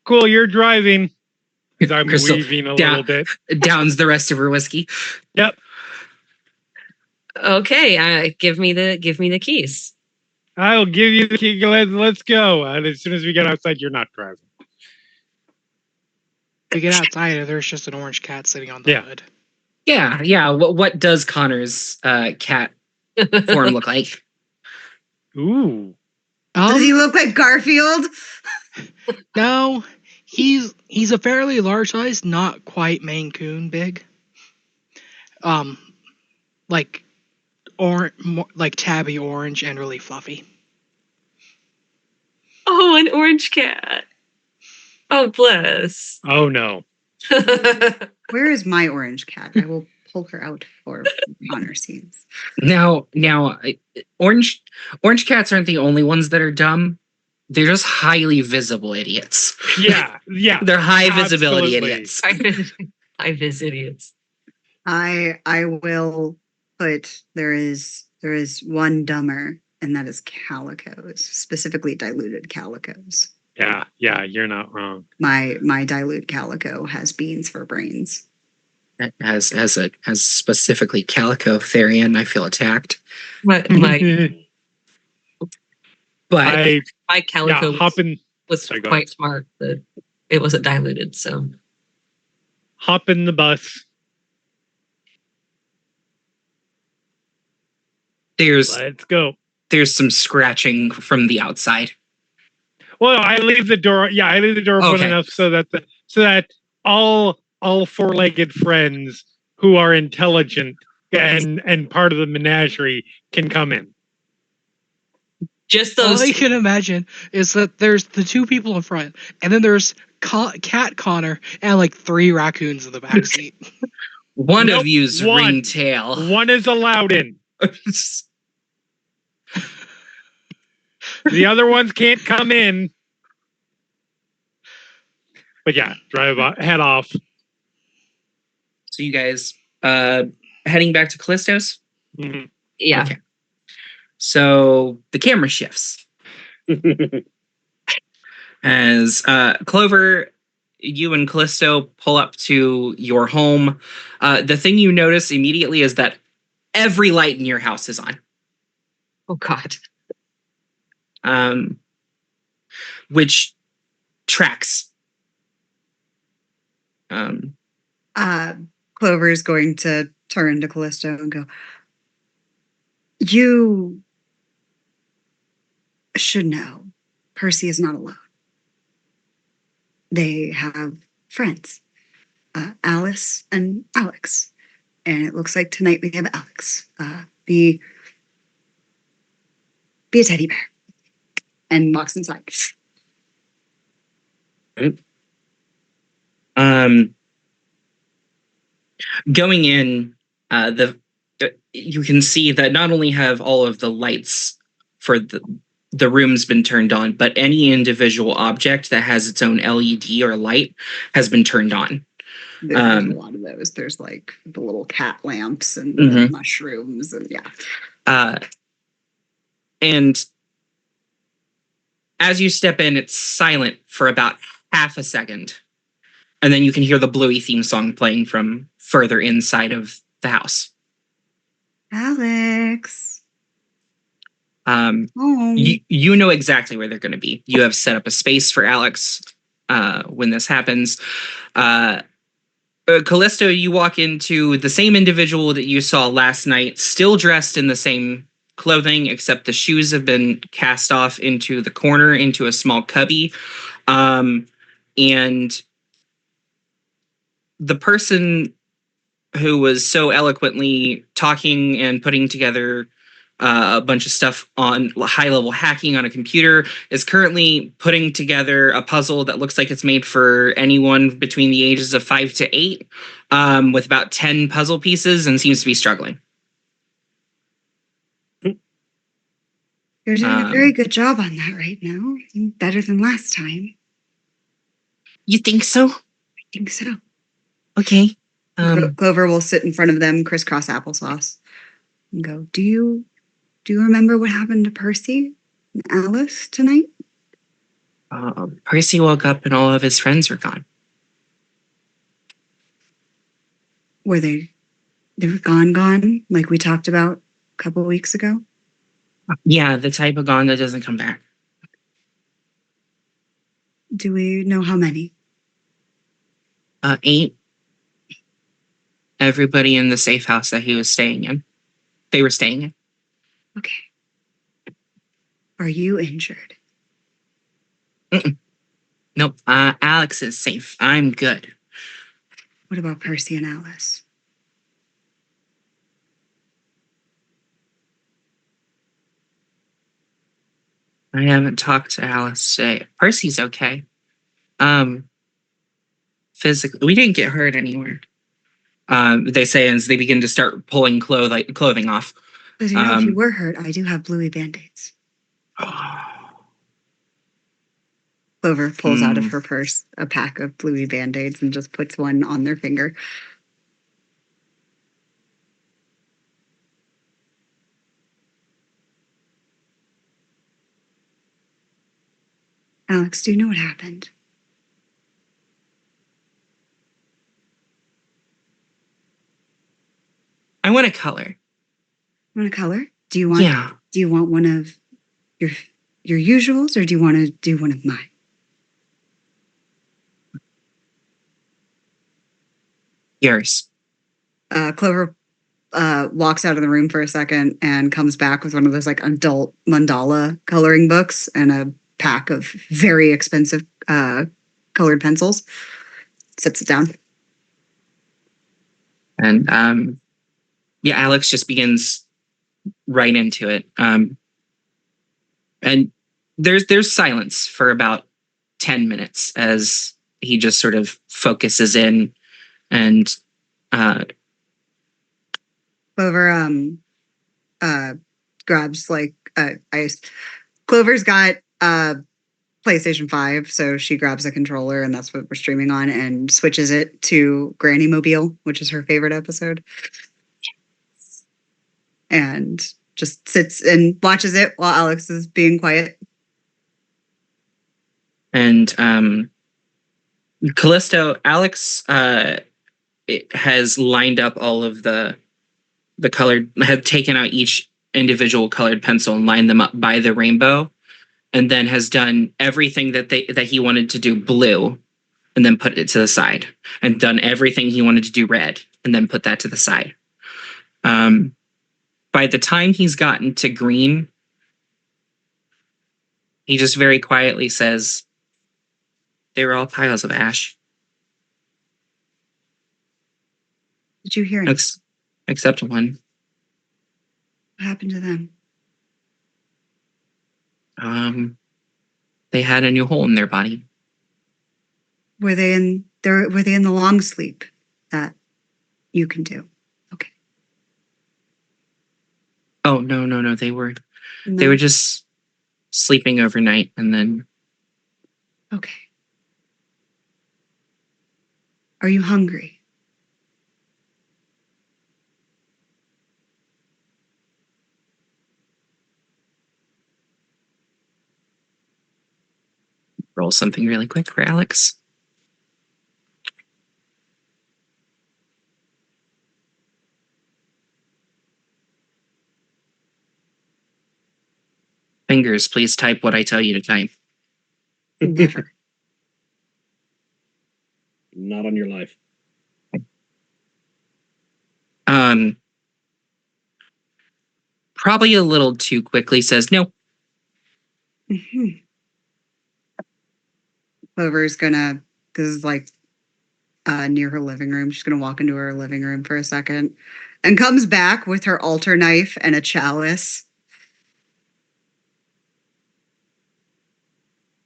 A: Cool, you're driving. Because I'm
B: Crystal,
A: weaving a
B: down.
A: little bit.
B: Downs the rest of her whiskey.
A: Yep.
D: Okay, give me the keys.
A: I'll give you the key. Let's go. And as soon as we get outside, you're not driving.
E: We get outside and there's just an orange cat sitting on the
A: Yeah.
E: hood.
B: Yeah. What does Connor's cat form look like?
A: Ooh.
F: Does he look like Garfield?
E: No, he's a fairly large size, not quite Maine Coon big. Like like tabby orange and really fluffy.
D: Oh, an orange cat. Oh, bless.
A: Oh no.
F: Where is my orange cat? I will pull her out for honor scenes.
B: Now, orange cats aren't the only ones that are dumb. They're just highly visible idiots.
A: Yeah.
B: They're high visibility
A: Absolutely.
B: idiots.
D: I visit idiots.
F: I will put there is one dumber, and that is calicos, specifically diluted calicos.
A: Yeah, you're not wrong.
F: My dilute calico has beans for brains.
B: As specifically Calico Therian, I feel attacked.
D: My
B: But
D: my calico
A: hopping
D: was
A: Sorry, go
D: quite
A: ahead.
D: smart. That it wasn't diluted. So
A: hop in the bus.
B: there's
A: Let's go.
B: some scratching from the outside.
A: Well, I leave the door. Yeah, I leave the door open
B: Okay.
A: enough so that all four-legged friends who are intelligent and part of the menagerie can come in.
D: just
E: All
D: those.
E: I can imagine is that there's the two people in front, and then there's Cat Connor and like 3 raccoons in the back seat.
B: One
A: Nope,
B: of you's
A: one.
B: ringtail.
A: One is allowed in. The other ones can't come in. But yeah, head off.
B: So you guys heading back to Callisto's?
A: Mhm.
D: Yeah.
B: Okay. So the camera shifts as Clover, you and Callisto pull up to your home. The thing you notice immediately is that every light in your house is on.
D: Oh God.
B: Which tracks.
F: Clover's going to turn to Callisto and go, "You should know Percy is not alone. They have friends, Alice and Alex. And it looks like tonight we have Alex. Be a teddy bear." And walks inside.
B: Going in, you can see that not only have all of the lights for the rooms been turned on, but any individual object that has its own LED or light has been turned on.
F: There's a lot of those. There's like the little cat lamps and the mushrooms and
B: and as you step in, it's silent for about half a second. And then you can hear the Bluey theme song playing from further inside of the house.
F: Alex.
B: You know exactly where they're going to be. You have set up a space for Alex when this happens. Callisto, you walk into the same individual that you saw last night, still dressed in the same clothing, except the shoes have been cast off into the corner, into a small cubby. And the person who was so eloquently talking and putting together a bunch of stuff on high-level hacking on a computer is currently putting together a puzzle that looks like it's made for anyone between the ages of 5 to 8, with about 10 puzzle pieces, and seems to be struggling.
F: You're doing a very good job on that right now. Better than last time.
B: You think so?
F: I think so.
B: Okay.
F: Clover will sit in front of them, crisscross applesauce, and go, Do you remember what happened to Percy and Alice tonight?
B: Percy woke up and all of his friends were gone.
F: Were they were gone, like we talked about a couple of weeks ago?
B: Yeah, the type of gone that doesn't come back.
F: Do we know how many?
B: 8. Everybody in the safe house that he was staying in. They were staying in.
F: Okay. Are you injured?
B: Nope. Alex is safe. I'm good.
F: What about Percy and Alice?
B: I haven't talked to Alice today. Percy's okay. Physically, we didn't get hurt anywhere. They say as they begin to start pulling clothing off.
F: Because if you were hurt, I do have Bluey Band-Aids. Clover pulls out of her purse a pack of Bluey Band-Aids and just puts one on their finger. Alex, do you know what happened?
B: I want a color.
F: You want a color? Do you want one of your usuals, or do you want to do one of mine?
B: Yours.
F: Clover walks out of the room for a second and comes back with one of those like adult mandala coloring books and a pack of very expensive colored pencils. Sets it down.
B: And Alex just begins right into it. And there's silence for about 10 minutes as he just sort of focuses in and
F: Clover grabs like Clover's got PlayStation 5, so she grabs a controller, and that's what we're streaming on, and switches it to Granny Mobile, which is her favorite episode. And just sits and watches it while Alex is being quiet.
B: And Callisto, Alex has lined up all of the have taken out each individual colored pencil and lined them up by the rainbow, and then has done everything that he wanted to do blue, and then put it to the side, and done everything he wanted to do red, and then put that to the side. By the time he's gotten to green, he just very quietly says, "They were all piles of ash."
F: Did you hear it?
B: Except one.
F: What happened to them?
B: They had a new hole in their body.
F: Were they in the long sleep that you can do? Okay.
B: Oh, no. They were
F: No?
B: just sleeping overnight, and then
F: Okay. Are you hungry?
B: roll something really quick for Alex. Fingers, please type what I tell you to type.
F: Never.
C: Not on your life.
B: Probably a little too quickly says no.
F: Mhm. Clover's gonna, this is like near her living room. She's gonna walk into her living room for a second and comes back with her altar knife and a chalice.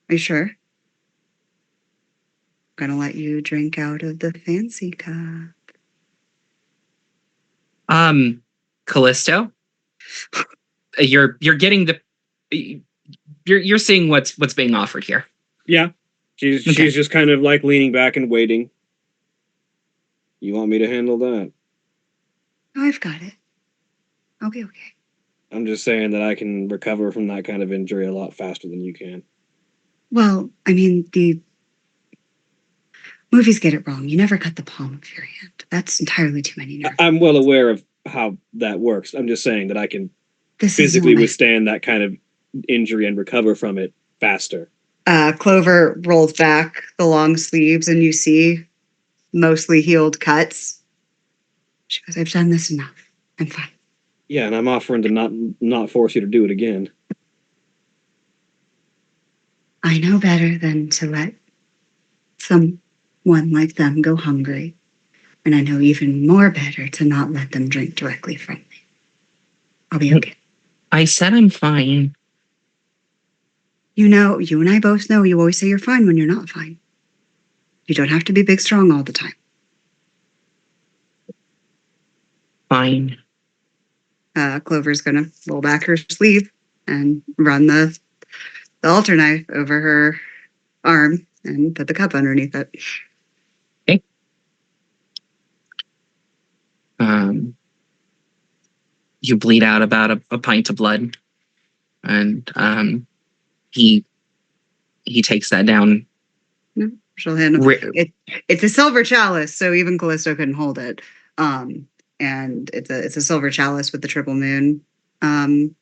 F: Are you sure? I'm gonna let you drink out of the fancy cup.
B: Callisto, you're getting you're seeing what's being offered here.
C: Yeah. She's just kind of like leaning back and waiting. You want me to handle that?
F: I've got it. I'll be okay.
C: I'm just saying that I can recover from that kind of injury a lot faster than you can.
F: Well, I mean, the movies get it wrong. You never cut the palm of your hand. That's entirely too many nerves.
C: I'm well aware of how that works. I'm just saying that I can
F: This
C: physically
F: is
C: withstand that kind of injury and recover from it faster.
F: Clover rolls back the long sleeves and you see mostly healed cuts. She goes, I've done this enough. I'm fine.
C: Yeah, and I'm offering to not force you to do it again.
F: I know better than to let someone like them go hungry. And I know even more better to not let them drink directly from me. I'll be okay.
B: I said I'm fine.
F: You know, you and I both know you always say you're fine when you're not fine. You don't have to be big strong all the time.
B: Fine.
F: Clover's gonna roll back her sleeve and run the altar knife over her arm and put the cup underneath it.
B: Okay. You bleed out about a pint of blood, and he takes that down.
F: She'll hand him. It's a silver chalice, so even Callisto couldn't hold it. And it's a silver chalice with the triple moon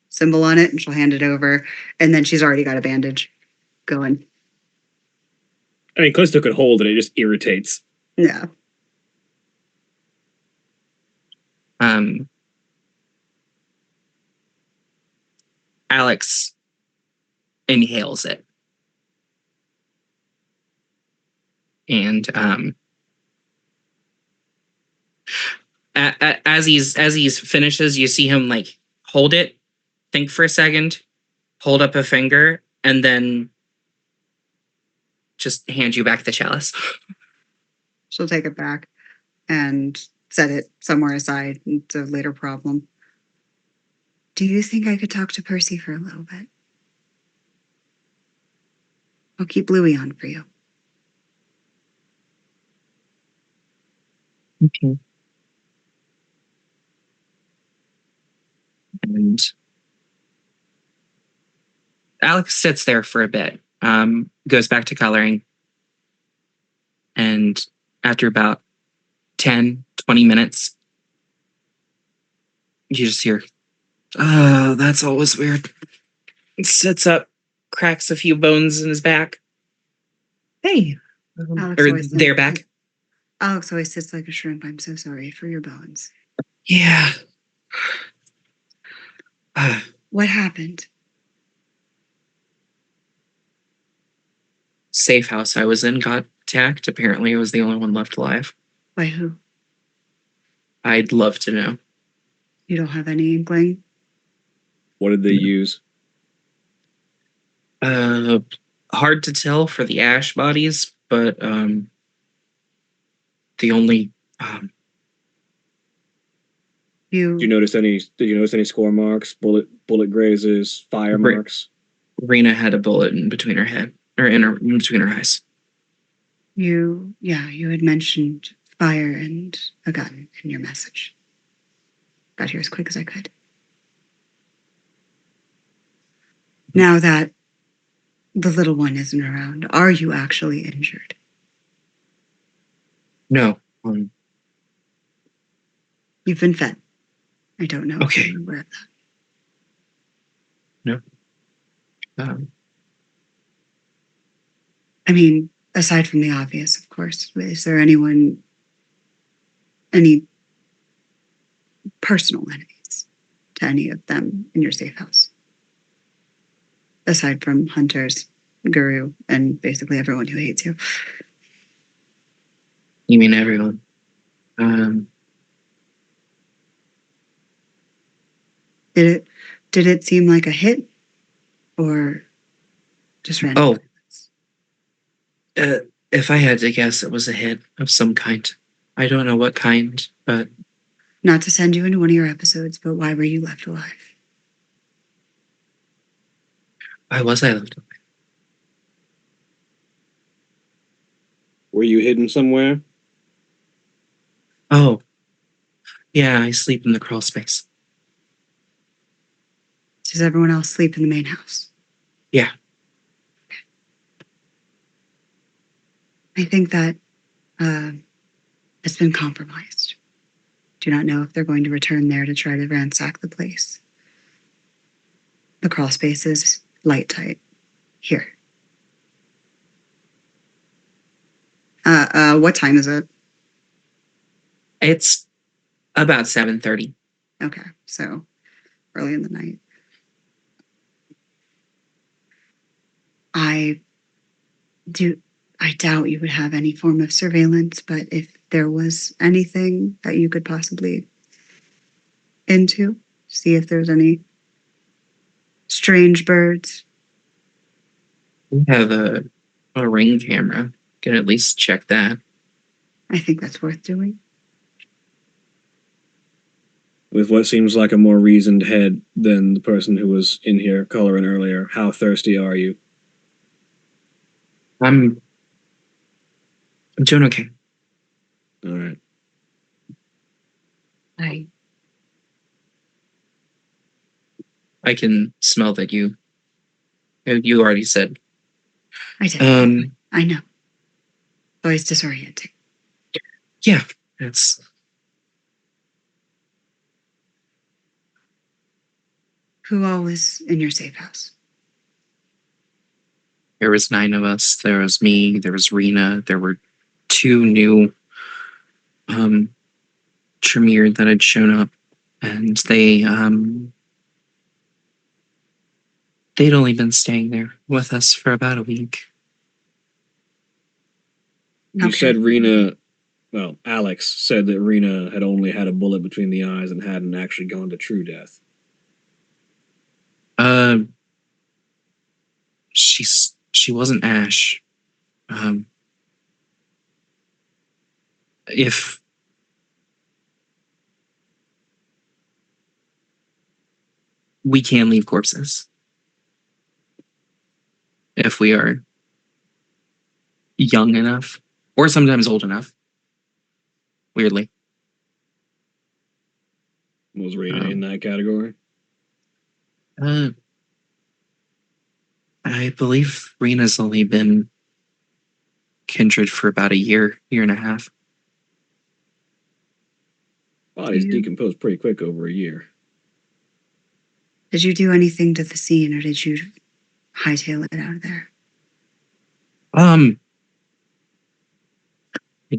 F: symbol on it, and she'll hand it over. And then she's already got a bandage going.
C: I mean, Callisto could hold it. It just irritates.
F: Yeah.
B: Alex inhales it. And as he's finishes, you see him like hold it, think for a second, hold up a finger, and then just hand you back the chalice.
F: She'll take it back and set it somewhere aside. It's a later problem. Do you think I could talk to Percy for a little bit? I'll keep Bluey on for you.
B: Okay. And Alex sits there for a bit, goes back to coloring. And after about 10, 20 minutes, You just hear, oh, that's always weird. He sits up, cracks a few bones in his back. Hey.
F: Alex
B: Or
F: always
B: they're
F: says-
B: back.
F: Alex always sits like a shrimp. I'm so sorry for your bones.
B: Yeah.
F: What happened?
B: Safe house I was in got attacked. Apparently, I was the only one left alive.
F: By who?
B: I'd love to know.
F: You don't have any inkling?
C: What did they use?
B: Hard to tell for the ash bodies, but the only
C: Did you notice any score marks, bullet grazes, fire
B: Right.
C: marks?
B: Rena had a bullet in between her head or in between her eyes.
F: You had mentioned fire and a gun in your message. Got here as quick as I could. Now that the little one isn't around, are you actually injured?
B: No.
F: You've been fed. I don't know if
B: Okay.
F: you're aware of that. I mean, aside from the obvious, of course, is there any personal enemies to any of them in your safe house? Aside from hunters, Guru, and basically everyone who hates you.
B: You mean everyone?
F: Did it seem like a hit? Or just random?
B: Oh.
F: violence?
B: If I had to guess, it was a hit of some kind. I don't know what kind, but
F: Not to send you into one of your episodes, but why were you left alive?
B: why was I left alive?
C: Were you hidden somewhere?
B: Oh. Yeah, I sleep in the crawl space.
F: Does everyone else sleep in the main house?
B: Yeah.
F: I think that it's been compromised. Do not know if they're going to return there to try to ransack the place. The crawl space is light tight. Here. What time is it?
B: It's about 7:30.
F: Okay, so early in the night. I doubt you would have any form of surveillance, but if there was anything that you could possibly into, see if there's any strange birds.
B: We have a ring camera. Can at least check that.
F: I think that's worth doing.
C: With what seems like a more reasoned head than the person who was in here coloring earlier, how thirsty are you?
B: I'm doing okay.
C: All right.
B: I can smell that you already said.
F: I did. I know. Always disorienting.
B: Yeah, it's
F: Who all was in your safe house?
B: there was 9 of us. There was me, there was Rena, there were 2 new Tremere that had shown up, and they'd only been staying there with us for about a week.
C: You
F: Okay.
C: said Rena, well, Alex said that Rena had only had a bullet between the eyes and hadn't actually gone to true death.
B: She wasn't Ash. If we can leave corpses, if we are young enough, or sometimes old enough. Weirdly,
C: Was Rena in that category?
B: I believe Rena's only been kindred for about a year and a half.
C: Bodies
F: Yeah.
C: decompose pretty quick over a year.
F: Did you do anything to the scene, or did you hightail it out of there?
B: I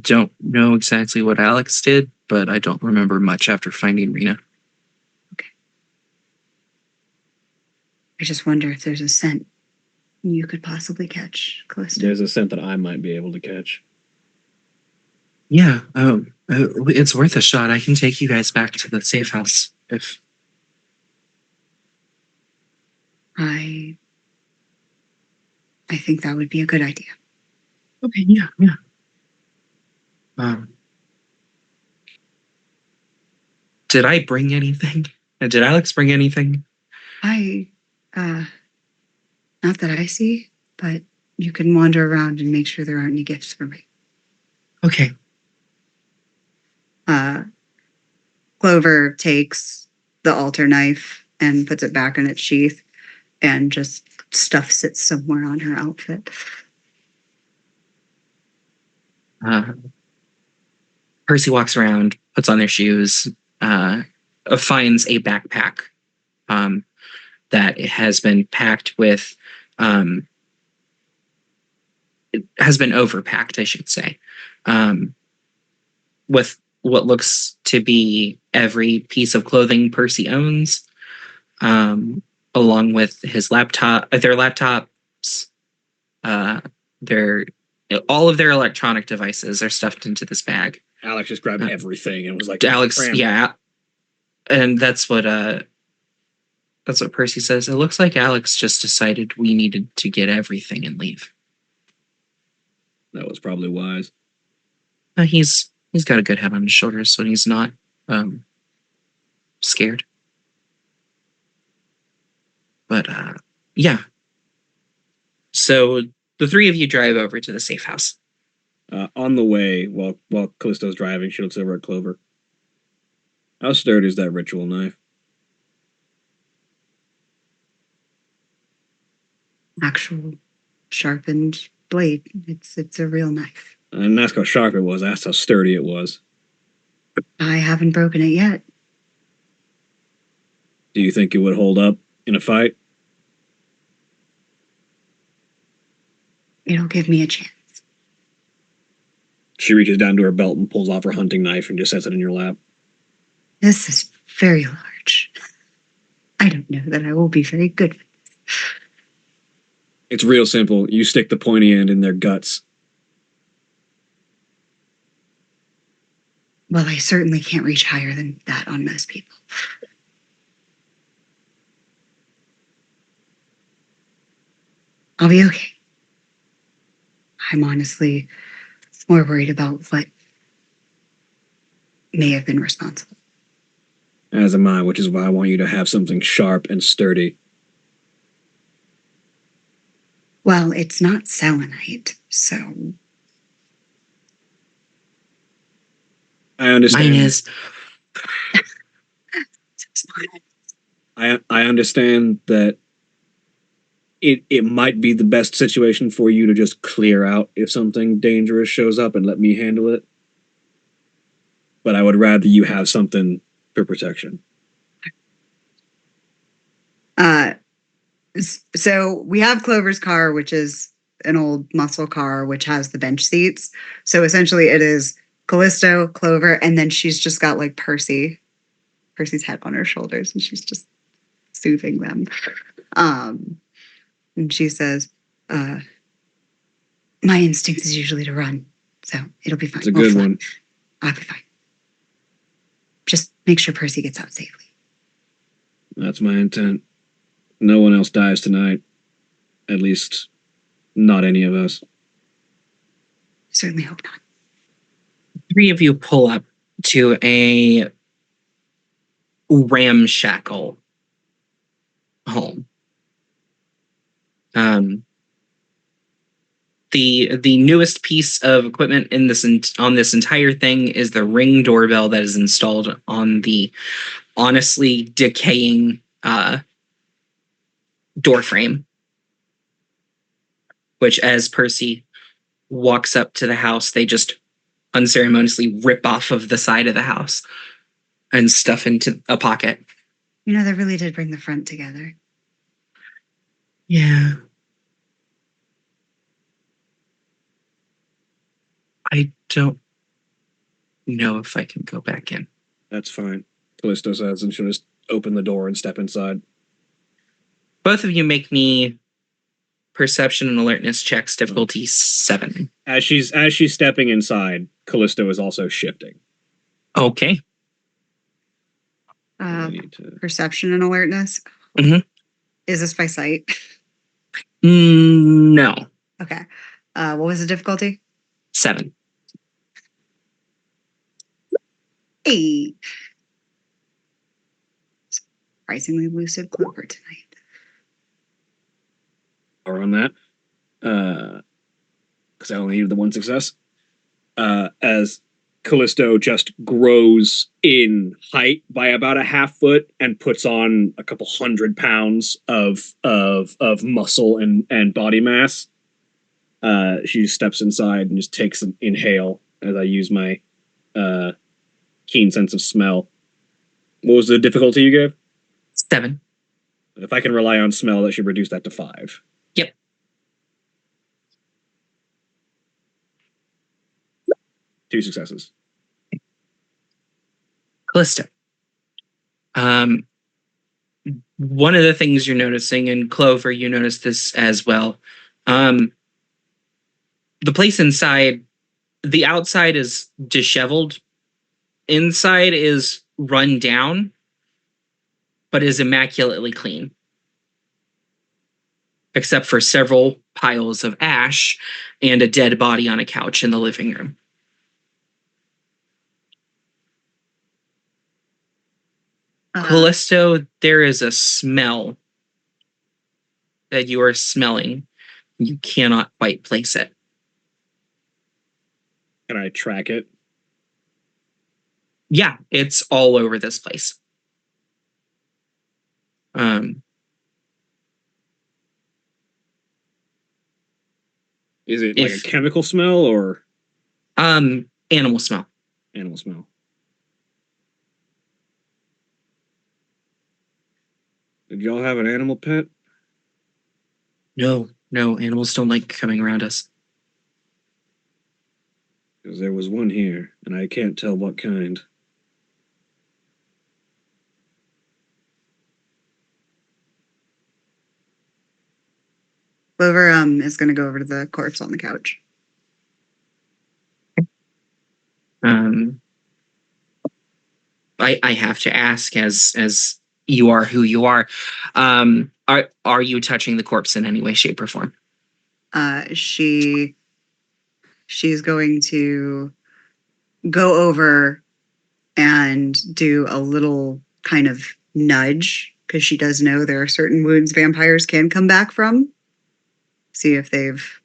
B: don't know exactly what Alex did, but I don't remember much after finding Rena.
F: I just wonder if there's a scent you could possibly catch close to.
C: There's a scent that I might be able to catch.
B: Yeah, it's worth a shot. I can take you guys back to the safe house if.
F: I think that would be a good idea.
B: Okay, yeah. Did I bring anything? Did Alex bring anything?
F: Not that I see, but you can wander around and make sure there aren't any gifts for me.
B: Okay.
F: Clover takes the altar knife and puts it back in its sheath and just stuffs it somewhere on her outfit.
B: Percy walks around, puts on their shoes, finds a backpack that has been packed with, it has been overpacked, I should say, with what looks to be every piece of clothing Percy owns, along with his laptop, their laptops, all of their electronic devices are stuffed into this bag.
C: Alex just grabbed everything and was like,
B: Alex,
C: cram.
B: yeah, and that's what Percy says. It looks like Alex just decided we needed to get everything and leave.
C: That was probably wise.
B: He's got a good head on his shoulders, so he's not scared. But yeah. So the three of you drive over to the safe house.
C: On the way, while Callisto's driving, she looks over at Clover. How sturdy is that ritual knife?
F: Actual sharpened blade. It's a real knife.
C: I didn't ask how sharp it was. I asked how sturdy it was.
F: I haven't broken it yet.
C: Do you think it would hold up in a fight?
F: It'll give me a chance.
C: She reaches down to her belt and pulls off her hunting knife and just sets it in your lap.
F: This is very large. I don't know that I will be very good with this.
C: It's real simple. You stick the pointy end in their guts.
F: Well, I certainly can't reach higher than that on most people. I'll be okay. I'm honestly more worried about what may have been responsible.
C: As am I, which is why I want you to have something sharp and sturdy.
F: Well, it's not selenite, so
C: I understand.
B: Mine is.
C: I understand that it might be the best situation for you to just clear out if something dangerous shows up and let me handle it. But I would rather you have something for protection.
F: So we have Clover's car, which is an old muscle car, which has the bench seats. So essentially it is Callisto, Clover, and then she's just got like Percy's head on her shoulders, and she's just soothing them. And she says, my instinct is usually to run, so it'll be fine.
C: It's a good one.
F: I'll be fine. Just make sure Percy gets out safely.
C: That's my intent. No one else dies tonight. At least, not any of us.
F: Certainly hope not.
B: Three of you pull up to a ramshackle home. The newest piece of equipment in this on this entire thing is the Ring doorbell that is installed on the honestly decaying door frame, which as Percy walks up to the house, they just unceremoniously rip off of the side of the house and stuff into a pocket.
F: You know, they really did bring the front together.
B: Yeah. I don't know if I can go back in.
C: That's fine, Callisto says, and she'll just open the door and step inside.
B: Both of you make me perception and alertness checks, difficulty 7.
C: As she's stepping inside, Callisto is also shifting.
B: Okay.
C: I need to...
F: Perception and alertness.
B: Mhm.
F: Is this by sight?
B: No.
F: Okay. What was the difficulty?
B: 7.
F: 8. Surprisingly lucid Clover tonight.
C: Or on that, because I only needed the one success. As Callisto just grows in height by about a half foot and puts on a couple 100 pounds of muscle and body mass, she steps inside and just takes an inhale as I use my keen sense of smell. What was the difficulty you gave?
B: 7.
C: If I can rely on smell, that should reduce that to 5.
B: Yep.
C: Two successes.
B: Callisto. One of the things you're noticing, and Clover, you notice this as well. The place inside, the outside is disheveled. Inside is run down, but is immaculately clean. Except for several piles of ash and a dead body on a couch in the living room. Callisto, there is a smell that you are smelling. You cannot quite place it.
C: Can I track it?
B: Yeah, it's all over this place.
C: Is it like a chemical smell or
B: animal smell?
C: Animal smell. Did y'all have an animal pet?
B: No, animals don't like coming around us.
C: Because there was one here, and I can't tell what kind.
F: Clover is going to go over to the corpse on the couch.
B: I have to ask, as you are who you are, are you touching the corpse in any way, shape, or form?
F: She's going to go over and do a little kind of nudge, because she does know there are certain wounds vampires can come back from. See if they've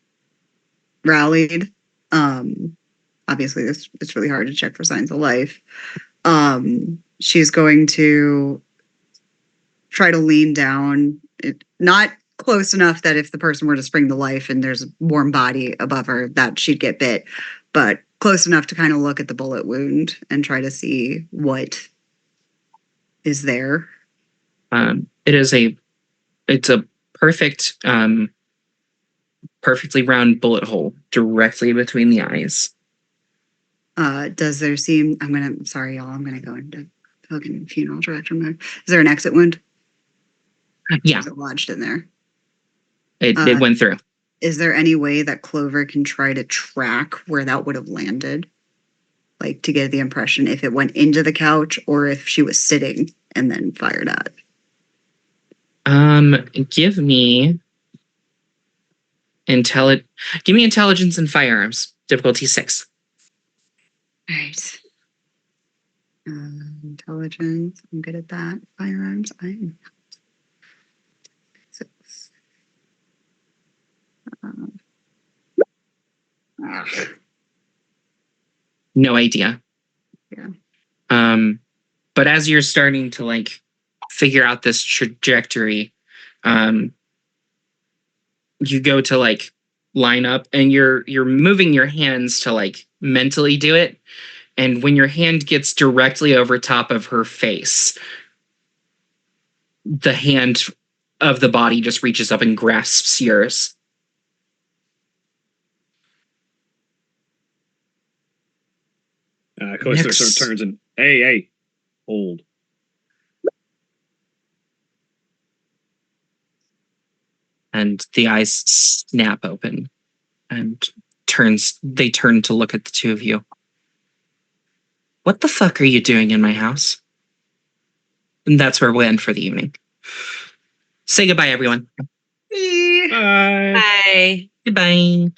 F: rallied. Obviously, it's really hard to check for signs of life. She's going to try to lean down, not close enough that if the person were to spring to life and there's a warm body above her, that she'd get bit, but close enough to kind of look at the bullet wound and try to see what is there.
B: It's a perfect, perfectly round bullet hole directly between the eyes.
F: Does there seem, I'm gonna go into fucking funeral director mode. Is there an exit wound?
B: Yeah.
F: Is it lodged in there?
B: It went through.
F: Is there any way that Clover can try to track where that would have landed? Like, to get the impression if it went into the couch or if she was sitting and then fired at.
B: Give me intelligence and firearms. Difficulty 6.
F: All right. Intelligence. I'm good at that. Firearms. I'm not. 6.
B: No idea.
F: Yeah.
B: But as you're starting to like figure out this trajectory, you go to like line up and you're moving your hands to like mentally do it. And when your hand gets directly over top of her face, the hand of the body just reaches up and grasps yours.
C: Callisto sort of turns and, hey, hold.
B: And the eyes snap open and they turn to look at the two of you. What the fuck are you doing in my house? And that's where we'll end for the evening. Say goodbye, everyone.
C: Bye.
D: Bye.
B: Goodbye.